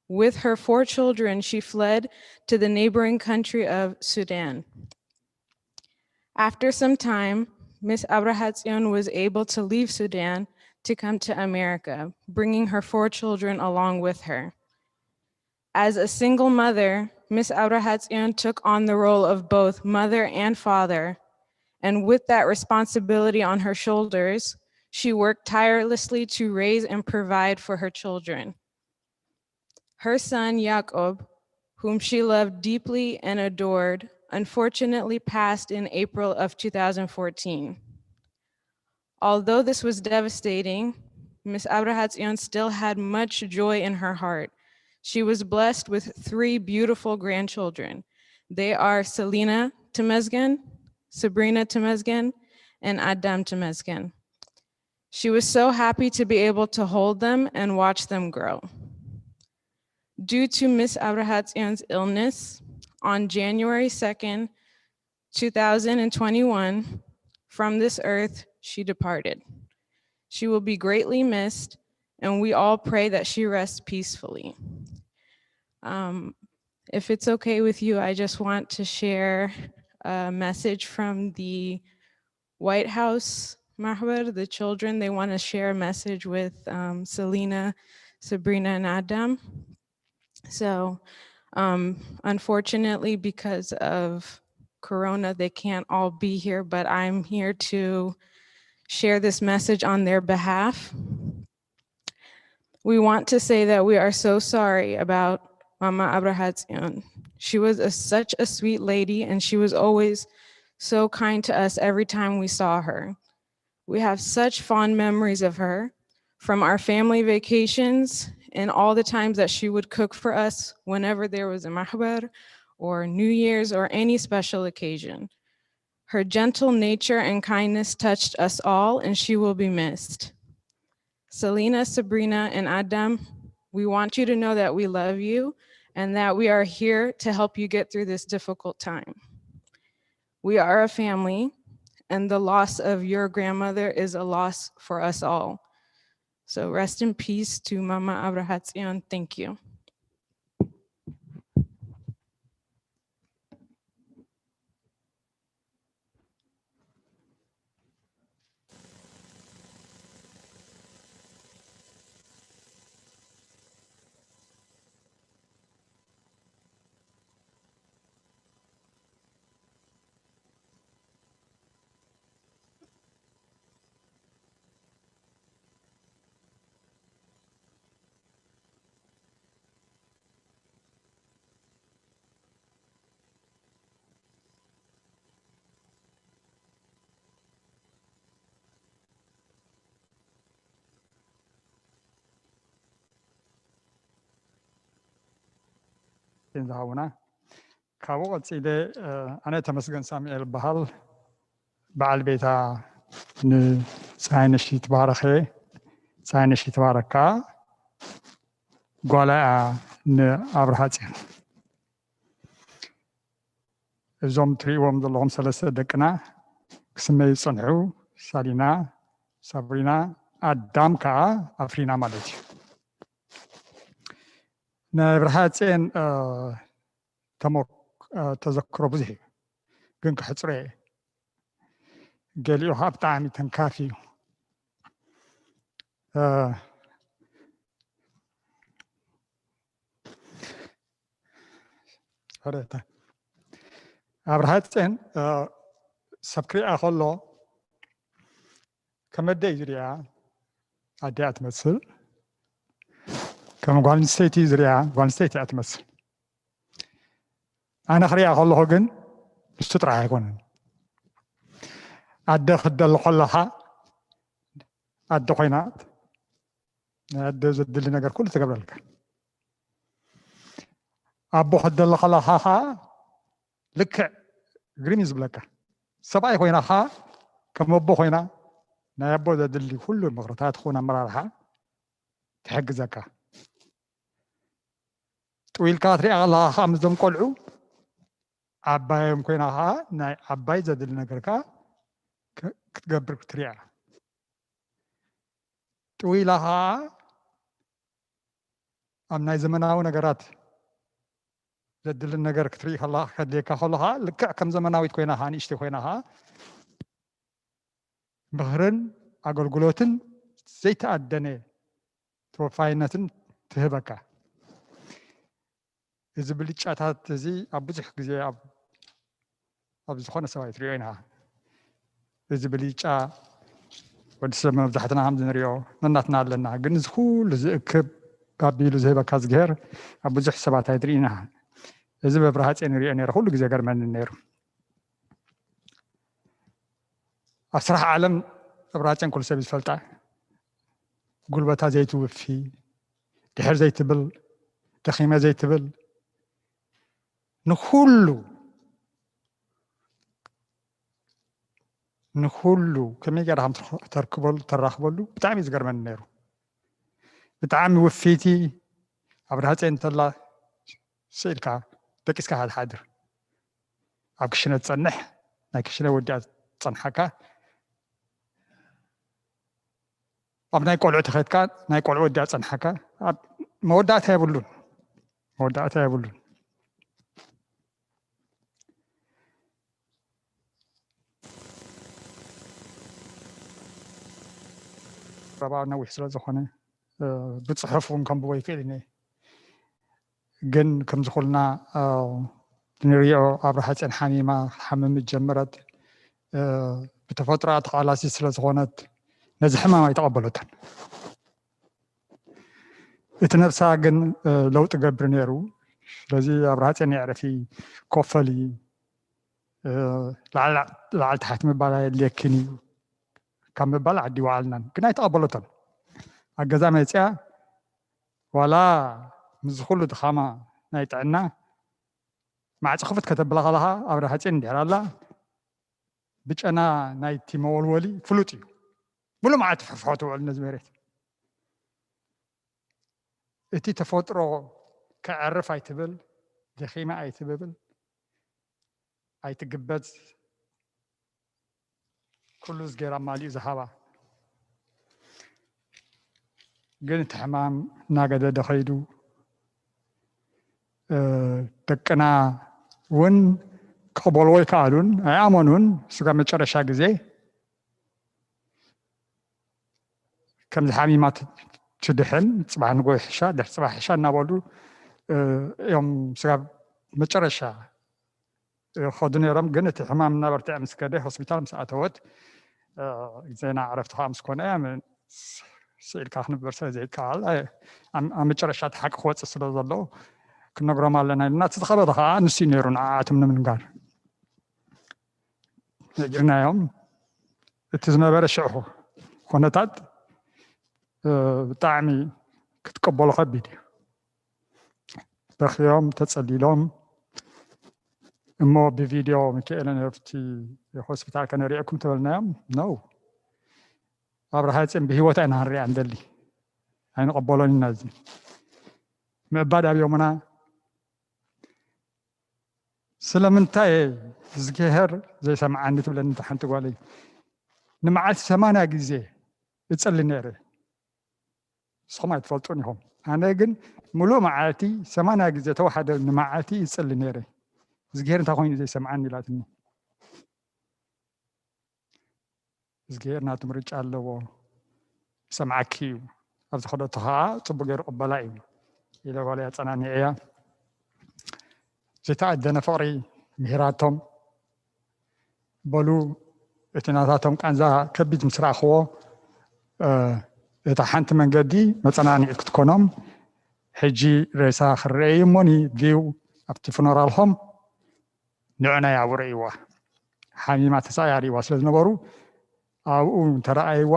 With her 4 children, she fled to the neighboring country of Sudan. After some time, Miss Abraha Tzion was able to leave Sudan to come to America, bringing her 4 children along with her. As a single mother, Miss Abraha Tzion took on the role of both mother and father, and with that responsibility on her shoulders, she worked tirelessly to raise and provide for her children. Her son, Jacob, whom she loved deeply and adored, unfortunately passed in April of 2014. Although this was devastating, Miss Abraha Tzion still had much joy in her heart. She was blessed with 3 beautiful grandchildren. They are Selina Temesgen, Sabrina Temesgen, and Adam Temesgen. She was so happy to be able to hold them and watch them grow. Due to Miss Abraha Tzion's illness, on January 2nd, 2021, from this earth, she departed. She will be greatly missed, and we all pray that she rests peacefully. If it's okay with you, I just want to share a message from the White House Mahbar, the children. They want to share a message with Selina, Sabrina, and Adam. So unfortunately, because of Corona, they can't all be here, but I'm here to share this message on their behalf. We want to say that we are so sorry about Mama Abraha Tzion. She was such a sweet lady, and she was always so kind to us every time we saw her. We have such fond memories of her from our family vacations and all the times that she would cook for us whenever there was a mahbar or New Year's or any special occasion. Her gentle nature and kindness touched us all, and she will be missed. Selina, Sabrina, and Adam, We want you to know that we love you and that we are here to help you get through this difficult time. We are a family, and the loss of your grandmother is a loss for us all. So rest in peace to Mama Abrahatzion. Thank you. زهونا كابو قصيدة أنا تمسكن سامي البحال بعل بيتا ساينشي تبارخي ساينشي تباركا قولا أبرهاتين زوم تريوم دلهم سلسة دقنا كسمي صنعو سالينا سابرينا أدام كا أفرينا مالتي نبرهاتين تمو تذكروا بزهي قنك حصري قاليو هاب طعمي تنكافي هريتا أبرهاتين سبكري أخلو كما ديجريا أدي أتمثل كما قال نسيتي زريا قال نسيتي أتمثل أنا خريا أخلو هجن استطرع يكون أدي خدل خلها أدي قينات أدي زد اللي نقر كل تقبل لك أبو خدل خلها لك غريميز بلك سبعي خوينا كم أبو خوينا نابو زد اللي كل المغرطات خونا مرارها تحق زكاة طويل كاتري أغلها خامزهم قلعو عباي مكوينها ناي عباي زد اللي نقركا كتقبر كتريع طويلها أمناي زمناو نقرات زد اللي نقر كتريع الله خديكا خلها لك كم زمناوي تكوينها نيشتي خوينها بغرن أقول زي تأدني توفاينة تهبكا إذا بليتشاتات زي أبوزح زي أبوزخونا سواي تريعينها إذا بليتشا ودسما بزحتنا هم زنريو نناتنا لنا قنز خول زئكب قابيلو زي بكاز غير أبوزح سبعة تريعينها إذا ببرهات إنري رخول زي غير من النيرو أسرح عالم برهات كل سبيل فلتا قلبتها زي توفي دحر زي تبل تخيمة زي تبل نخلو كم يقدر تركبل تراخبلو بتعمي زقر من النيرو بتعمي وفيتي عبرهات انت الله سيلكا بكسكا هاد حادر عبكشنا تصنح ناكشنا ودي تصنحكا أبناء يقولوا تخيتكا نايقولوا ودي تصنحكا موداتها يبلون موداتها يبلون ربع نوح سلا زخنة بتصحفهم كم بوي فيلني جن كم زخلنا نريو أبرهات حميمة حمم جمرت بتفترات على سلسلة زخنت نزحمة ما يتقبلوتن اتنفسها جن لو تقبر نيرو لذي أبرهات يعرفي كوفلي لعل تحت مبالا ليكني كم مبالا عدي وعلنا كنا يتقبلوتن الجزاء ميتيا ولا مزخلو دخامة نايتعنا مع تخفت كتب لها أبرهات ندير الله بيش أنا نايتي مول ولي فلوتي بلو ما عاد فحوتو على النزميريت እቲ ተፈጥሮ ክዕርፍ ኣይትብል ደኺማ ኣይትብል ኣይትግበዝ ኩሉ ዝገይራ ማሊኡ ዝሃባ ግን እቲ ሕማም እናገደደ ኸይዱ ደቅና እውን ክቕበልዎ ይከኣሉን ኣይኣመኑን ስጋ መጨረሻ ግዜ ከምዚ ሓሚማት ትድሕን ፅባሕ ንጎይ ሕሻ ድሕሪ ፅባሕ ሕሻ እናበሉ እዮም ስጋ መጨረሻ ከዱ ነይሮም ግን እቲ ሕማም እናበርትዐ ምስ ከደ ሆስፒታል ምስ ኣተወት ግዜና ዕረፍቲ ከዓ ምስ ኮነ ስኢልካ ክንበር ስለ ዘይከኣል ኣብ መጨረሻ እቲ ሓቂ ክወፅእ ስለ ዘሎ ክንነግሮም ኣለና ኢልና እቲ ዝኸበደ ከዓ ንሱ ነይሩ ንዓኣቶም ንምንጋር ነጊርናዮም እቲ ዝነበረ ሽዑ ኩነታት ብጣዕሚ ክትቀበሎ ከቢድ እዩ በኺዮም ተፀሊሎም እሞ ብቪድዮ ሚካኤል ነፍቲ ሆስፒታል ከነሪአኩም ተበልናዮም ነው ኣብርሃ ፅን ብሂወት ኣይና ንሪኣ ንደሊ ኣይንቐበሎን ኢና እዚ ምዕባድ ኣብዮምና ስለምንታይ ዝገሄር ዘይሰምዓኒ ትብለኒ እንተ ሓንቲ ጓል እዩ ንመዓልቲ 80 ግዜ እፀሊ ነይረ ንስኹም ኣይትፈልጡን ኢኹም ኣነ ግን ሙሉእ መዓልቲ 80 ግዜ ተዋሓደ ንመዓልቲ ይፀሊ ነይረ ዝገሄር እንታይ ኮይኑ ዘይሰምዓኒ ኢላትኒ ዝገሄር ናቱ ምርጫ ኣለዎ ሰምዓኪ እዩ ኣብዚ ከደቶ ከዓ ፅቡቅ ገይሩ ቅበላ እዩ ኢለ ጓልያ ፀናኒዐ እያ ዘይተኣደነ ፍቅሪ ምሂራቶም በሉ እቲ ናታቶም ቃንዛ ከቢድ ምስ ረኣኽዎ እታ ሓንቲ መንገዲ መፀናኒዒት ክትኮኖም ሕጂ ሬሳ ክረአዩ እሞኒ ድዩ ኣብቲ ፍኖራልኹም ንዕና ያው ርእይዋ ሓሚማ ተፃያሪዋ ስለ ዝነበሩ ኣብኡ እንተረኣይዋ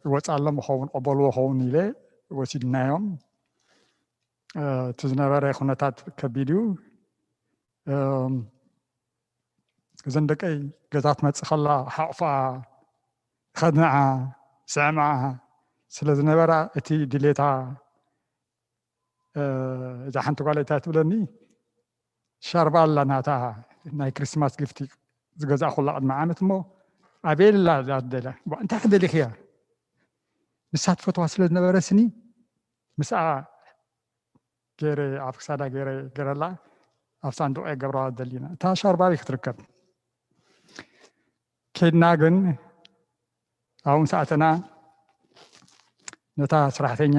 ይወፃሎም ይኸውን ቀበልዎ ይኸውን ኢለ ወሲድናዮም እቲ ዝነበረ ኩነታት ከቢድ እዩ እዘን ደቀይ ገዛ ትመፅእ ከላ ሓቑፋ ከድንዓ ስዕምዓ ስለ ዝነበራ እቲ ድሌታ እዛ ሓንቲ ጓል እንታይ ትብለኒ ሻርባ ኣላ ናታ ናይ ክርስማስ ግፍቲ ዝገዛእ ኩላ ቅድሚ ዓመት እሞ ኣቤላ ዛደለ እንታይ ክደሊኽ እያ ንሳ ትፈትዋ ስለ ዝነበረ ስኒ ምስኣ ገይረ ኣብ ክሳዳ ገይረላ ኣብ ሳንዱቕ የገብረዋ ደሊና እታ ሻርባቢ ክትርከብ ከድና ግን ኣብኡ ሰዓትና ነታ ስራሕተኛ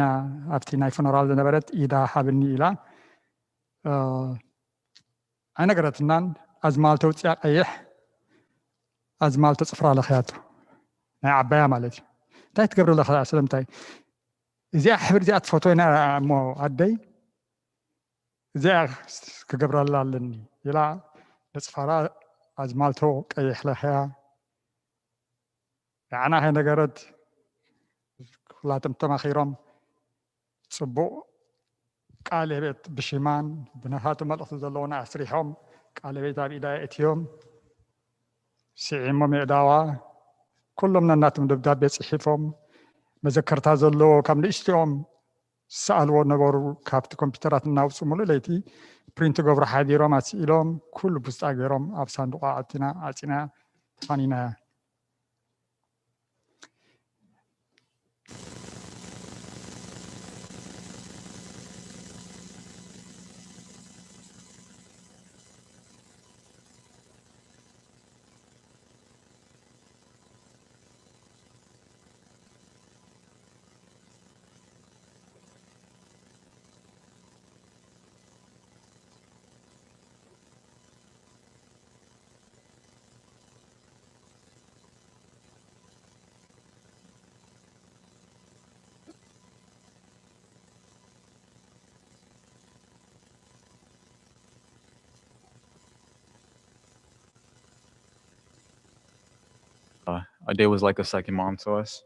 ኣብቲ ናይ ፉነራል ዝነበረት ኢዳ ሓብኒ ኢላ ኣይነገረትናን ኣዝማልተ ውፅያ ቀይሕ ኣዝማልተ ፅፍራ ለኽያቶ ናይ ዓባያ ማለት እዩ እንታይ ትገብር ኣለኻ ስለምንታይ እዚኣ ሕብሪ እዚኣ ትፈትወና እሞ ኣደይ እዚኣ ክገብረላ ኣለኒ ኢላ ንፅፋራ ኣዝማልቶ ቀይሕ ለኽያ ያዕና ኸ ነገረት ኩላቶም ተማኺሮም ፅቡቕ ቃል ቤት ብሽማን ብነኻቱ መልእኽቲ ዘለውና ኣስሪሖም ቃል ቤት ኣብ ኢዳ እትዮም ስዒሞም የእዳዋ ኩሎም ነናቶም ደብዳቤ ፅሒፎም መዘከርታ ዘለዎ ካብ ንእሽትኦም ዝሰኣልዎ ነበሩ ካብቲ ኮምፒተራት እናውፁ ሙሉእ ለይቲ ፕሪንት ገብሮ ሓዲሮም ኣስኢሎም ኩሉ ብስጣ ገይሮም ኣብ ሳንዱቃ ኣቲና ኣፂና ተፋኒናያ Ade was like a second mom to us.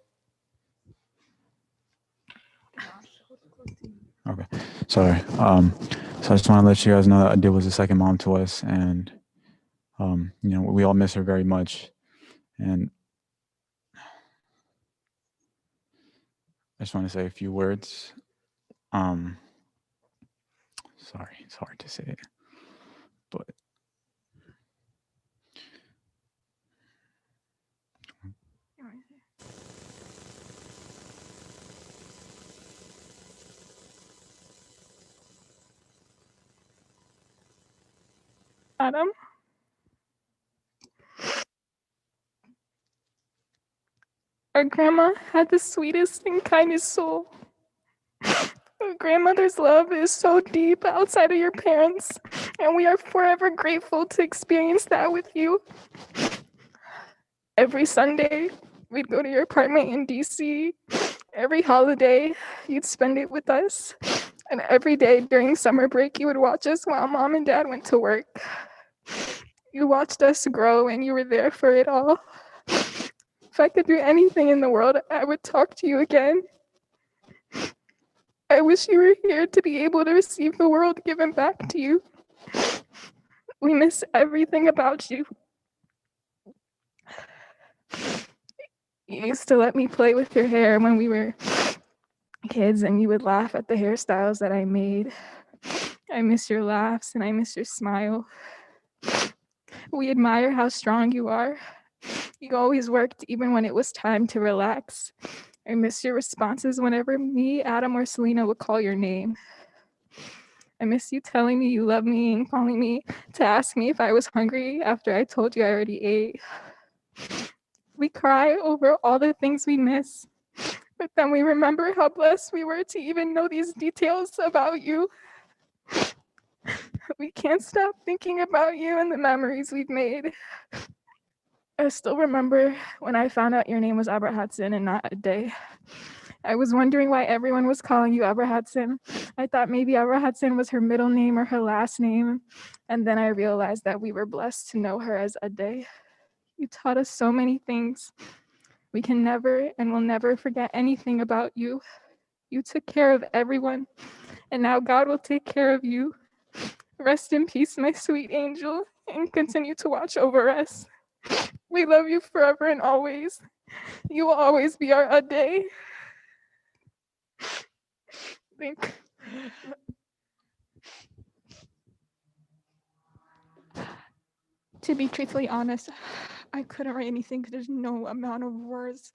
Okay, sorry. So I just want to let you guys know that Ade was a second mom to us, and you know, we all miss her very much. And I just want to say a few words. Sorry, it's hard to say, but Adam. Our grandma had the sweetest and kindest soul. Our grandmother's love is so deep outside of your parents, and we are forever grateful to experience that with you. Every Sunday, we'd go to your apartment in DC. Every holiday, you'd spend it with us. And every day during summer break, you would watch us while mom and dad went to work. You watched us grow and you were there for it all. If I could do anything in the world, I would talk to you again. I wish you were here to be able to receive the world given back to you. We miss everything about you. You used to let me play with your hair when we were kids, and you would laugh at the hairstyles that I made. I miss your laughs and I miss your smile. We admire how strong you are. You always worked even when it was time to relax. I miss your responses whenever me, Adam, or Selena would call your name. I miss you telling me you love me and calling me to ask me if I was hungry after I told you I already ate. We cry over all the things we miss, but then we remember how blessed we were to even know these details about you. We can't stop thinking about you and the memories we've made. I still remember when I found out your name was Abrahatson and not Ade. I was wondering why everyone was calling you Abrahatson. I thought maybe Abrahatson was her middle name or her last name. And then I realized that we were blessed to know her as Ade. You taught us so many things. We can never and will never forget anything about you. You took care of everyone, and now God will take care of you. Rest in peace, my sweet angel, and continue to watch over us. We love you forever and always. You will always be our Ade. Think. To be truthfully honest, I couldn't write anything because there's no amount of words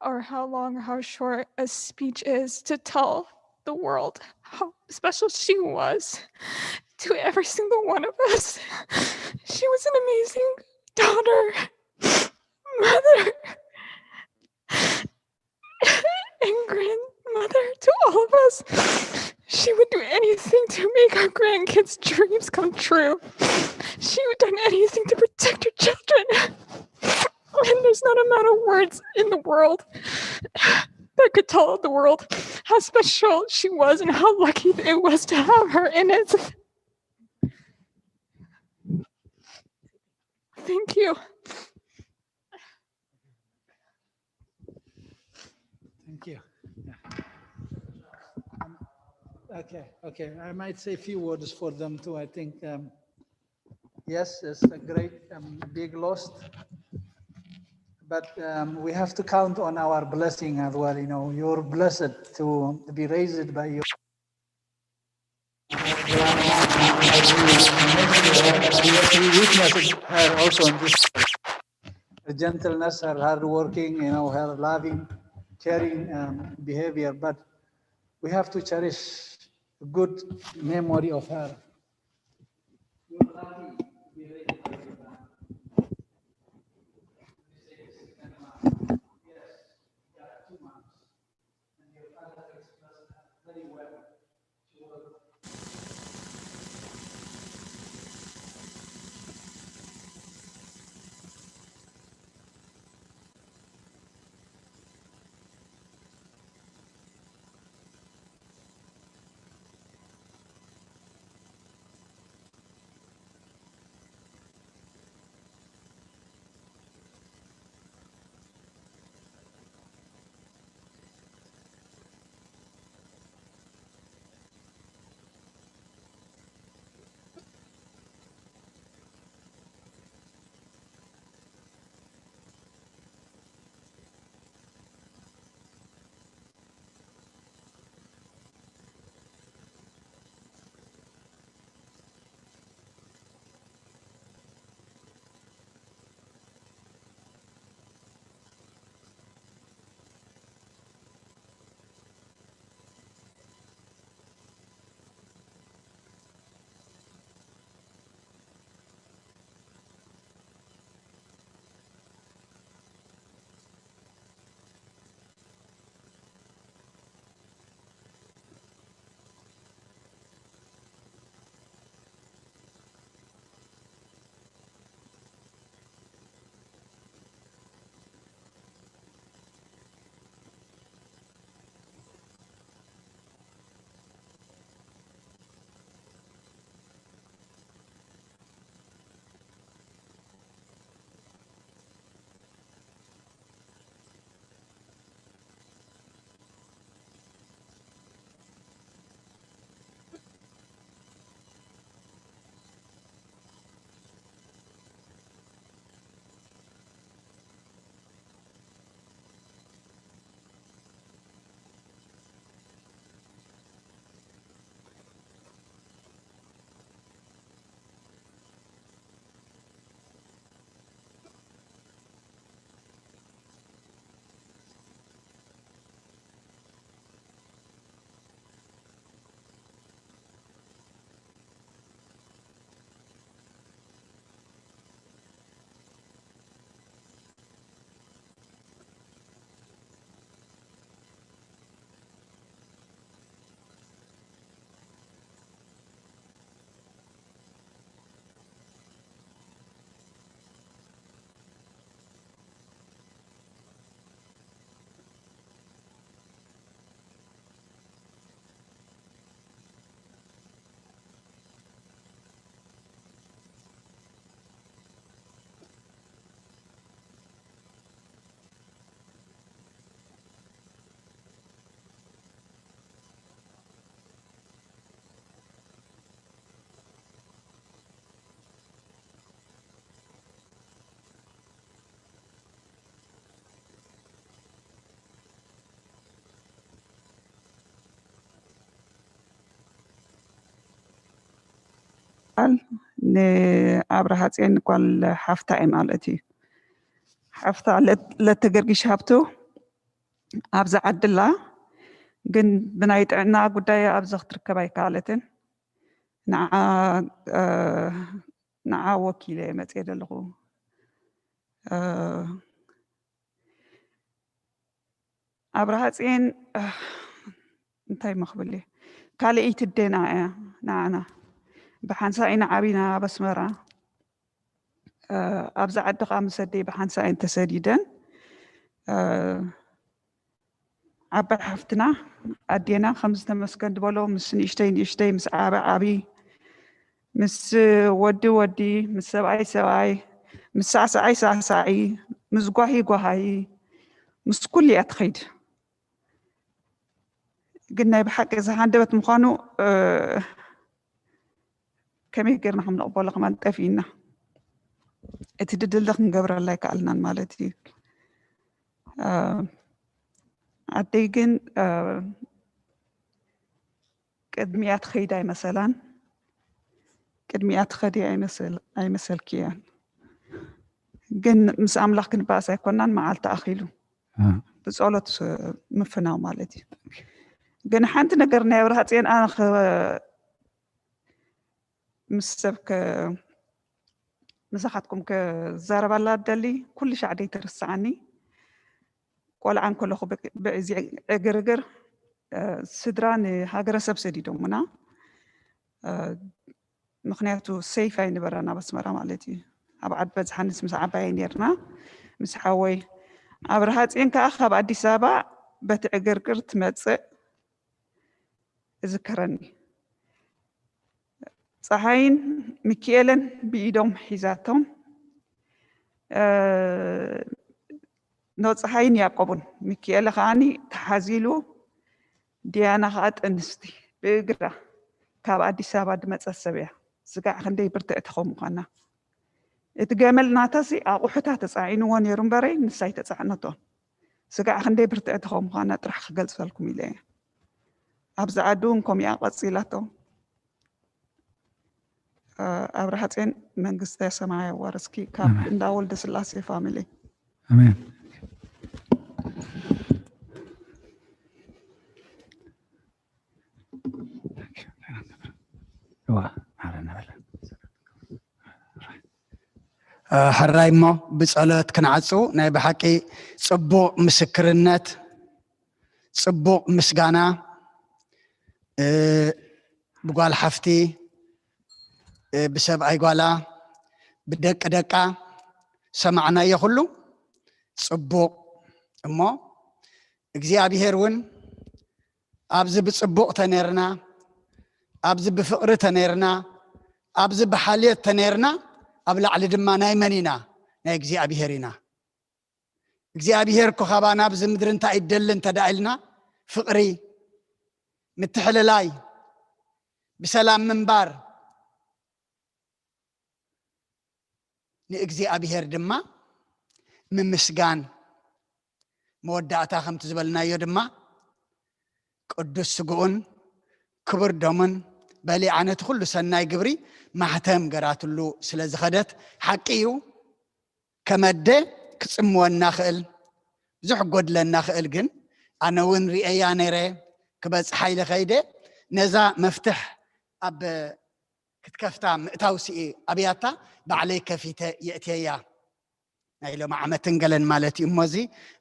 or how long or how short a speech is to tell the world how special she was to every single one of us. She was an amazing daughter, mother, and grandmother to all of us. She would do anything to make our grandkids' dreams come true. She would do anything to protect her children. And there's not an amount of words in the world that could tell the world how special she was and how lucky it was to have her in it. Thank you. Thank you. Yeah. Okay. I might say a few words for them too. I think, yes, it's a great big loss, but we have to count on our blessing as well. You know, you're blessed to be raised by you. We witnessed her also in this, her gentleness, her hardworking, you know, her loving, caring behavior. But we have to cherish a good memory of her. ጓል ንኣብርሃጽዮን ጓል ሓፍታ እየ ማለት እዩ ሓፍታ ለተገርጊሽ ሃብቱ ኣብዛ ዓድላ ግን ብናይ ጥዕና ጉዳይ ኣብዛ ክትርከብ ኣይከኣለትን ንዓ ወኪለ መፅየ ዘለኹ ኣብርሃጽዮን እንታይ መኽብል እየ ካልአይቲ ደና እያ ንዓና ብሓንሳ ኢና ዓቢና ኣብ ኣስመራ ኣብዛ ዓዲ ከዓ ምስ ኣደይ ብሓንሳ እየን ተሰዲደን ዓባይ ሓፍትና ኣዴና ከም ዝተመስገን ድበሎ ምስ ንእሽተይ ምስ ዓቢ ምስ ወዲ ምስ ሰብኣይ ምስ ሳዕሳዒ ምስ ጓሂ ምስ ኩሉ እያ ትኸይድ ግን ናይ ብሓቂ ዝሃንደበት ምዃኑ ከመይ ጌርና ከም ነቕበሎ ከማ ጠፊእና እቲ ድድል ክንገብረላ ይከኣልናን ማለት እዩ ኣደይ ግን ቅድሚያ ትኸይድ ኣይመሰላን ቅድሚያ ትኸዲ ኣይመሰልኪ እያን ግን ምስ ኣምላኽ ክንበኣስ ኣይኮናን መዓልቲ ኣኺሉ ብጸሎት ምፍናው ማለት እዩ ግን ሓንቲ ነገር ናይ ኣብርሃጽዮን ኣነ ምስ ሰብ ምሳኻትኩም ክዛረባላ ደሊ ኩሉ ሻዕደይ ተርስዓኒ ቆልዓን ከለኹ ብዕዚ እግርግር ስድራ ንሃገረሰብ ሰዲዶሙና ምክንያቱ ሰይፍ ኣይነበረና በስመራ ማለት እዩ ኣብ ዓድ በዝሓንስ ምስ ዓባይ ነርና ምስ ሓወይ ኣብርሃጽዮን ከዓ ካብ ኣዲስ ኣበባ በቲ እግርግር ትመጽእ እዝከረኒ ፀሓይን ሚካኤልን ብኢዶም ሒዛቶም ፀሓይን ያዕቆብን ሚካኤል ከዓኒ ተሓዚሉ ዲያና ከዓ ጥንስቲ ብእግራ ካብ ኣዲስ ኣበባ ድመፀት ሰብ እያ ስጋዕ ክንደይ ብርትዕቲ ከም ምዃና እቲ ገመል ናታሲ ኣቑሑታት ተፃዒንዎ ነይሩ እምበረይ ንሳይ ተፃዕነቶም ስጋዕ ክንደይ ብርትዕቲ ከም ምዃና ጥራሕ ክገልፀልኩም ኢለ እየ ኣብዛ ዓዲ እውን ከምኡ እያ ቀፂላቶ ኣብርሃጽዮን መንግስተ ሰማይ ወርስኪ ካብ እንዳ ወልደ ስላሴ ፋሚሊ አሜን ሕራይ እሞ ብጸሎት ክንዓፁ ናይ ብሓቂ ጽቡቕ ምስክርነት ጽቡቕ ምስጋና ብጓል ሓፍቲ ብሰብኣይ ጓላ ብደቂ ደቃ ሰማዕናዮ ኩሉ ጽቡቕ እሞ እግዚኣብሔር እውን ኣብዚ ብጽቡቕ ተነርና ኣብዚ ብፍቕሪ ተነርና ኣብዚ ብሓልየት ተነርና ኣብ ላዕሊ ድማ ናይ መን ኢና ናይ እግዚኣብሔር ኢና እግዚኣብሔር ኮኻባና ኣብዚ ምድሪ እንታይ ይደሊ እንተዳኢልና ፍቕሪ ምትሕልላይ ብሰላም ምንባር ንእግዚኣብሔር ድማ ምምስጋን መወዳእታ ከምቲ ዝበልናዮ ድማ ቅዱስ ስጉኡን ክቡር ደሙን በሊዕ ነቲ ኩሉ ሰናይ ግብሪ ማሕተም ገራትሉ ስለ ዝኸደት ሓቂ እዩ ከመደ ክጽምወና ክእል ብዙሕ ጎድለና ክእል ግን ኣነ እውን ሪአያ ነይረ ክበፅሓ ኢለ ኸይደ ነዛ መፍትሕ ኣብ ክትከፍታ ምእታው ሲኢ ኣብያታ ባዕለይ ከፊተ የእትየያ ናይ ሎም ዓመትን ገለን ማለት እዩ እሞዚ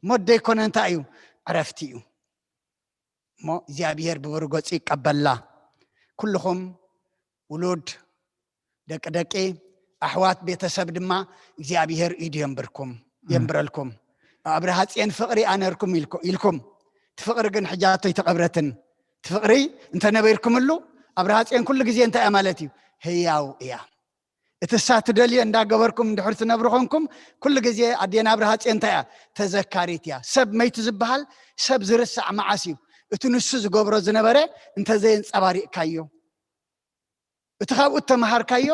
ሞደ ይኮነ እንታይ እዩ ዕረፍቲ እዩ እሞ እግዚኣብሔር ብብርጎፂ ይቀበላ ኩልኹም ውሉድ ደቂ ደቂ ኣሕዋት ቤተሰብ ድማ እግዚኣብሔር ኢዱ የንብረልኩም ኣብርሃጽዮን ፍቕሪ ኣነርኩም ኢልኩም ትፍቕሪ ግን ሕጃቶ ይተቐብረትን ትፍቕሪ እንተነበርኩምሉ ኣብርሃጽዮን ኩሉ ግዜ እንታይ እያ ማለት እዩ ህያው እያ እቲ እሳ ትደልዮ እንዳገበርኩም እንድሕር ትነብሩ ኮንኩም ኩሉ ግዜ ኣዴና ኣብርሃጽዮን እንታይ እያ ተዘካሪት እያ ሰብ መይቱ ዝበሃል ሰብ ዝርሳዕ መዓስ እዩ እቲ ንሱ ዝገብሮ ዝነበረ እንተዘየንፀባሪቕካዮ እቲ ካብኡ ተመሃርካዮ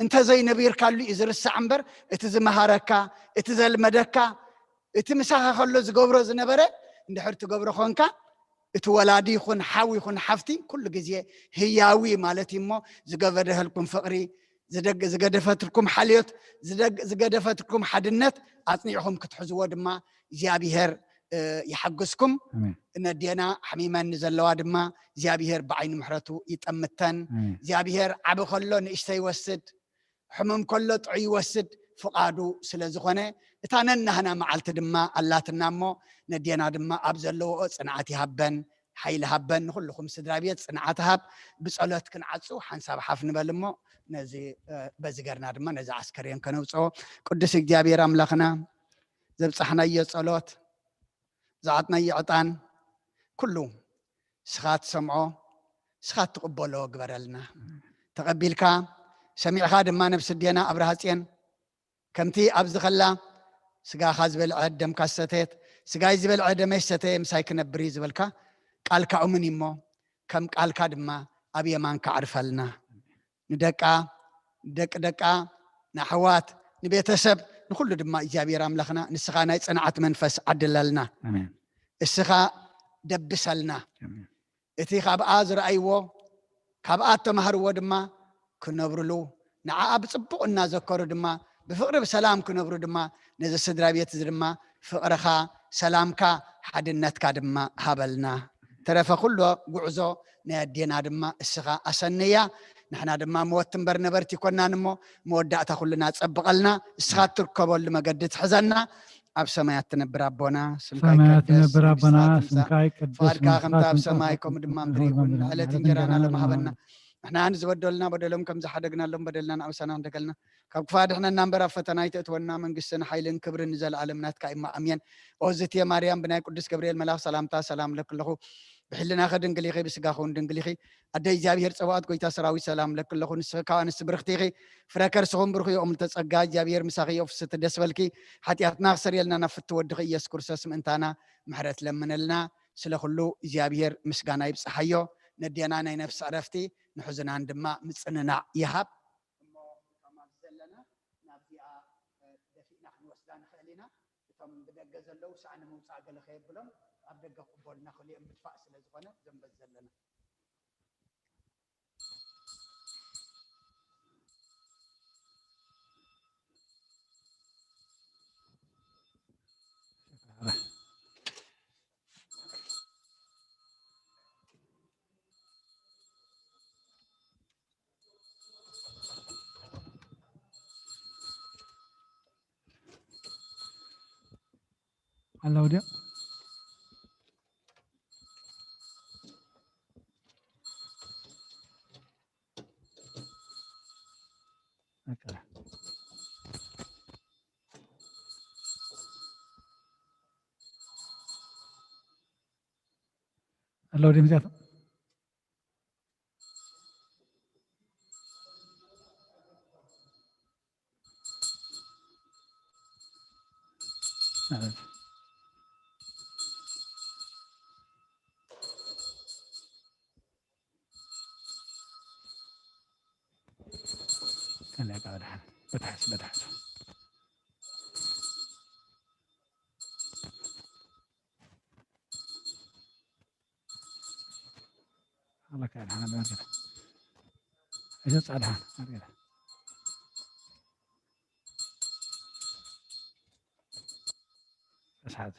እንተዘይነቢርካሉ እዩ ዝርሳዕ እምበር እቲ ዝመሃረካ እቲ ዘልመደካ እቲ ምሳኻ ከሎ ዝገብሮ ዝነበረ እንድሕር ትገብሮ ኮንካ እቲ ወላዲ ይኹን ሓዊ ይኹን ሓፍቲ ኩሉ ግዜ ህያዊ ማለት እሞ ዝገበደህልኩም ፍቕሪ ዝገደፈትልኩም ሓልዮት ዝገደፈትልኩም ሓድነት ኣጽኒዕኹም ክትሕዝዎ ድማ እግዚኣብሔር ይሓግዝኩም ነዴና ሓሚመን ዘለዋ ድማ እግዚኣብሔር ብዓይኒ ምሕረቱ ይጠምተን እግዚኣብሔር ዓብ ከሎ ንእሽተ ይወስድ ሕሙም ከሎ ጥዑይ ይወስድ ፍቓዱ ስለ ዝኾነ እታ ነናህና መዓልቲ ድማ ኣላትና እሞ ነዴና ድማ ኣብ ዘለዎ ጽንዓት ይሃበን ሓይሊ ሃበን ንኩልኩም ስድራ ቤት ጽንዓት ሃብ ብጸሎት ክንዓጹ ሓንሳብ ሓፍ ንበል እሞ ነዚ በዚ ገርና ድማ ነዚ ዓስከርየን ከነውፅኦ ቅዱስ እግዚኣብሔር ኣምላኽና ዘብፃሕናዮ ጸሎት ዝዓጥናዮ ዕጣን ኩሉ ስኻ ትሰምዖ ስኻ ትቕበሎ ግበረልና ተቐቢልካ ሰሚዕኻ ድማ ነብሲ ዴና ኣብርሃፅየን ከምቲ ኣብዚ ኸላ ስጋኻ ዝበልዐ ደምካ ሰተየት ስጋይ ዝበልዐ ደመይ ሰተየ ምሳይ ክነብር ዝበልካ ቃልካ እሙን እሞ ከም ቃልካ ድማ ኣብ የማንካ ዓርፈልና ንደቃ ደቃ ንኣሕዋት ንቤተሰብ ንኩሉ ድማ እግዚኣብሔር ኣምላኽና ንስኻ ናይ ጽንዓት መንፈስ ዓድለልና እስኻ ደብሰልና እቲ ካብኣ ዝረኣይዎ ካብኣ ተማሃርዎ ድማ ክነብርሉ ንዓኣ ብፅቡቕ እናዘከሩ ድማ ብፍቕሪ ብሰላም ክነብሩ ድማ ነዚ ስድራ ቤት እዚ ድማ ፍቕርኻ ሰላምካ ሓድነትካ ድማ ሃበልና ተረፈ ኩሎ ጉዕዞ ናይ ኣዴና ድማ እስኻ ኣሰነያ ንሕና ድማ መወት እምበር ነበርቲ ይኮናን እሞ መወዳእታ ኩልና ፀብቐልና እስኻ ትርከበሉ መገዲ ትሕዘና ኣብ ሰማያት ትነብር ኣቦና ሰማያት ትነብር ኣቦና ስምካይ ቅዱስ ፍቃድካ ከምቲ ኣብ ሰማይ ከምኡ ድማ ምድሪ ይኩን ዕለት እንጀራና ሎም ሃበና ንሕና ንዝበደሉና በደሎም ከም ዝሓደግናሎም በደልና ንኣውሳና እንደገልና ካብ ክፋ ድሕነና እምበር ኣብ ፈተና ይተእትወና መንግስትን ሓይልን ክብርን ንዘለኣለም ናትካ ኢማ ኣምየን ኦዝትየ ማርያም ብናይ ቅዱስ ገብርኤል መልኣኽ ሰላምታ ሰላም ለክለኹ ብሕልናኸ ድንግል ኢኺ ብስጋኸ እውን ድንግል ኢኺ ኣደይ እግዚኣብሔር ፀባኦት ጎይታ ሰራዊት ሰላም ለክለኹ ንስኻ ኣንስቲ ብርክቲ ኢኺ ፍረ ከርስኹም ብርኺ ኦም ተፀጋ እግዚኣብሔር ምሳኺ ፍስቲ ደስ በልኪ ሓጢኣትና ክሰርየልና ናብ ፍቲ ወድኺ ኢየሱስ ክርስቶስ ምእንታና ምሕረት ለምነልና ስለ ኩሉ እግዚኣብሔር ምስጋና ይብፅሓዮ ነዴና ናይ ነፍሲ ዕረፍቲ ንሕዝናን ድማ ምፅንናዕ ይሃብ እሞ ከማት ዘለና ናብዚኣ ደፊእና ክንወስዳ ንኽእል ኢና እቶም ብደገ ዘለው ሳዕ ንምውፃእ ገለ ከየብሎም ኣብ ደገ ቅበልና ክልኦም ምድፋእ ስለ ዝኾነ ዘንበዝ ዘለና Hello dia. Okay. Hello dia macam apa? Kan dia kau dah betas. Allah kan hana benar kita. Itu salah kita. بس هذا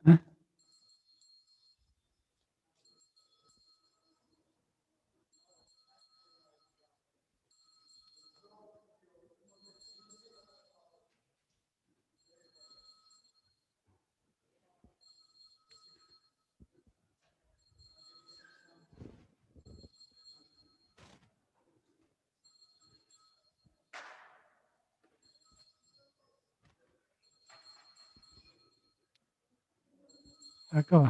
ها Akau